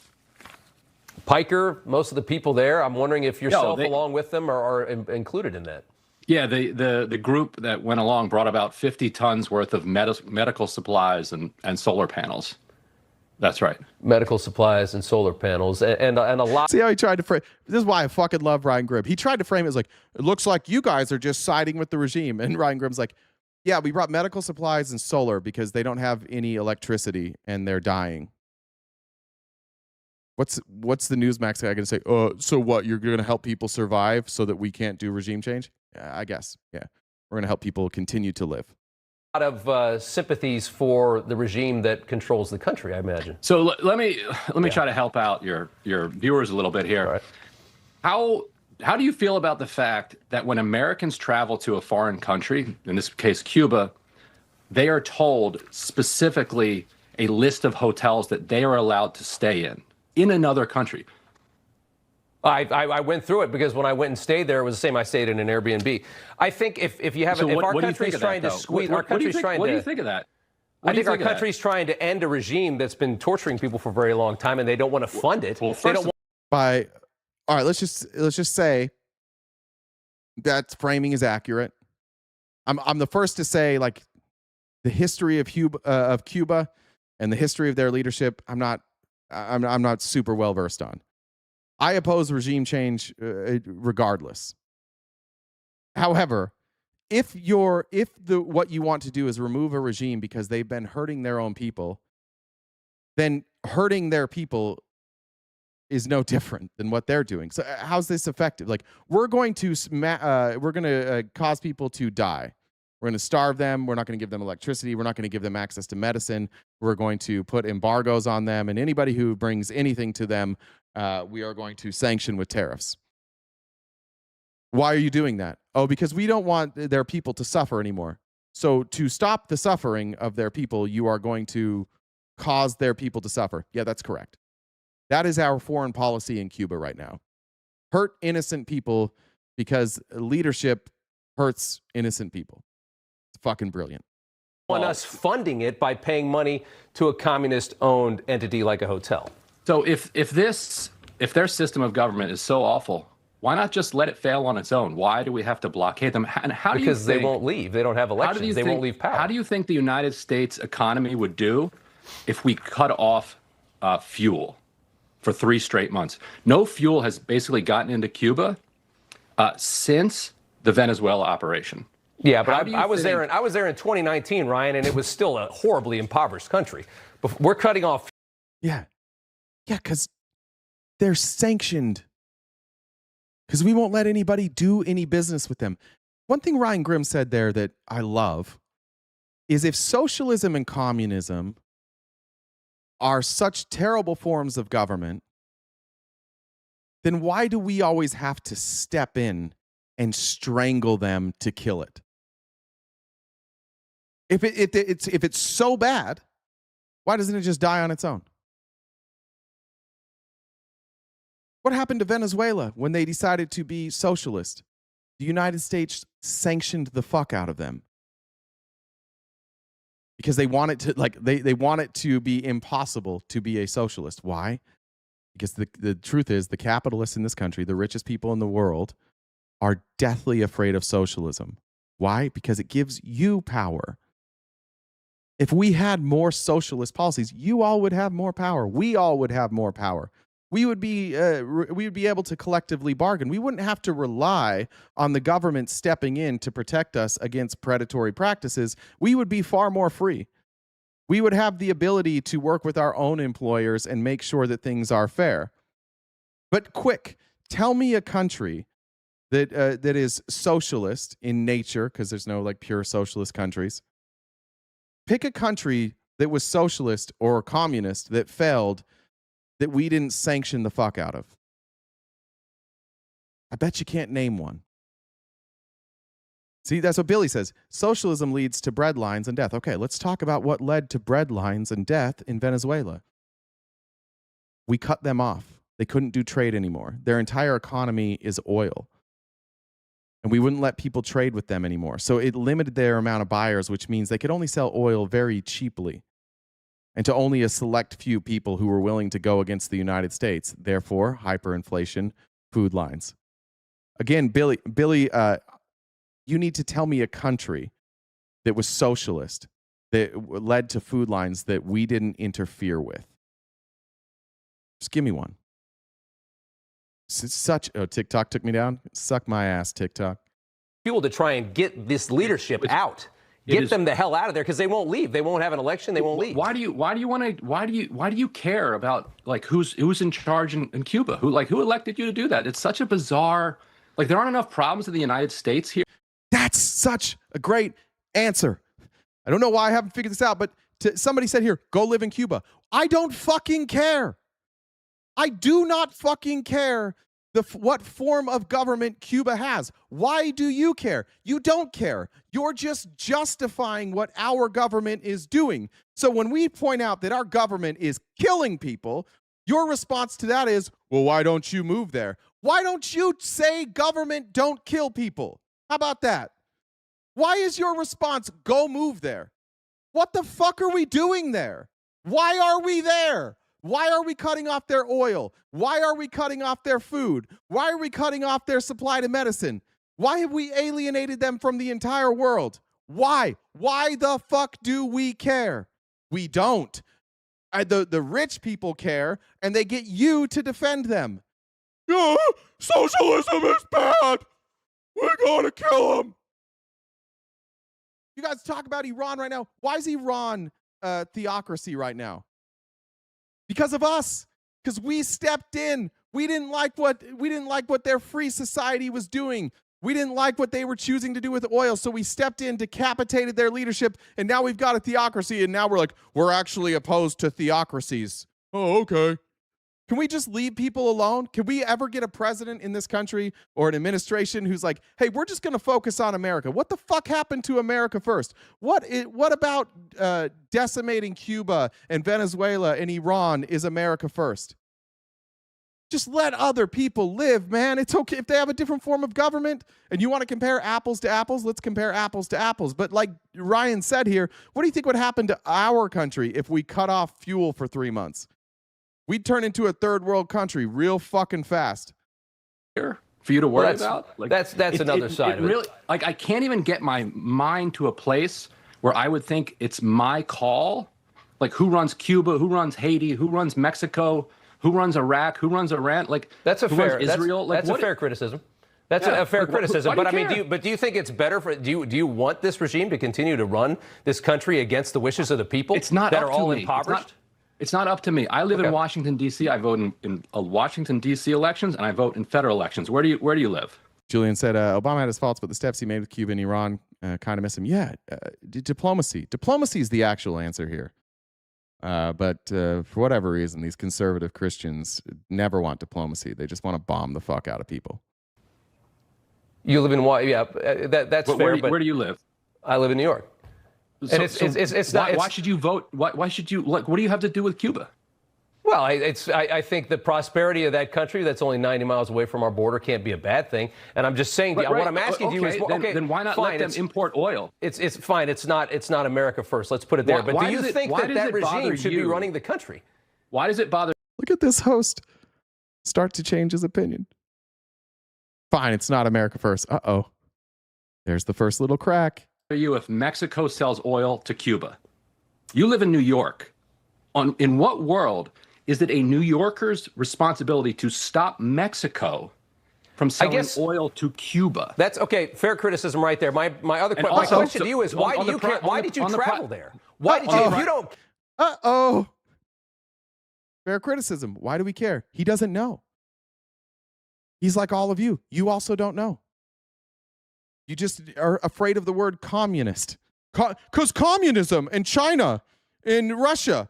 Piker, most of the people there. I'm wondering if yourself along with them are included in that. Yeah, the group that went along brought about 50 tons worth of medical supplies and solar panels. That's right. Medical supplies and solar panels and a lot. See how he tried to frame. This is why I fucking love Ryan Grimm. He tried to frame it as like, it looks like you guys are just siding with the regime. And Ryan Grimm's like, yeah, we brought medical supplies and solar because they don't have any electricity and they're dying. What's the Newsmax guy going to say? So what? You're going to help people survive so that we can't do regime change? I guess. Yeah. We're going to help people continue to live. A lot of sympathies for the regime that controls the country, I imagine. So let me try to help out your viewers a little bit here. Right. How do you feel about the fact that when Americans travel to a foreign country, in this case Cuba, they are told specifically a list of hotels that they are allowed to stay in another country? I went through it because when I went and stayed there, it was the same. I stayed in an Airbnb. I think if you have, if our country's trying to squeeze, our country's trying to. What do you think of that? I think our country's trying to end a regime that's been torturing people for a very long time, and they don't want to fund it. Well, they don't all right, let's just say that framing is accurate. I'm the first to say, like, the history of Cuba and the history of their leadership, I'm not super well versed on. I oppose regime change regardless. However, if what you want to do is remove a regime because they've been hurting their own people, then hurting their people is no different than what they're doing. So how's this effective? Like, we're going to cause people to die. We're going to starve them. We're not going to give them electricity. We're not going to give them access to medicine. We're going to put embargoes on them, and anybody who brings anything to them, we are going to sanction with tariffs. Why are you doing that? Oh, because we don't want their people to suffer anymore. So to stop the suffering of their people, you are going to cause their people to suffer. Yeah, that's correct. That is our foreign policy in Cuba right now. Hurt innocent people because leadership hurts innocent people. It's fucking brilliant. want us funding it by paying money to a communist-owned entity like a hotel. So if their system of government is so awful, why not just let it fail on its own? Why do we have to blockade them? And how do you because they won't leave. They don't have elections. They won't leave power. How do you think the United States economy would do if we cut off fuel for 3 straight months? No fuel has basically gotten into Cuba since the Venezuela operation. Yeah, but I was there in 2019, Ryan, and it was still a horribly impoverished country. But we're cutting off. Yeah, because they're sanctioned. Because we won't let anybody do any business with them. One thing Ryan Grimm said there that I love is if socialism and communism are such terrible forms of government, then why do we always have to step in and strangle them to kill it? If it's so bad, why doesn't it just die on its own? What happened to Venezuela when they decided to be socialist? The United States sanctioned the fuck out of them because they want it to they want it to be impossible to be a socialist. Why? Because the truth is the capitalists in this country, the richest people in the world, are deathly afraid of socialism. Why? Because it gives you power. If we had more socialist policies, you all would have more power. We all would have more power. We would be able to collectively bargain. We wouldn't have to rely on the government stepping in to protect us against predatory practices. We would be far more free. We would have the ability to work with our own employers and make sure that things are fair. But quick, tell me a country that is socialist in nature, because there's no like pure socialist countries. Pick a country that was socialist or communist that failed that we didn't sanction the fuck out of. I bet you can't name one. See, that's what Billy says. Socialism leads to breadlines and death. Okay, let's talk about what led to breadlines and death in Venezuela. We cut them off. They couldn't do trade anymore. Their entire economy is oil. And we wouldn't let people trade with them anymore. So it limited their amount of buyers, which means they could only sell oil very cheaply and to only a select few people who were willing to go against the United States. Therefore, hyperinflation, food lines. Again, Billy, you need to tell me a country that was socialist that led to food lines that we didn't interfere with. Just give me one. TikTok took me down. Suck my ass, TikTok. Fuel to try and get this leadership out. Get them the hell out of there because they won't leave. They won't have an election. They won't leave. Why do you care about like who's in charge in Cuba? Who elected you to do that? It's such a bizarre. Like there aren't enough problems in the United States here. That's such a great answer. I don't know why I haven't figured this out, but somebody said here, go live in Cuba. I don't fucking care. I do not fucking care what form of government Cuba has. Why do you care? You don't care. You're just justifying what our government is doing. So when we point out that our government is killing people, your response to that is, well, why don't you move there? Why don't you say government don't kill people? How about that? Why is your response, go move there? What the fuck are we doing there? Why are we there? Why are we cutting off their oil? Why are we cutting off their food? Why are we cutting off their supply to medicine? Why have we alienated them from the entire world? Why? Why the fuck do we care? We don't. The rich people care, and they get you to defend them. Yeah, socialism is bad. We're going to kill them. You guys talk about Iran right now. Why is Iran theocracy right now? Because of us. Because we stepped in. We didn't like what their free society was doing. We didn't like what they were choosing to do with oil, so we stepped in, decapitated their leadership, and now we've got a theocracy, and now we're actually opposed to theocracies. Oh, okay. Can we just leave people alone? Can we ever get a president in this country or an administration who's like, hey, we're just going to focus on America? What the fuck happened to America first? What about decimating Cuba and Venezuela and Iran is America first? Just let other people live, man. It's okay if they have a different form of government and you want to compare apples to apples, let's compare apples to apples. But like Ryan said here, what do you think would happen to our country if we cut off fuel for 3 months? We'd turn into a third world country real fucking fast. For you to worry about? Like, that's another side of it. Really, like I can't even get my mind to a place where I would think it's my call. Like who runs Cuba, who runs Haiti, who runs Mexico, who runs Iraq, who runs Iran? Like that's a fair Israel. That's a fair criticism. That's a fair Like, criticism, why but I do you mean, care? do you think it's better for? Do you want this regime to continue to run this country against the wishes of the people It's not that up are to all me. impoverished? It's not up to me. I live Okay. in Washington D.C. I vote in Washington D.C. elections, and I vote in federal elections. Where do you live? Julian said Obama had his faults, but the steps he made with Cuba and Iran kind of miss him. Yeah, diplomacy. Diplomacy is the actual answer here. But for whatever reason, these conservative Christians never want diplomacy. They just want to bomb the fuck out of people. You live in that's fair. But where do you live? I live in New York. And it's not. Why should you vote? Why should you like? What do you have to do with Cuba? Well, I think the prosperity of that country that's only 90 miles away from our border can't be a bad thing. And I'm just saying, Right, what I'm asking you is, then why not let them import oil? It's fine. It's not America first. Let's put it there. But Why do you does it- think why that does that it bother regime should be you? running the country? Why does it bother Look at this host start to change his opinion. Fine, it's not America first. Uh-oh. There's the first little crack. you if Mexico sells oil to Cuba? You live in New York. In what world is it a New Yorker's responsibility to stop Mexico from selling oil to Cuba? That's okay. Fair criticism right there. My question to you is, why do you care? Why did you travel there? Why did you? If you don't. Uh-oh. Fair criticism. Why do we care? He doesn't know. He's like all of you. You also don't know. You just are afraid of the word communist. Because communism and China and Russia.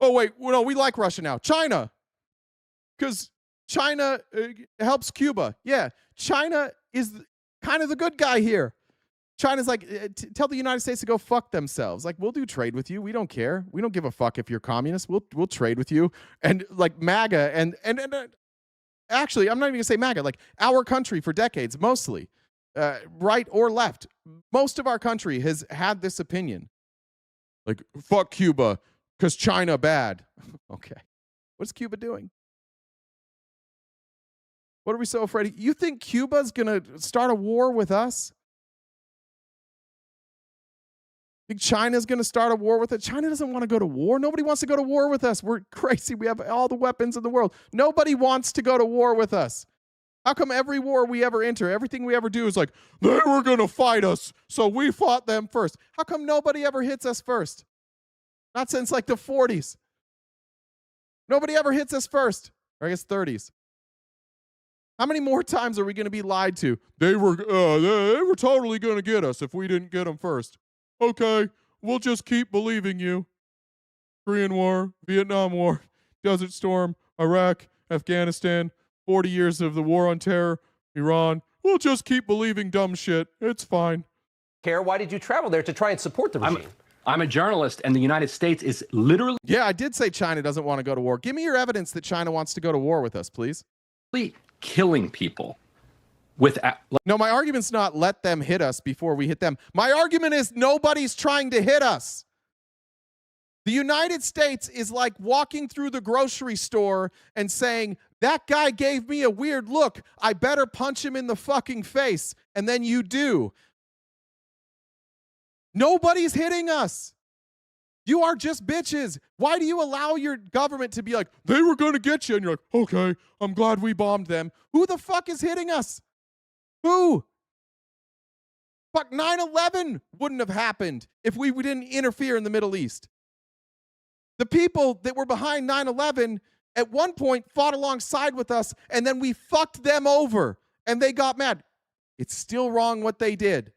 Oh, wait. No, we like Russia now. China. Because China helps Cuba. Yeah. China is kind of the good guy here. China's like, tell the United States to go fuck themselves. Like, we'll do trade with you. We don't care. We don't give a fuck if you're communist. We'll trade with you. And like MAGA and actually, I'm not even gonna say MAGA. Like our country for decades, mostly, right or left, most of our country has had this opinion. Like, fuck Cuba because China bad. Okay, what's Cuba doing? What are we so afraid of? You think Cuba's gonna start a war with us? Think China's going to start a war with it? China doesn't want to go to war. Nobody wants to go to war with us. We're crazy. We have all the weapons in the world. Nobody wants to go to war with us. How come every war we ever enter, everything we ever do is like, they were going to fight us, so we fought them first? How come nobody ever hits us first? Not since like the 40s. Nobody ever hits us first. Or I guess 30s. How many more times are we going to be lied to? They were totally going to get us if we didn't get them first. Okay, we'll just keep believing you. Korean War, Vietnam War, Desert Storm, Iraq, Afghanistan, 40 years of the war on terror, Iran. We'll just keep believing dumb shit. It's fine. Why did you travel there to try and support the regime? I'm a journalist, and the United States is literally... Yeah, I did say China doesn't want to go to war. Give me your evidence that China wants to go to war with us, please. Killing people. No, my argument's not let them hit us before we hit them. My argument is nobody's trying to hit us. The United States is like walking through the grocery store and saying, that guy gave me a weird look. I better punch him in the fucking face. And then you do. Nobody's hitting us. You are just bitches. Why do you allow your government to be like, they were going to get you? And you're like, okay, I'm glad we bombed them. Who the fuck is hitting us? Who? Fuck, 9/11 wouldn't have happened if we didn't interfere in the Middle East. The people that were behind 9/11 at one point fought alongside with us, and then we fucked them over, and they got mad. It's still wrong what they did.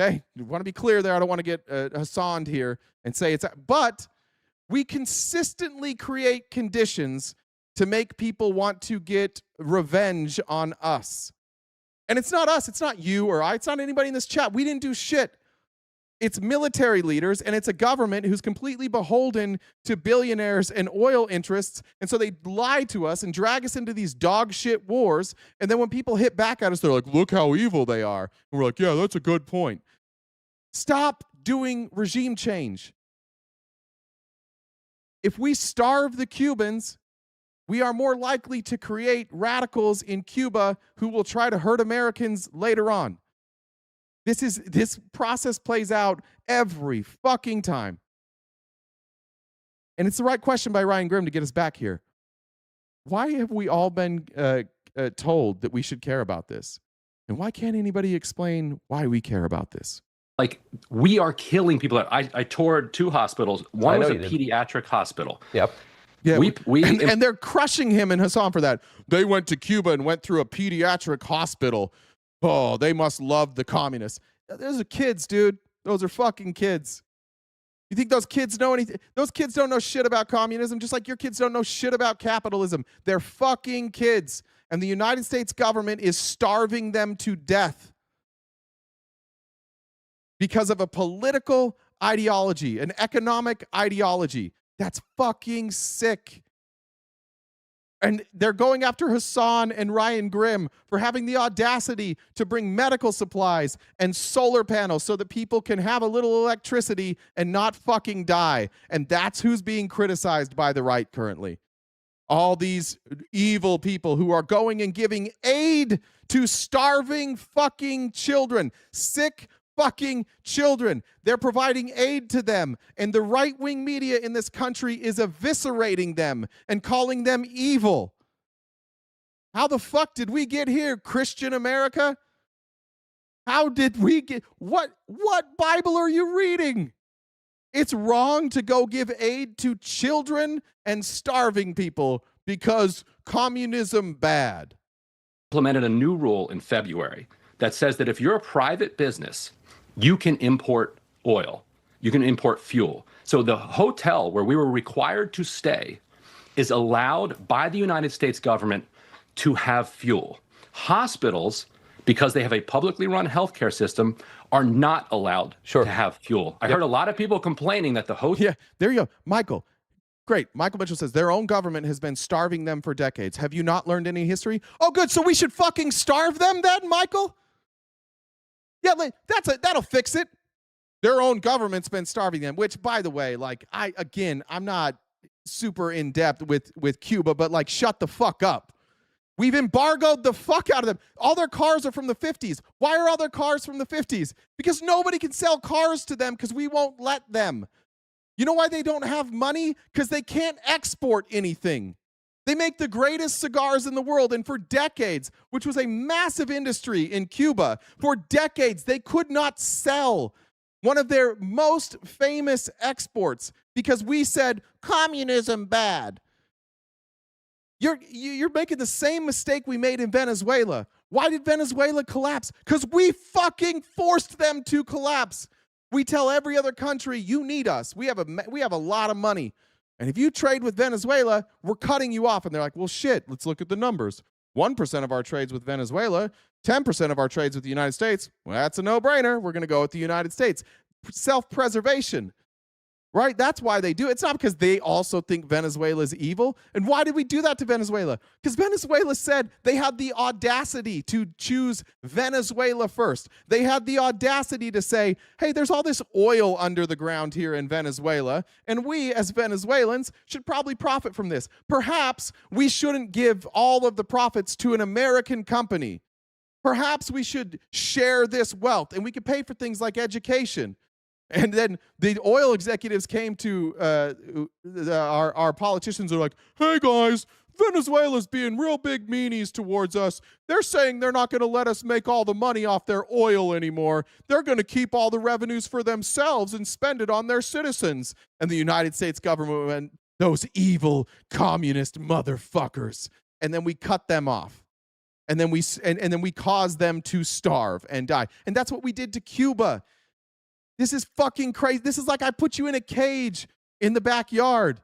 Okay? I want to be clear there. I don't want to get Hassaned here and say it's... But we consistently create conditions to make people want to get revenge on us. And it's not us, it's not you or I, it's not anybody in this chat. We didn't do shit. It's military leaders, and it's a government who's completely beholden to billionaires and oil interests. And so they lie to us and drag us into these dog shit wars. And then when people hit back at us, they're like, look how evil they are. And we're like, yeah, that's a good point. Stop doing regime change. If we starve the Cubans, we are more likely to create radicals in Cuba who will try to hurt Americans later on. This process plays out every fucking time. And it's the right question by Ryan Grimm to get us back here. Why have we all been told that we should care about this? And why can't anybody explain why we care about this? Like, we are killing people. I toured 2 hospitals. One was a pediatric hospital. Yep. Yeah, and they're crushing him and Hassan for that. They went to Cuba and went through a pediatric hospital. Oh, they must love the communists. Those are kids, dude. Those are fucking kids. You think those kids know anything? Those kids don't know shit about communism, just like your kids don't know shit about capitalism. They're fucking kids. And the United States government is starving them to death because of a political ideology, an economic ideology. That's fucking sick. And they're going after Hassan and Ryan Grimm for having the audacity to bring medical supplies and solar panels so that people can have a little electricity and not fucking die. And that's who's being criticized by the right currently. All these evil people who are going and giving aid to starving fucking children, sick fucking children. They're providing aid to them, and the right-wing media in this country is eviscerating them and calling them evil. How the fuck did we get here, Christian America? How did we get... What Bible are you reading? It's wrong to go give aid to children and starving people because communism bad. Implemented a new rule in February that says that if you're a private business, you can import oil. You can import fuel. So the hotel where we were required to stay is allowed by the United States government to have fuel. Hospitals, because they have a publicly run healthcare system, are not allowed to have fuel. I heard a lot of people complaining that the hotel... Yeah, there you go. Michael, great. Michael Mitchell says their own government has been starving them for decades. Have you not learned any history? Oh, good. So we should fucking starve them then, Michael? Yeah, that'll fix it. Their own government's been starving them, which, by the way, like, I'm not super in depth with Cuba, but like, shut the fuck up. We've embargoed the fuck out of them. All their cars are from the 50s. Why are all their cars from the 50s? Because nobody can sell cars to them because we won't let them. You know why they don't have money? Because they can't export anything. They make the greatest cigars in the world, and for decades, which was a massive industry in Cuba, for decades, they could not sell one of their most famous exports because we said, communism bad. You're making the same mistake we made in Venezuela. Why did Venezuela collapse? Because we fucking forced them to collapse. We tell every other country, you need us. We have a lot of money. And if you trade with Venezuela, we're cutting you off. And they're like, well, shit, let's look at the numbers. 1% of our trades with Venezuela, 10% of our trades with the United States. Well, that's a no-brainer. We're going to go with the United States. Self-preservation, right? That's why they do it. It's not because they also think Venezuela is evil. And why did we do that to Venezuela? Because Venezuela said they had the audacity to choose Venezuela first. They had the audacity to say, hey, there's all this oil under the ground here in Venezuela, and we as Venezuelans should probably profit from this. Perhaps we shouldn't give all of the profits to an American company. Perhaps we should share this wealth, and we could pay for things like education. And then the oil executives came to our politicians are like, hey guys, Venezuela's being real big meanies towards us. They're saying they're not going to let us make all the money off their oil anymore. They're going to keep all the revenues for themselves and spend it on their citizens. And the United States government went, those evil communist motherfuckers. And then we cut them off. And then we caused them to starve and die. And that's what we did to Cuba. This is fucking crazy. This is like I put you in a cage in the backyard.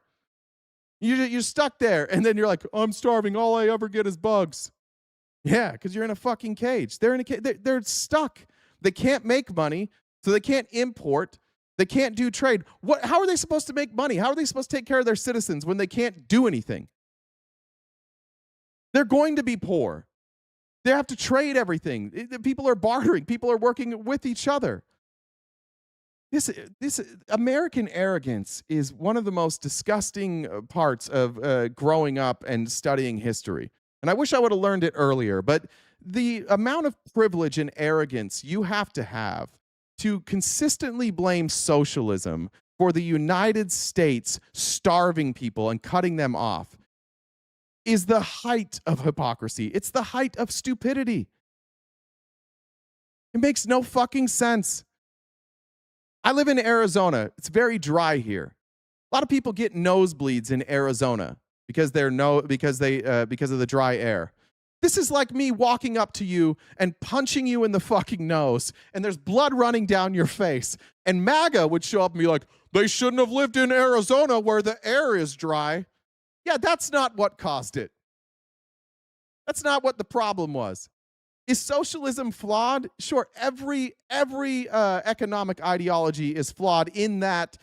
You're stuck there. And then you're like, I'm starving. All I ever get is bugs. Yeah, because you're in a fucking cage. They're in a cage. They're stuck. They can't make money, so they can't import. They can't do trade. How are they supposed to make money? How are they supposed to take care of their citizens when they can't do anything? They're going to be poor. They have to trade everything. People are bartering. People are working with each other. This American arrogance is one of the most disgusting parts of growing up and studying history. And I wish I would have learned it earlier, but the amount of privilege and arrogance you have to consistently blame socialism for the United States starving people and cutting them off is the height of hypocrisy. It's the height of stupidity. It makes no fucking sense. I live in Arizona. It's very dry here. A lot of people get nosebleeds in Arizona because of the dry air. This is like me walking up to you and punching you in the fucking nose, and there's blood running down your face. And MAGA would show up and be like, they shouldn't have lived in Arizona where the air is dry. Yeah, that's not what caused it. That's not what the problem was. Is socialism flawed? Sure, every economic ideology is flawed in that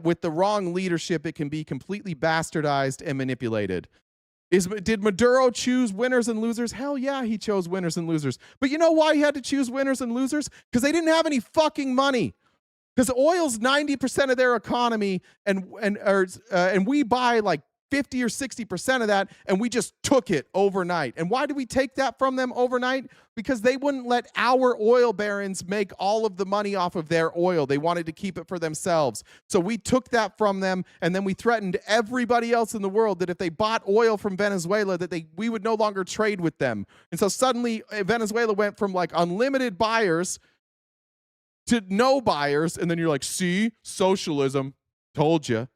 with the wrong leadership, it can be completely bastardized and manipulated. Did Maduro choose winners and losers? Hell yeah, he chose winners and losers. But you know why he had to choose winners and losers? Because they didn't have any fucking money. Because oil's 90% of their economy, and we buy like 50 or 60% of that, and we just took it overnight. And why did we take that from them overnight? Because they wouldn't let our oil barons make all of the money off of their oil. They wanted to keep it for themselves. So we took that from them, and then we threatened everybody else in the world that if they bought oil from Venezuela, that we would no longer trade with them. And so suddenly Venezuela went from like unlimited buyers to no buyers, and then you're like, see, socialism, told you.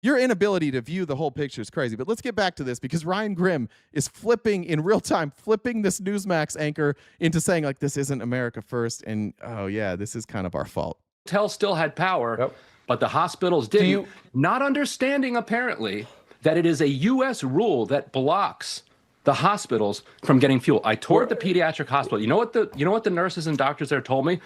Your inability to view the whole picture is crazy. But let's get back to this, because Ryan Grimm is flipping in real time, flipping this Newsmax anchor into saying like, this isn't America first. And oh yeah, this is kind of our fault. Hotels still had power, but the hospitals didn't. Not understanding apparently that it is a U.S. rule that blocks the hospitals from getting fuel. I toured the pediatric hospital. You know what the nurses and doctors there told me?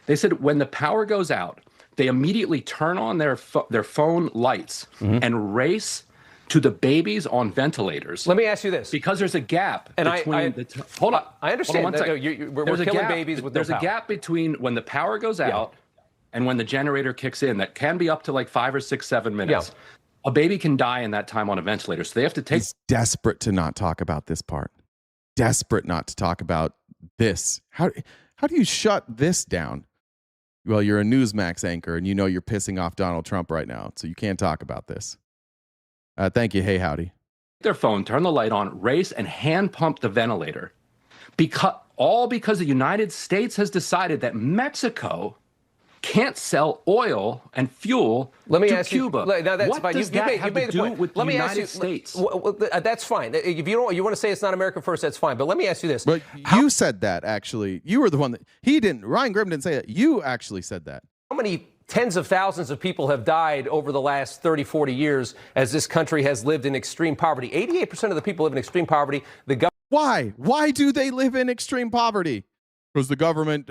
They said when the power goes out, they immediately turn on their phone lights and race to the babies on ventilators. Let me ask you this. Because there's a gap between hold on. I understand. Hold on one we're killing babies with There's a gap between when the power goes out and when the generator kicks in that can be up to like 5 or 6, 7 minutes. A baby can die in that time on a ventilator. So they have to take... He's desperate to not talk about this part. Desperate not to talk about this. How do you shut this down? Well, you're a Newsmax anchor, and you know you're pissing off Donald Trump right now, so you can't talk about this. Thank you. Hey, howdy. Their phone, turn the light on, race, and hand pump the ventilator. Because the United States has decided that Mexico can't sell oil and fuel to Cuba. Now that's what fine. does that have to do with the United States? That's fine. If you want to say it's not America first, that's fine. But let me ask you this. But you said that, actually. You were the one that... He didn't. Ryan Grimm didn't say that. You actually said that. How many tens of thousands of people have died over the last 30, 40 years as this country has lived in extreme poverty? 88% of the people live in extreme poverty. Why? Why do they live in extreme poverty? Because the government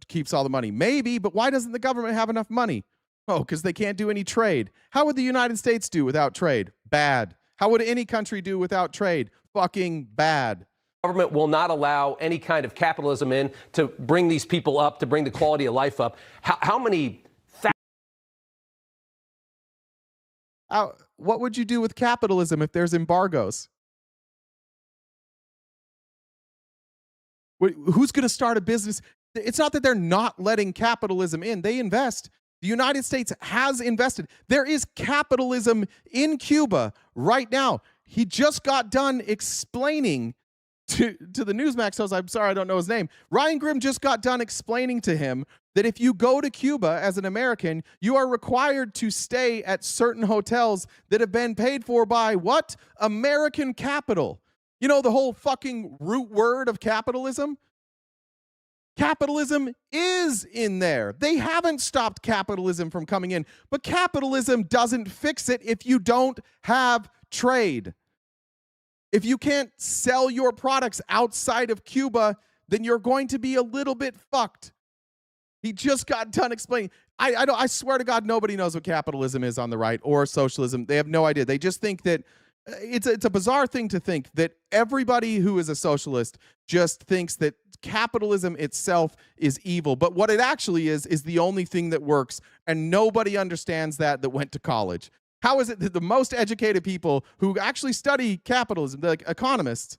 keeps all the money. Maybe, but why doesn't the government have enough money? Oh, because they can't do any trade. How would the United States do without trade? Bad. How would any country do without trade? Fucking bad. Government will not allow any kind of capitalism in to bring these people up, to bring the quality of life up. How many... What would you do with capitalism if there's embargoes? Who's going to start a business? It's not that they're not letting capitalism in. They invest. The United States has invested. There is capitalism in Cuba right now. He just got done explaining to the Newsmax host, I'm sorry, I don't know his name. Ryan Grimm just got done explaining to him that if you go to Cuba as an American, you are required to stay at certain hotels that have been paid for by what? American capital. You know, the whole fucking root word of capitalism? Capitalism is in there. They haven't stopped capitalism from coming in, but capitalism doesn't fix it if you don't have trade. If you can't sell your products outside of Cuba, then you're going to be a little bit fucked. He just got done explaining. I swear to God, nobody knows what capitalism is on the right or socialism. They have no idea. They just think that it's a bizarre thing to think that everybody who is a socialist just thinks that capitalism itself is evil. But what it actually is the only thing that works. And nobody understands that went to college. How is it that the most educated people who actually study capitalism, like economists,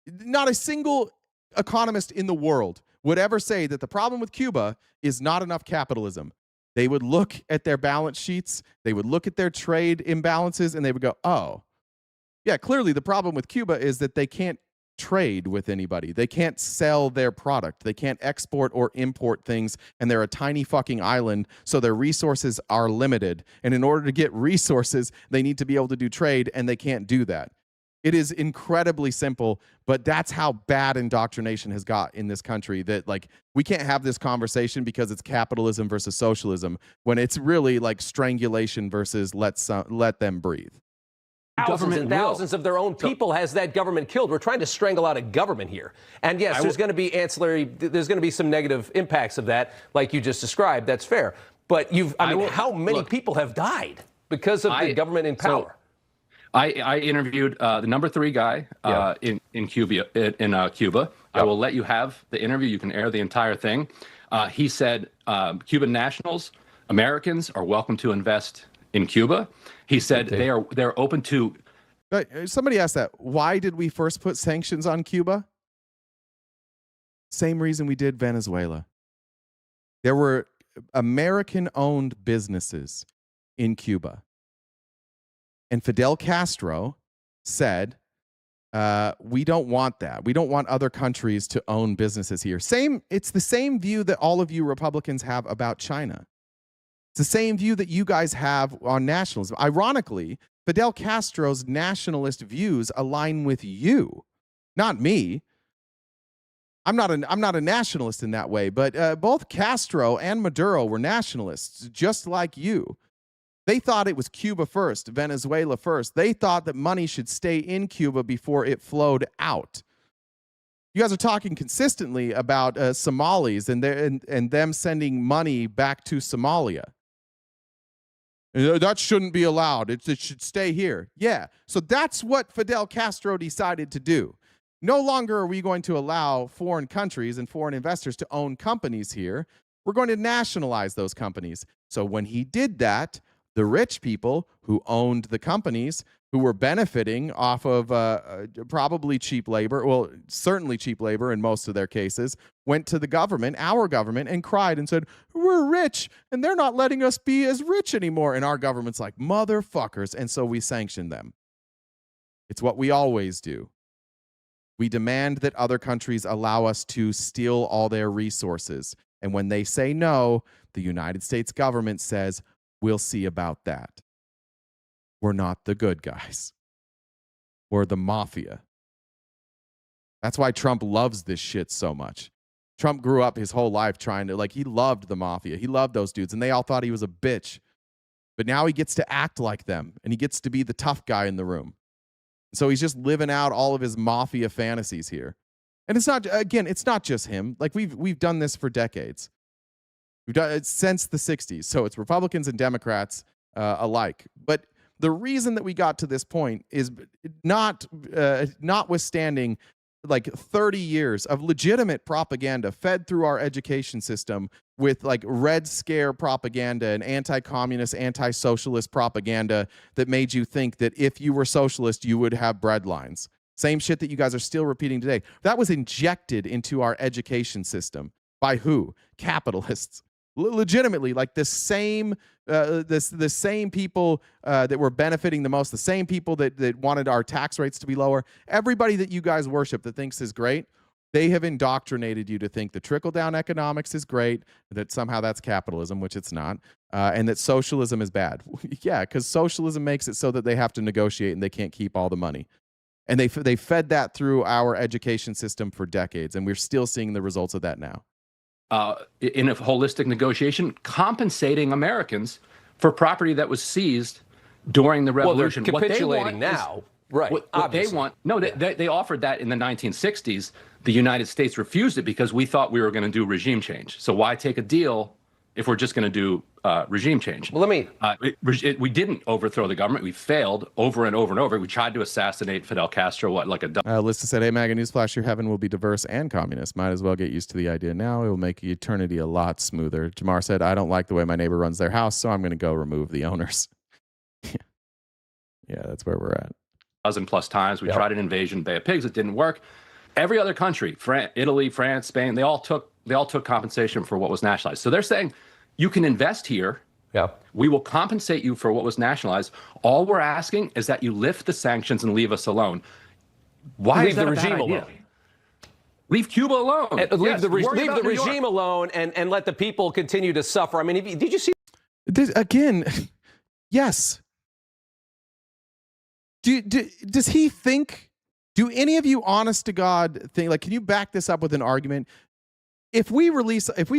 not a single economist in the world would ever say that the problem with Cuba is not enough capitalism? They would look at their balance sheets, they would look at their trade imbalances, and they would go, oh, yeah, clearly the problem with Cuba is that they can't trade with anybody. They can't sell their product. They can't export or import things, and they're a tiny fucking island, so their resources are limited. And in order to get resources, they need to be able to do trade, and they can't do that. It is incredibly simple, but that's how bad indoctrination has got in this country, that like we can't have this conversation because it's capitalism versus socialism when it's really like strangulation versus let them breathe. Thousands and thousands of their own people has that government killed. We're trying to strangle out a government here. And yes, there's going to be there's going to be some negative impacts of that, like you just described. That's fair. But how many people have died because of the government in power? I interviewed the number 3 guy in Cuba. Cuba. I will let you have the interview. You can air the entire thing. He said Cuban nationals, Americans, are welcome to invest in Cuba. He said they're open to. Somebody asked that. Why did we first put sanctions on Cuba? Same reason we did Venezuela. There were American-owned businesses in Cuba. And Fidel Castro said, we don't want that. We don't want other countries to own businesses here. It's the same view that all of you Republicans have about China. It's the same view that you guys have on nationalism. Ironically, Fidel Castro's nationalist views align with you, not me. I'm not a nationalist in that way, but both Castro and Maduro were nationalists, just like you. They thought it was Cuba first, Venezuela first. They thought that money should stay in Cuba before it flowed out. You guys are talking consistently about Somalis and them sending money back to Somalia. That shouldn't be allowed. It should stay here. Yeah, so that's what Fidel Castro decided to do. No longer are we going to allow foreign countries and foreign investors to own companies here. We're going to nationalize those companies. So when he did that, the rich people who owned the companies, who were benefiting off of probably cheap labor, well, certainly cheap labor in most of their cases, went to the government, our government, and cried and said, we're rich, and they're not letting us be as rich anymore. And our government's like, motherfuckers. And so we sanctioned them. It's what we always do. We demand that other countries allow us to steal all their resources. And when they say no, the United States government says, we'll see about that. We're not the good guys. We're the mafia. That's why Trump loves this shit so much. Trump grew up his whole life trying to, he loved the mafia. He loved those dudes, and they all thought he was a bitch. But now he gets to act like them, and he gets to be the tough guy in the room. So he's just living out all of his mafia fantasies here. And it's not just him. We've done this for decades. We've done it since the 60s. So it's Republicans and Democrats alike. But the reason that we got to this point is notwithstanding 30 years of legitimate propaganda fed through our education system with Red Scare propaganda and anti-communist, anti-socialist propaganda that made you think that if you were socialist, you would have breadlines. Same shit that you guys are still repeating today. That was injected into our education system. By who? Capitalists. Legitimately, the same people that were benefiting the most, the same people that wanted our tax rates to be lower, everybody that you guys worship that thinks is great, they have indoctrinated you to think that trickle-down economics is great, that somehow that's capitalism, which it's not, and that socialism is bad. Yeah, because socialism makes it so that they have to negotiate and they can't keep all the money. And they fed that through our education system for decades, and we're still seeing the results of that now. In a holistic negotiation, compensating Americans for property that was seized during the revolution. Well, they're capitulating now. Right. What they want. No, they offered that in the 1960s. The United States refused it because we thought we were going to do regime change. So why take a deal if we're just going to do regime change? Well, we didn't overthrow the government. We failed over and over and over. We tried to assassinate Fidel Castro, Lista said, hey, MAGA newsflash, your heaven will be diverse and communist. Might as well get used to the idea now. It will make eternity a lot smoother. Jamar said, I don't like the way my neighbor runs their house, so I'm going to go remove the owners. Yeah, that's where we're at. Dozen plus times. We tried an invasion, Bay of Pigs. It didn't work. Every other country, Italy, France, Spain, they all took compensation for what was nationalized. So they're saying, you can invest here. Yeah. We will compensate you for what was nationalized. All we're asking is that you lift the sanctions and leave us alone. Why leave is that the a bad regime idea? alone. Leave Cuba alone. Leave Yes, the worry leave about the New York. regime alone and let the people continue to suffer. I mean, did you see? Again, yes. Does he think? Do any of you, honest to God, think, like, can you back this up with an argument? If we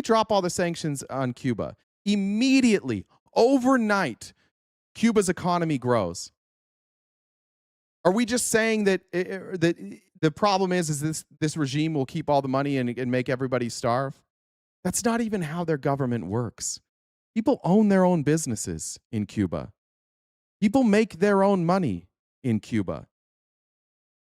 drop all the sanctions on Cuba, immediately, overnight, Cuba's economy grows. Are we just saying that the problem is this regime will keep all the money and make everybody starve? That's not even how their government works. People own their own businesses in Cuba. People make their own money in Cuba.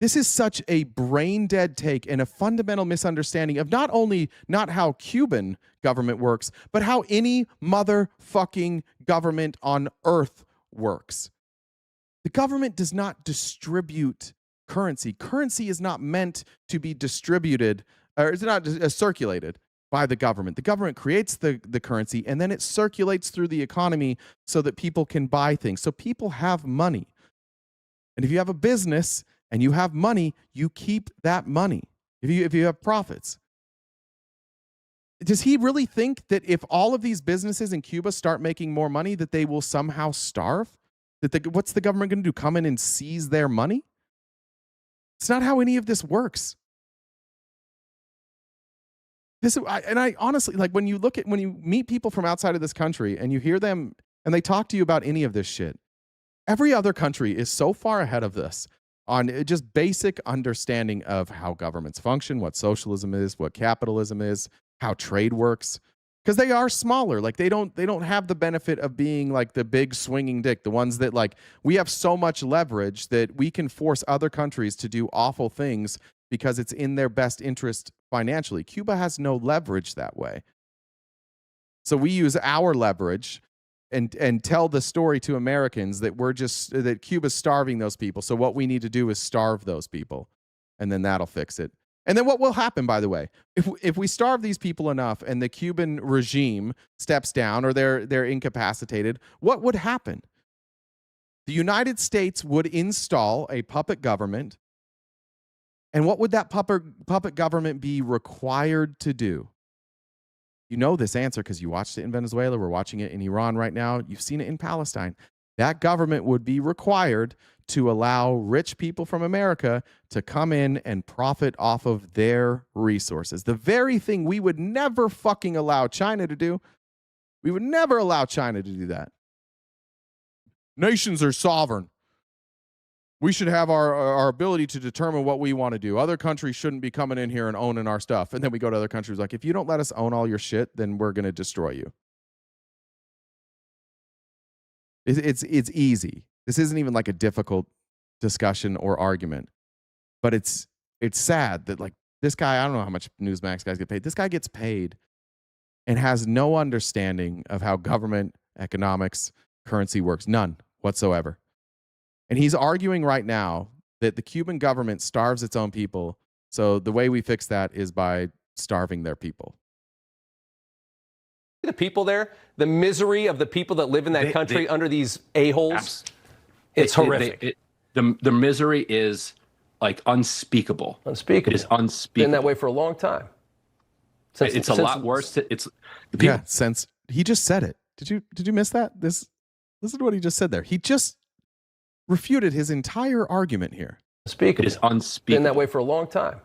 This is such a brain-dead take and a fundamental misunderstanding of not only not how Cuban government works, but how any motherfucking government on earth works. The government does not distribute currency. Currency is not meant to be distributed, or it's not circulated by the government. The government creates the currency, and then it circulates through the economy so that people can buy things. So people have money. And if you have a business and you have money, you keep that money if you have profits. Does he really think that if all of these businesses in Cuba start making more money, that they will somehow starve? What's the government going to do? Come in and seize their money? It's not how any of this works. I honestly, like, when you meet people from outside of this country and you hear them and they talk to you about any of this shit, every other country is so far ahead of this on just basic understanding of how governments function, what socialism is, what capitalism is, how trade works, because they are smaller. Like, they don't have the benefit of being like the big swinging dick, the ones that, like, we have so much leverage that we can force other countries to do awful things because it's in their best interest financially. Cuba has no leverage that way. So we use our leverage and tell the story to Americans that that Cuba's starving those people. So what we need to do is starve those people, and then that'll fix it. And then what will happen, by the way, if we starve these people enough and the Cuban regime steps down or they're incapacitated, what would happen? The United States would install a puppet government. And what would that puppet government be required to do? You know this answer because you watched it in Venezuela. We're watching it in Iran right now. You've seen it in Palestine. That government would be required to allow rich people from America to come in and profit off of their resources. The very thing we would never fucking allow China to do. We would never allow China to do that. Nations are sovereign. We should have our ability to determine what we want to do. Other countries shouldn't be coming in here and owning our stuff. And then we go to other countries like, if you don't let us own all your shit, then we're going to destroy you. It's easy. This isn't even like a difficult discussion or argument. But it's sad that, like, this guy, I don't know how much Newsmax guys get paid. This guy gets paid and has no understanding of how government, economics, currency works. None whatsoever. And he's arguing right now that the Cuban government starves its own people. So the way we fix that is by starving their people. The people there, the misery of the people that live in that country under these a-holes, it's horrific. The misery is, like, unspeakable. Unspeakable. It is unspeakable. Been that way for a long time. It's a lot worse. Since he just said it. Did you miss that? Listen to what he just said there. He just refuted his entire argument here. Unspeakable. It is unspeakable. Been that way for a long time.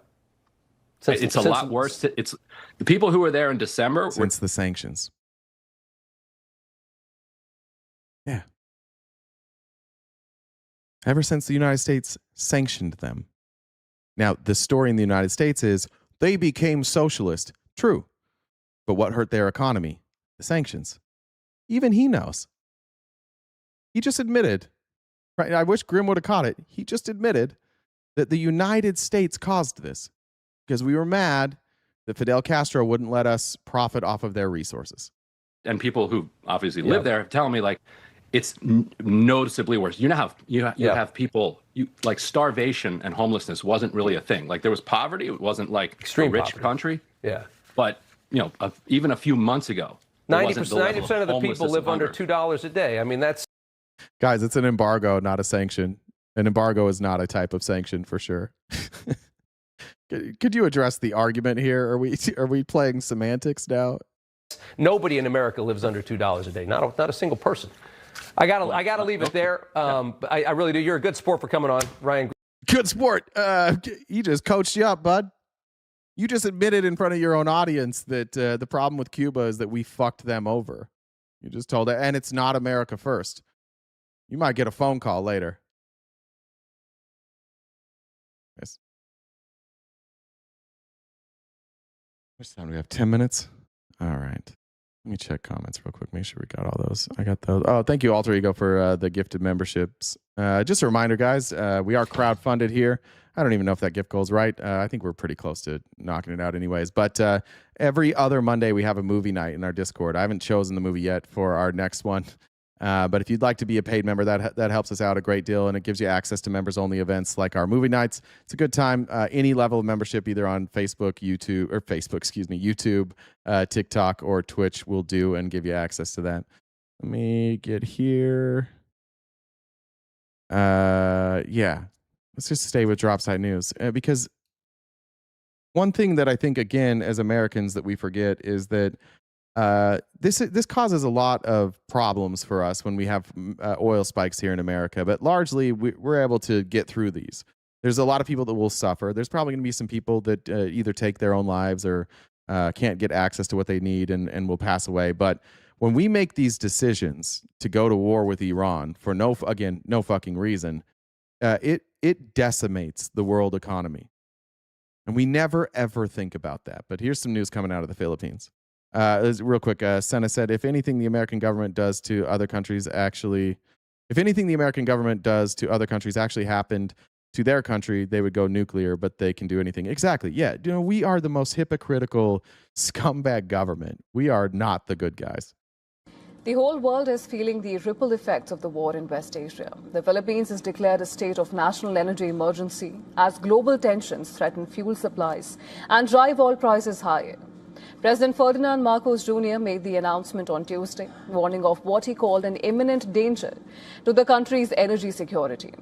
It's a lot worse. It's the people who were there in December. Since the sanctions. Yeah. Ever since the United States sanctioned them. Now, the story in the United States is they became socialist. True. But what hurt their economy? The sanctions. Even he knows. He just admitted. Right, I wish Grimm would have caught it. He just admitted that the United States caused this because we were mad that Fidel Castro wouldn't let us profit off of their resources. And people who obviously live there tell me, like, it's noticeably worse. You know how you have people, like, starvation and homelessness wasn't really a thing. Like, there was poverty. It wasn't like extreme a rich poverty. Country. Yeah. But, even a few months ago, 90% of the people live under $2 a day. I mean, that's... Guys, it's an embargo, not a sanction. An embargo is not a type of sanction for sure. Could you address the argument here? Are we playing semantics now? Nobody in America lives under $2 a day. Not a single person. I gotta leave it there. I really do. You're a good sport for coming on, Ryan. Good sport. He just coached you up, bud. You just admitted in front of your own audience that the problem with Cuba is that we fucked them over. You just told it, and it's not America first. You might get a phone call later. Yes. Which time do we have? 10 minutes? All right. Let me check comments real quick. Make sure we got all those. I got those. Oh, thank you, Alter Ego, for the gifted memberships. Just a reminder, guys, we are crowdfunded here. I don't even know if that gift goal is right. I think we're pretty close to knocking it out anyways. But every other Monday, we have a movie night in our Discord. I haven't chosen the movie yet for our next one. But if you'd like to be a paid member, that helps us out a great deal, and it gives you access to members-only events like our movie nights. It's a good time. Any level of membership, either on YouTube, TikTok, or Twitch will do and give you access to that. Let me get here. Yeah. Let's just stay with Dropside News, because one thing that I think, again, as Americans, that we forget is that this causes a lot of problems for us when we have oil spikes here in America, but largely we're able to get through these. There's a lot of people that will suffer. There's probably going to be some people that either take their own lives or can't get access to what they need and will pass away. But when we make these decisions to go to war with Iran for no fucking reason, it decimates the world economy. And we never, ever think about that. But here's some news coming out of the Philippines. Real quick, Senna said, if anything the American government does to other countries actually happened to their country, they would go nuclear, but they can do anything. Exactly. Yeah. We are the most hypocritical scumbag government. We are not the good guys. The whole world is feeling the ripple effects of the war in West Asia. The Philippines has declared a state of national energy emergency as global tensions threaten fuel supplies and drive oil prices higher. President Ferdinand Marcos Jr. made the announcement on Tuesday, warning of what he called an imminent danger to the country's energy security.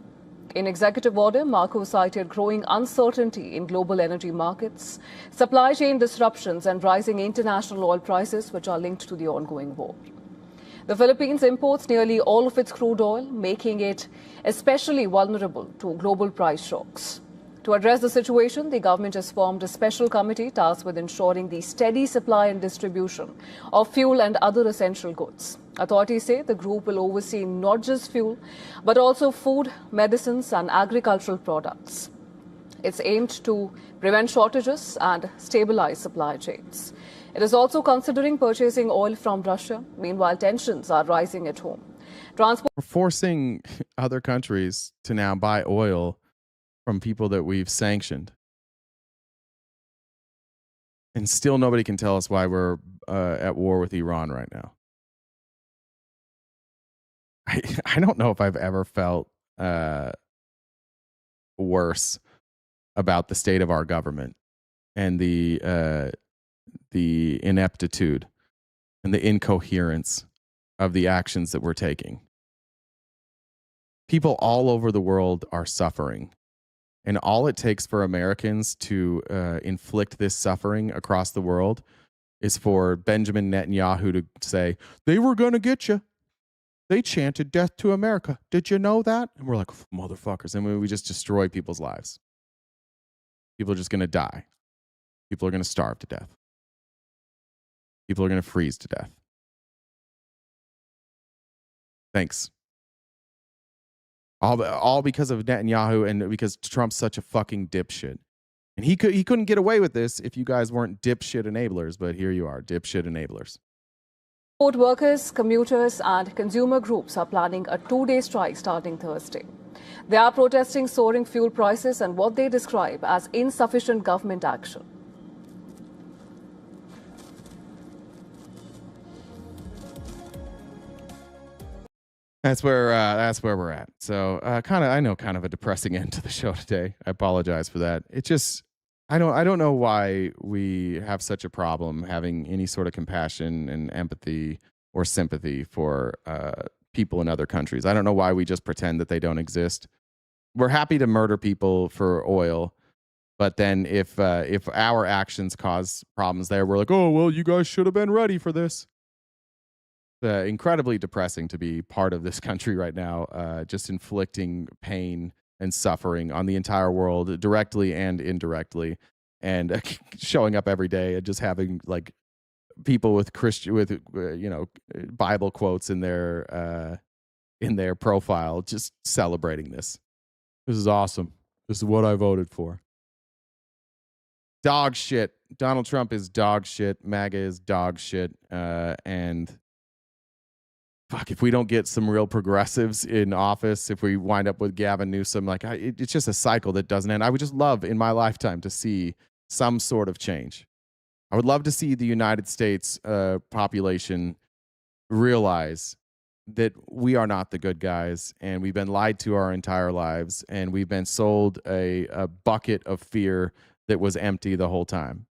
In executive order, Marcos cited growing uncertainty in global energy markets, supply chain disruptions, and rising international oil prices, which are linked to the ongoing war. The Philippines imports nearly all of its crude oil, making it especially vulnerable to global price shocks. To address the situation, the government has formed a special committee tasked with ensuring the steady supply and distribution of fuel and other essential goods. Authorities say the group will oversee not just fuel, but also food, medicines, and agricultural products. It's aimed to prevent shortages and stabilize supply chains. It is also considering purchasing oil from Russia. Meanwhile, tensions are rising at home. We're forcing other countries to now buy oil from people that we've sanctioned. And still nobody can tell us why we're at war with Iran right now. I don't know if I've ever felt worse about the state of our government and the ineptitude and the incoherence of the actions that we're taking. People all over the world are suffering. And all it takes for Americans to inflict this suffering across the world is for Benjamin Netanyahu to say, they were going to get you. They chanted death to America. Did you know that? And we're like, motherfuckers. And we just destroy people's lives. People are just going to die. People are going to starve to death. People are going to freeze to death. Thanks. All because of Netanyahu and because Trump's such a fucking dipshit. And he couldn't get away with this if you guys weren't dipshit enablers, but here you are, dipshit enablers. Port workers, commuters, and consumer groups are planning a 2-day strike starting Thursday. They are protesting soaring fuel prices and what they describe as insufficient government action. That's where we're at. So I know kind of a depressing end to the show today. I apologize for that. It just I don't know why we have such a problem having any sort of compassion and empathy or sympathy for people in other countries. I don't know why we just pretend that they don't exist. we're happy to murder people for oil, but then if our actions cause problems there, we're like, oh well, you guys should have been ready for this. Incredibly depressing to be part of this country right now, just inflicting pain and suffering on the entire world, directly and indirectly, and showing up every day and just having like people with Bible quotes in their profile, just celebrating this. This is awesome. This is what I voted for. Dog shit. Donald Trump is dog shit. MAGA is dog shit. And fuck, if we don't get some real progressives in office, if we wind up with Gavin Newsom, like it's just a cycle that doesn't end. I would just love in my lifetime to see some sort of change. I would love to see the United States population realize that we are not the good guys, and we've been lied to our entire lives, and we've been sold a bucket of fear that was empty the whole time.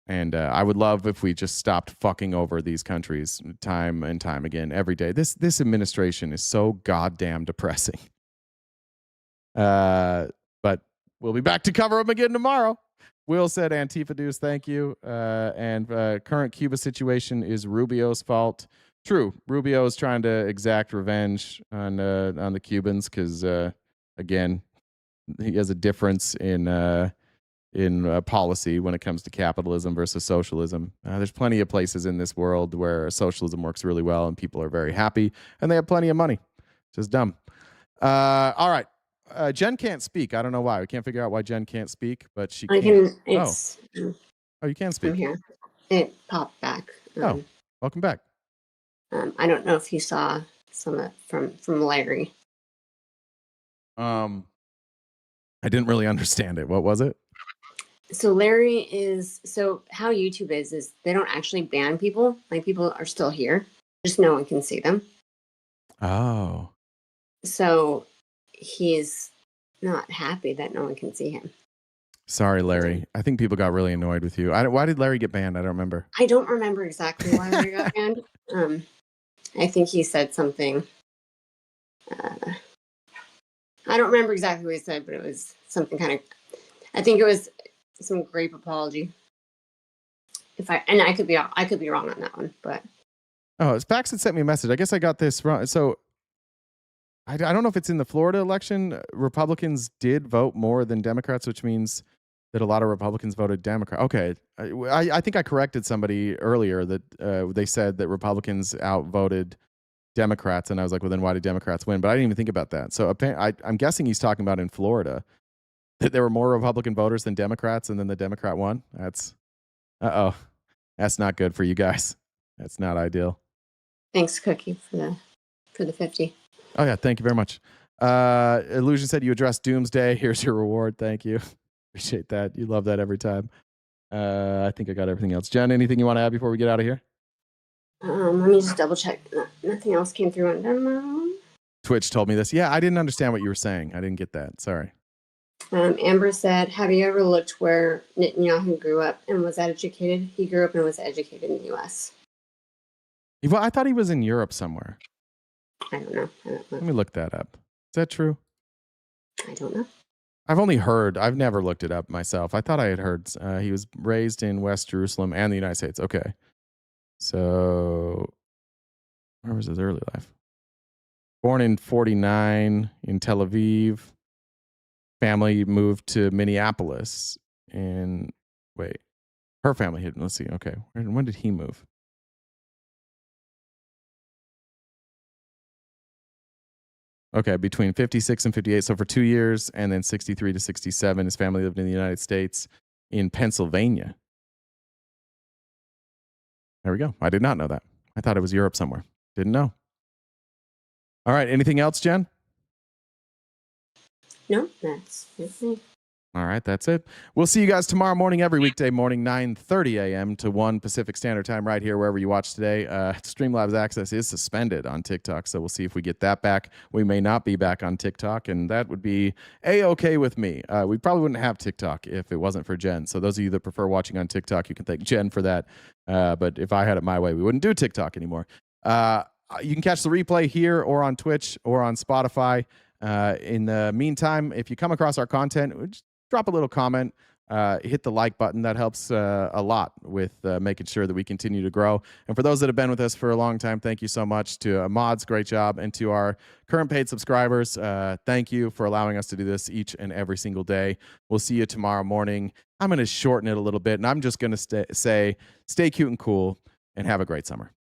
And I would love if we just stopped fucking over these countries time and time again, every day. This administration is so goddamn depressing. But we'll be back to cover them again tomorrow. Will said, Antifa dudes, thank you. And current Cuba situation is Rubio's fault. True, Rubio is trying to exact revenge on the Cubans because, again, he has a difference in policy when it comes to capitalism versus socialism. There's plenty of places in this world where socialism works really well and people are very happy and they have plenty of money. Just dumb. All right. Jen can't speak. I don't know why. We can't figure out why Jen can't speak, but she can. Oh, you can speak. I'm here. It popped back. Welcome back. I don't know if you saw some from Larry. I didn't really understand it. What was it? So Larry so how YouTube is they don't actually ban people. Like people are still here. Just no one can see them. Oh. So he's not happy that no one can see him. Sorry, Larry. I think people got really annoyed with you. Why did Larry get banned? I don't remember. I don't remember exactly why Larry got banned. I think he said something. I don't remember exactly what he said, but it was something kind of. I think it was some grape apology. I could be wrong on that one, but. Oh, it's Pax that sent me a message. I guess I got this wrong. So. I don't know if it's in the Florida election. Republicans did vote more than Democrats, which means that a lot of Republicans voted Democrat. Okay. I think I corrected somebody earlier that they said that Republicans outvoted Democrats. And I was like, well, then why did Democrats win? But I didn't even think about that. So I'm guessing he's talking about in Florida that there were more Republican voters than Democrats and then the Democrat won. That's not good for you guys. That's not ideal. Thanks, Cookie, for the 50. Oh, yeah. Thank you very much. Illusion said you addressed Doomsday. Here's your reward. Thank you. Appreciate that. You love that every time. I think I got everything else. Jen, anything you want to add before we get out of here? Let me just double check. Nothing else came through on demo. Twitch told me this. Yeah, I didn't understand what you were saying. I didn't get that. Sorry. Amber said, have you ever looked where Netanyahu grew up and was educated? He grew up and was educated in the U.S. Well, I thought he was in Europe somewhere. I don't know. Let me look that up. Is that true? I don't know. I've never looked it up myself. I thought I had heard he was raised in West Jerusalem and the United States. Okay. So, where was his early life? Born in 1949 in Tel Aviv. Family moved to Minneapolis. Her family hid. Let's see. Okay. When did he move? Okay, between 56 and 58, so for 2 years, and then 63 to 67, his family lived in the United States in Pennsylvania. There we go. I did not know that. I thought it was Europe somewhere. Didn't know. All right, anything else, Jen? No, that's me. All right, that's it. We'll see you guys tomorrow morning, every weekday morning, 9:30 a.m. to 1 Pacific Standard Time, right here, wherever you watch today. Streamlabs access is suspended on TikTok, so we'll see if we get that back. We may not be back on TikTok, and that would be A-okay with me. We probably wouldn't have TikTok if it wasn't for Jen. So those of you that prefer watching on TikTok, you can thank Jen for that. But if I had it my way, we wouldn't do TikTok anymore. You can catch the replay here or on Twitch or on Spotify. In the meantime, if you come across our content, just drop a little comment. Hit the like button. That helps a lot with making sure that we continue to grow. And for those that have been with us for a long time, thank you so much. To mods, great job. And to our current paid subscribers, thank you for allowing us to do this each and every single day. We'll see you tomorrow morning. I'm going to shorten it a little bit, and I'm just going to say stay cute and cool, and have a great summer.